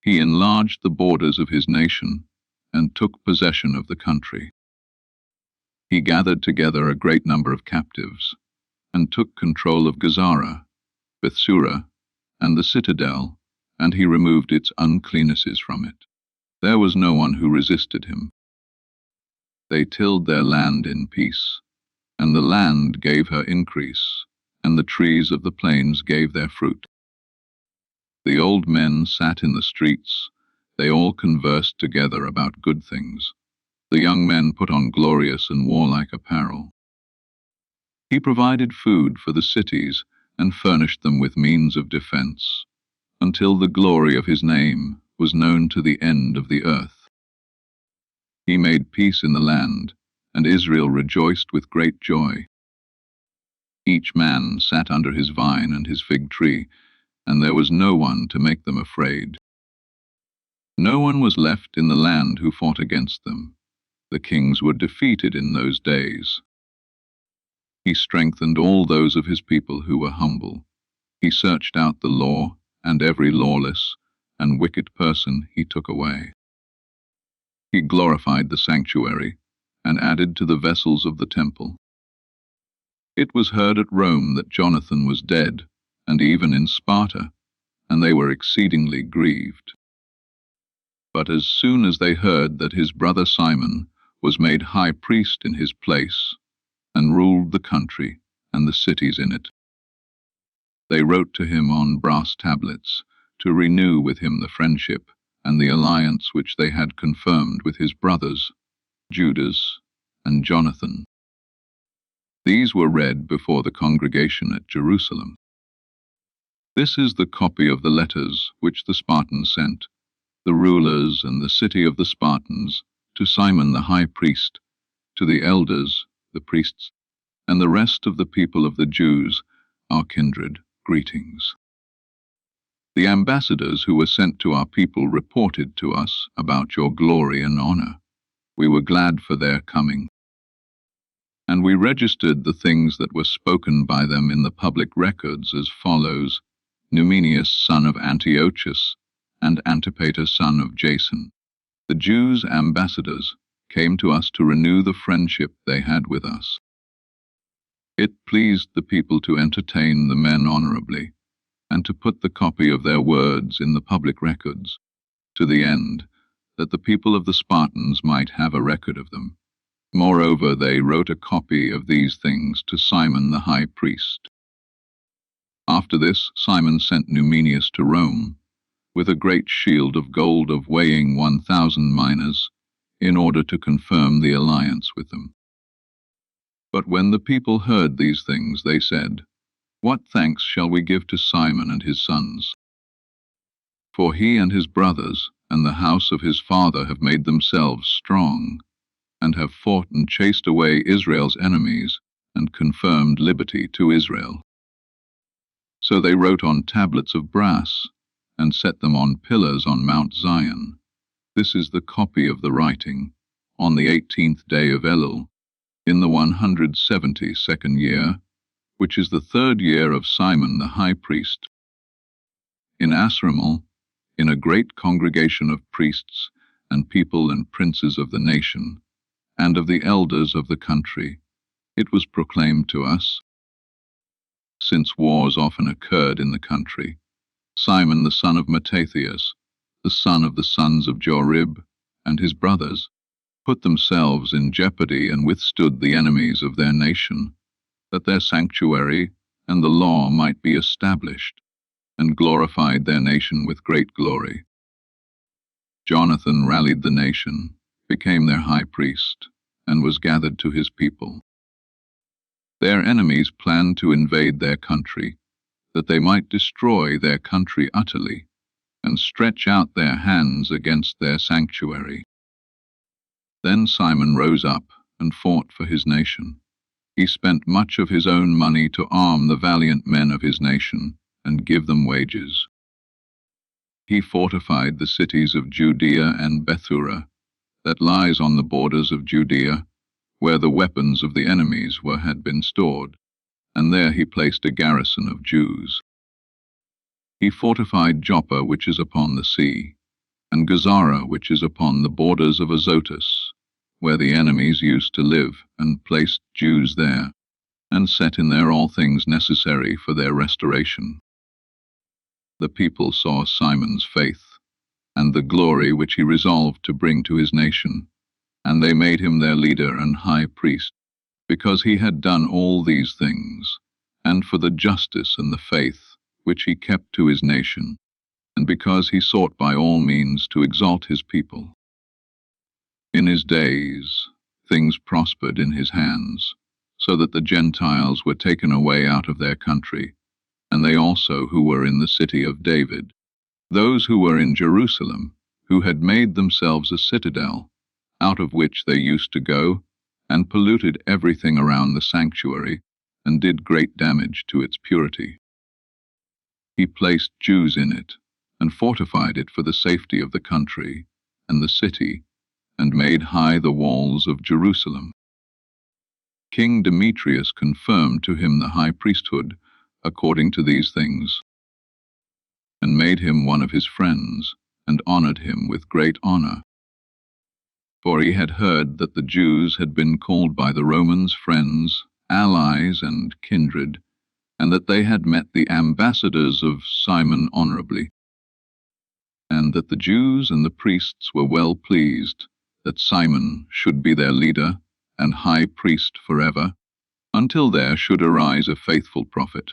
He enlarged the borders of his nation, and took possession of the country. He gathered together a great number of captives, and took control of Gazara, Bethsura, and the citadel, and he removed its uncleannesses from it. There was no one who resisted him. They tilled their land in peace, and the land gave her increase, and the trees of the plains gave their fruit. The old men sat in the streets, they all conversed together about good things. The young men put on glorious and warlike apparel. He provided food for the cities and furnished them with means of defense, until the glory of his name was known to the end of the earth. He made peace in the land, and Israel rejoiced with great joy. Each man sat under his vine and his fig tree, and there was no one to make them afraid. No one was left in the land who fought against them. The kings were defeated in those days. He strengthened all those of his people who were humble. He searched out the law, and every lawless and wicked person he took away. He glorified the sanctuary, and added to the vessels of the temple. It was heard at Rome that Jonathan was dead, and even in Sparta, and they were exceedingly grieved. But as soon as they heard that his brother Simon was made high priest in his place, and ruled the country and the cities in it, they wrote to him on brass tablets to renew with him the friendship and the alliance which they had confirmed with his brothers, Judas and Jonathan. These were read before the congregation at Jerusalem. This is the copy of the letters which the Spartans sent, the rulers and the city of the Spartans, to Simon the high priest, to the elders, the priests, and the rest of the people of the Jews, our kindred, greetings. The ambassadors who were sent to our people reported to us about your glory and honor. We were glad for their coming, and we registered the things that were spoken by them in the public records as follows: Numenius, son of Antiochus, and Antipater, son of Jason, the Jews' ambassadors, came to us to renew the friendship they had with us. It pleased the people to entertain the men honorably, and to put the copy of their words in the public records, to the end that the people of the Spartans might have a record of them. Moreover, they wrote a copy of these things to Simon the high priest. After this, Simon sent Numenius to Rome, with a great shield of gold of weighing 1,000 minas, in order to confirm the alliance with them. But when the people heard these things, they said, "What thanks shall we give to Simon and his sons? For he and his brothers and the house of his father have made themselves strong, and have fought and chased away Israel's enemies, and confirmed liberty to Israel." So they wrote on tablets of brass, and set them on pillars on Mount Zion. This is the copy of the writing, on the 18th day of Elul, in the 172nd year, which is the 3rd year of Simon the high priest. In Asrimal, in a great congregation of priests and people and princes of the nation, and of the elders of the country, it was proclaimed to us, since wars often occurred in the country, Simon the son of Mattathias, the son of the sons of Jorib, and his brothers, put themselves in jeopardy and withstood the enemies of their nation, that their sanctuary and the law might be established, and glorified their nation with great glory. Jonathan rallied the nation, became their high priest, and was gathered to his people. Their enemies planned to invade their country, that they might destroy their country utterly, and stretch out their hands against their sanctuary. Then Simon rose up and fought for his nation. He spent much of his own money to arm the valiant men of his nation, and give them wages. He fortified the cities of Judea and Bethura, that lies on the borders of Judea, where the weapons of the enemies had been stored, and there he placed a garrison of Jews. He fortified Joppa, which is upon the sea, and Gazara, which is upon the borders of Azotus, where the enemies used to live, and placed Jews there, and set in there all things necessary for their restoration. The people saw Simon's faith, and the glory which he resolved to bring to his nation, and they made him their leader and high priest, because he had done all these things, and for the justice and the faith which he kept to his nation, and because he sought by all means to exalt his people. In his days things prospered in his hands, so that the Gentiles were taken away out of their country, and they also who were in the city of David, those who were in Jerusalem, who had made themselves a citadel, out of which they used to go, and polluted everything around the sanctuary, and did great damage to its purity. He placed Jews in it, and fortified it for the safety of the country and the city, and made high the walls of Jerusalem. King Demetrius confirmed to him the high priesthood according to these things, and made him one of his friends, and honored him with great honor. For he had heard that the Jews had been called by the Romans friends, allies, and kindred, and that they had met the ambassadors of Simon honorably, and that the Jews and the priests were well pleased that Simon should be their leader and high priest forever, until there should arise a faithful prophet,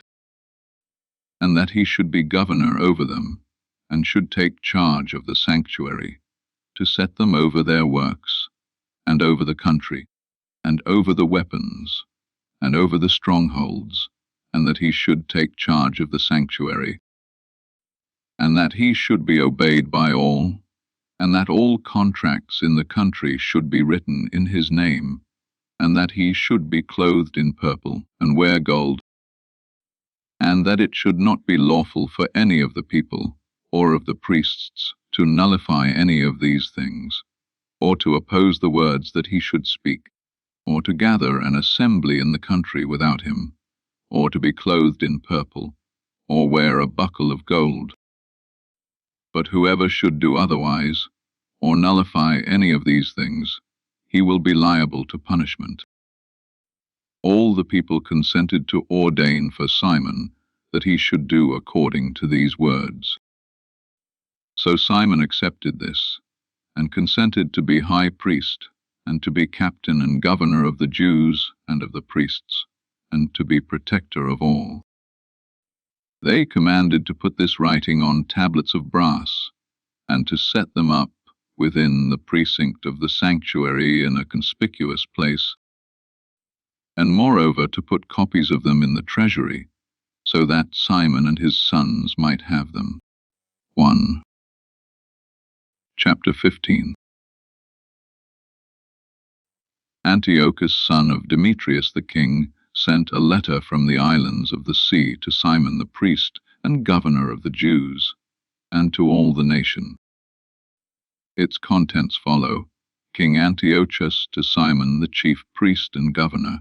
and that he should be governor over them, and should take charge of the sanctuary, to set them over their works, and over the country, and over the weapons, and over the strongholds, and that he should take charge of the sanctuary, and that he should be obeyed by all, and that all contracts in the country should be written in his name, and that he should be clothed in purple, and wear gold, and that it should not be lawful for any of the people, or of the priests, to nullify any of these things, or to oppose the words that he should speak, or to gather an assembly in the country without him, or to be clothed in purple, or wear a buckle of gold. But whoever should do otherwise, or nullify any of these things, he will be liable to punishment. All the people consented to ordain for Simon that he should do according to these words. So Simon accepted this, and consented to be high priest, and to be captain and governor of the Jews and of the priests, and to be protector of all. They commanded to put this writing on tablets of brass, and to set them up within the precinct of the sanctuary in a conspicuous place, and moreover to put copies of them in the treasury, so that Simon and his sons might have them. 1. Chapter 15. Antiochus, son of Demetrius the king, sent a letter from the islands of the sea to Simon the priest and governor of the Jews, and to all the nation. Its contents follow: King Antiochus to Simon the chief priest and governor,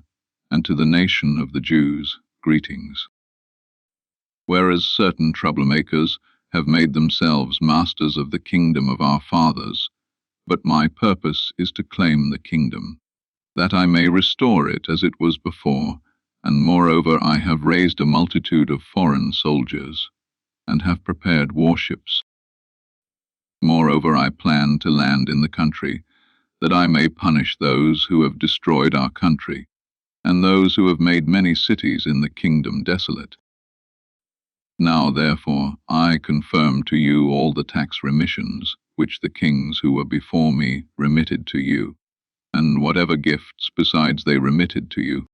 and to the nation of the Jews, greetings. Whereas certain troublemakers have made themselves masters of the kingdom of our fathers, but my purpose is to claim the kingdom, that I may restore it as it was before, and moreover I have raised a multitude of foreign soldiers, and have prepared warships. Moreover I plan to land in the country, that I may punish those who have destroyed our country, and those who have made many cities in the kingdom desolate. Now therefore I confirm to you all the tax remissions which the kings who were before me remitted to you, and whatever gifts besides they remitted to you.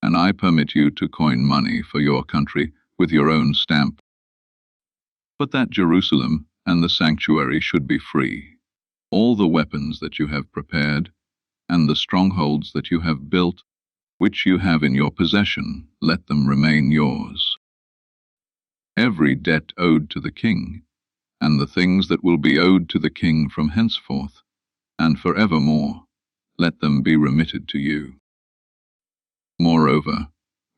And I permit you to coin money for your country with your own stamp, but that Jerusalem and the sanctuary should be free. All the weapons that you have prepared, and the strongholds that you have built, which you have in your possession, let them remain yours. Every debt owed to the king, and the things that will be owed to the king from henceforth, and forevermore, let them be remitted to you. Moreover,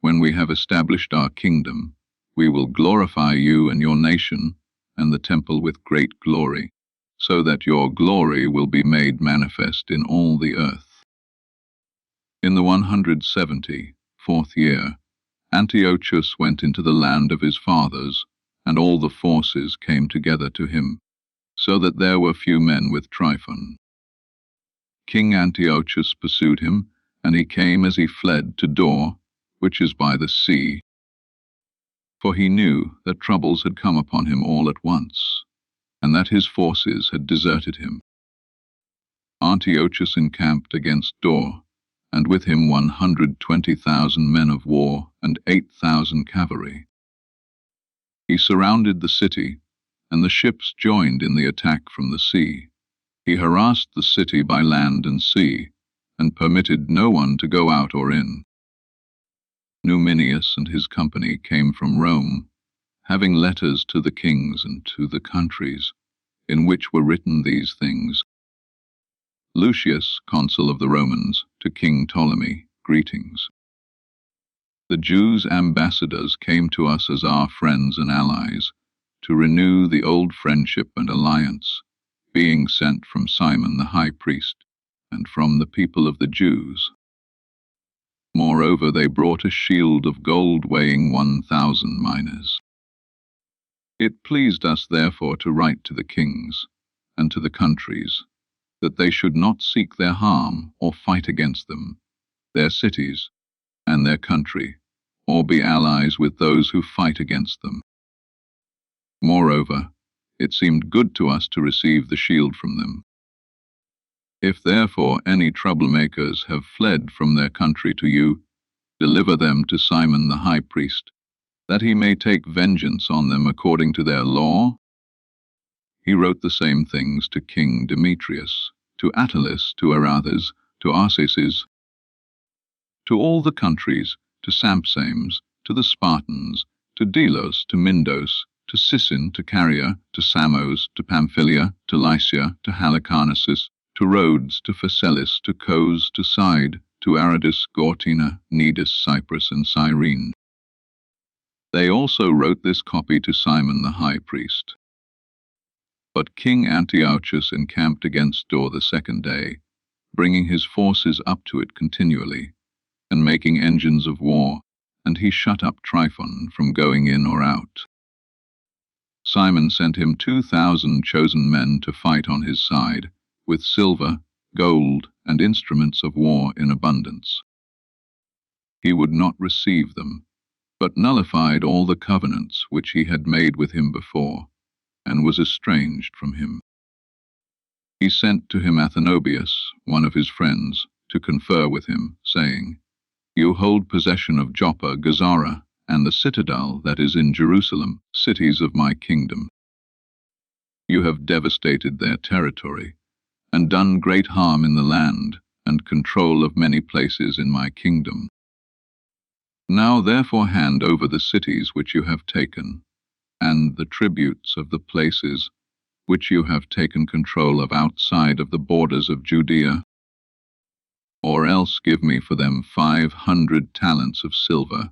when we have established our kingdom, we will glorify you and your nation, and the temple with great glory, so that your glory will be made manifest in all the earth. In the 174th year, Antiochus went into the land of his fathers, and all the forces came together to him, so that there were few men with Tryphon. King Antiochus pursued him, and he came as he fled to Dor, which is by the sea, for he knew that troubles had come upon him all at once, and that his forces had deserted him. Antiochus encamped against Dor, and with him 120,000 men of war and 8,000 cavalry. He surrounded the city, and the ships joined in the attack from the sea. He harassed the city by land and sea, and permitted no one to go out or in. Numenius and his company came from Rome, having letters to the kings and to the countries, in which were written these things. Lucius, consul of the Romans, to King Ptolemy, greetings. The Jews' ambassadors came to us as our friends and allies, to renew the old friendship and alliance, being sent from Simon the high priest, and from the people of the Jews. Moreover, they brought a shield of gold weighing 1,000 minas. It pleased us therefore to write to the kings, and to the countries, that they should not seek their harm or fight against them, their cities, and their country, or be allies with those who fight against them. Moreover, it seemed good to us to receive the shield from them. If therefore any troublemakers have fled from their country to you, deliver them to Simon the high priest, that he may take vengeance on them according to their law. He wrote the same things to King Demetrius, to Attalus, to Arathes, to Arsaces, to all the countries, to Sampsames, to the Spartans, to Delos, to Mindos, to Sicin, to Caria, to Samos, to Pamphylia, to Lycia, to Halicarnassus, to Rhodes, to Phaselis, to Cos, to Side, to Aradus, Gortina, Cnidus, Cyprus, and Cyrene. They also wrote this copy to Simon the high priest. But King Antiochus encamped against Dor the second day, bringing his forces up to it continually, and making engines of war, and he shut up Tryphon from going in or out. Simon sent him 2,000 chosen men to fight on his side, with silver, gold, and instruments of war in abundance. He would not receive them, but nullified all the covenants which he had made with him before, and was estranged from him. He sent to him Athenobius, one of his friends, to confer with him, saying, You hold possession of Joppa, Gazara, and the citadel that is in Jerusalem, cities of my kingdom. You have devastated their territory, and done great harm in the land, and control of many places in my kingdom. Now therefore hand over the cities which you have taken, and the tributes of the places which you have taken control of outside of the borders of Judea, or else give me for them 500 talents of silver,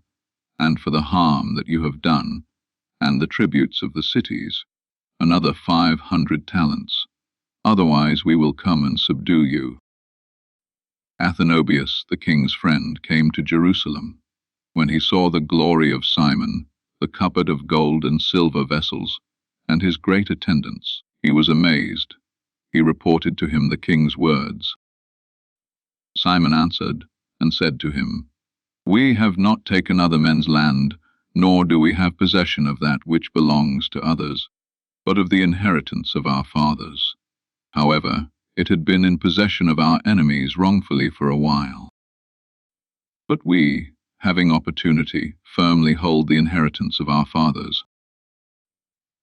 and for the harm that you have done, and the tributes of the cities, another 500 talents. Otherwise we will come and subdue you. Athenobius, the king's friend, came to Jerusalem. When he saw the glory of Simon, the cupboard of gold and silver vessels, and his great attendants, he was amazed. He reported to him the king's words. Simon answered and said to him, We have not taken other men's land, nor do we have possession of that which belongs to others, but of the inheritance of our fathers. However, it had been in possession of our enemies wrongfully for a while. But we, having opportunity, firmly hold the inheritance of our fathers.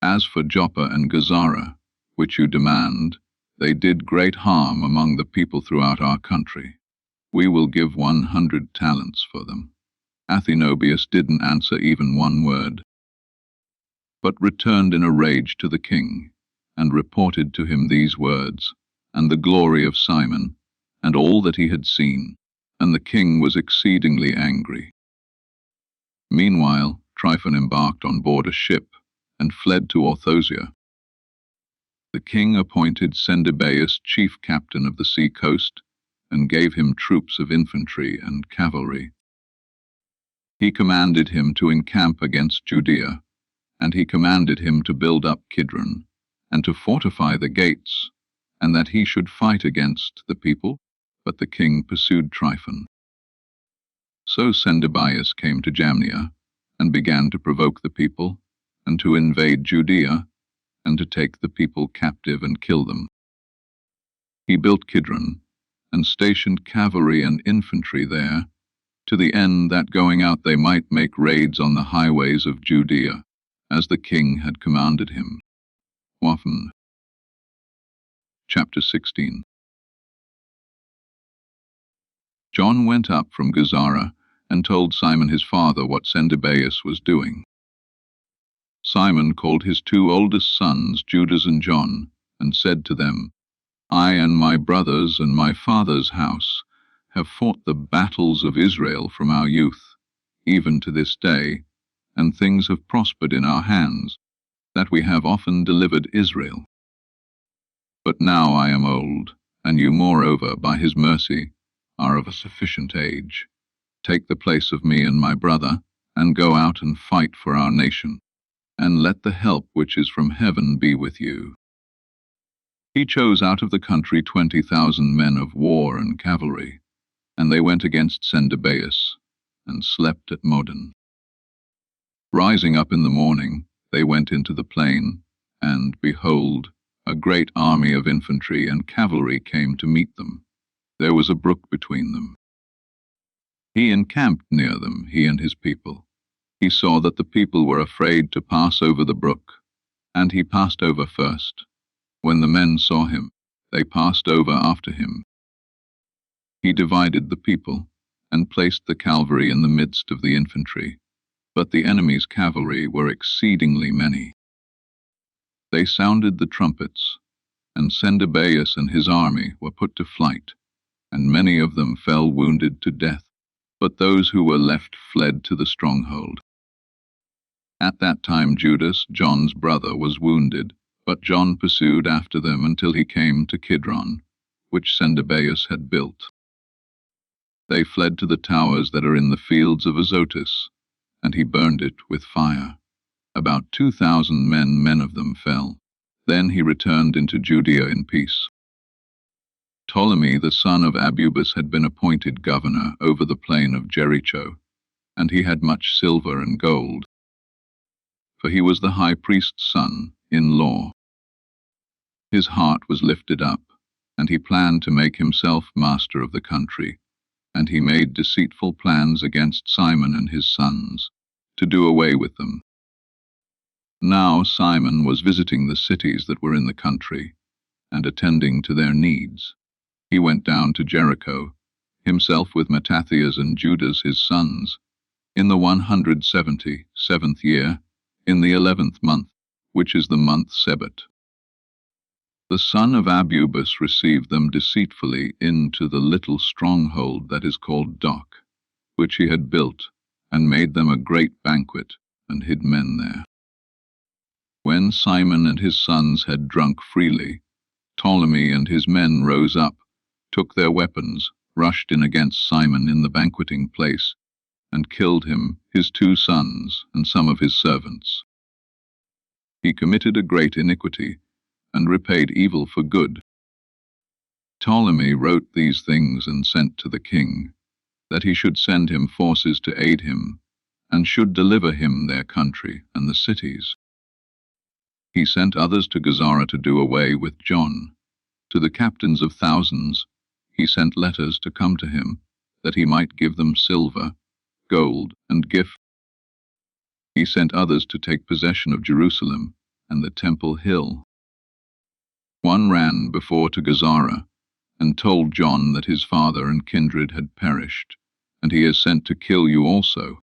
As for Joppa and Gazara, which you demand, they did great harm among the people throughout our country. We will give 100 talents for them. Athenobius didn't answer even one word, but returned in a rage to the king, and reported to him these words, and the glory of Simon, and all that he had seen, and the king was exceedingly angry. Meanwhile, Tryphon embarked on board a ship, and fled to Orthosia. The king appointed Sendebeus chief captain of the sea coast, and gave him troops of infantry and cavalry. He commanded him to encamp against Judea, and he commanded him to build up Kidron, and to fortify the gates, and that he should fight against the people. But the king pursued Tryphon. So Sendebeus came to Jamnia, and began to provoke the people, and to invade Judea, and to take the people captive and kill them. He built Kidron, and stationed cavalry and infantry there, to the end that going out they might make raids on the highways of Judea, as the king had commanded him. Waffen. Chapter 16. John went up from Gazara, and told Simon his father what Sendebeus was doing. Simon called his 2 oldest sons, Judas and John, and said to them, I and my brothers and my father's house have fought the battles of Israel from our youth, even to this day, and things have prospered in our hands, that we have often delivered Israel. But now I am old, and you moreover, by his mercy, are of a sufficient age. Take the place of me and my brother, and go out and fight for our nation, and let the help which is from heaven be with you. He chose out of the country 20,000 men of war and cavalry, and they went against Sendebeus, and slept at Modin. Rising up in the morning, they went into the plain, and, behold, a great army of infantry and cavalry came to meet them. There was a brook between them. He encamped near them, he and his people. He saw that the people were afraid to pass over the brook, and he passed over first. When the men saw him, they passed over after him. He divided the people, and placed the cavalry in the midst of the infantry, but the enemy's cavalry were exceedingly many. They sounded the trumpets, and Sendebeus and his army were put to flight, and many of them fell wounded to death, but those who were left fled to the stronghold. At that time Judas, John's brother, was wounded, but John pursued after them until he came to Kidron, which Sendebeus had built. They fled to the towers that are in the fields of Azotus, and he burned it with fire. About 2,000 men of them fell. Then he returned into Judea in peace. Ptolemy the son of Abubus had been appointed governor over the plain of Jericho, and he had much silver and gold, for he was the high priest's son in law. His heart was lifted up, and he planned to make himself master of the country, and he made deceitful plans against Simon and his sons, to do away with them. Now Simon was visiting the cities that were in the country, and attending to their needs. He went down to Jericho, himself with Mattathias and Judas his sons, in the 177th year, in the 11th month, which is the month Sebat. The son of Abubus received them deceitfully into the little stronghold that is called Doc, which he had built, and made them a great banquet, and hid men there. When Simon and his sons had drunk freely, Ptolemy and his men rose up, took their weapons, rushed in against Simon in the banqueting place, and killed him, his 2 sons, and some of his servants. He committed a great iniquity, and repaid evil for good. Ptolemy wrote these things and sent to the king, that he should send him forces to aid him, and should deliver him their country and the cities. He sent others to Gazara to do away with John. To the captains of thousands he sent letters to come to him, that he might give them silver, gold, and gift. He sent others to take possession of Jerusalem and the temple hill. One ran before to Gazara, and told John that his father and kindred had perished, and he is sent to kill you also.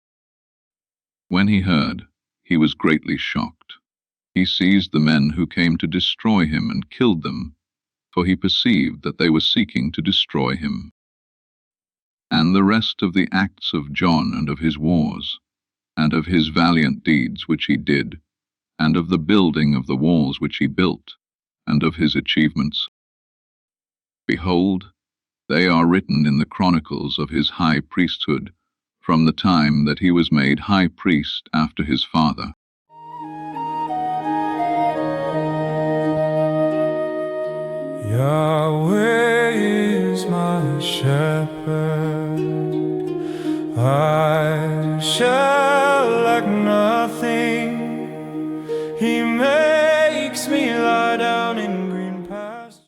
When he heard, he was greatly shocked. He seized the men who came to destroy him and killed them, for he perceived that they were seeking to destroy him. And the rest of the acts of John and of his wars, and of his valiant deeds which he did, and of the building of the walls which he built, and of his achievements. Behold, they are written in the chronicles of his high priesthood, from the time that he was made high priest after his father. Yahweh is my shepherd, I shall lack nothing. He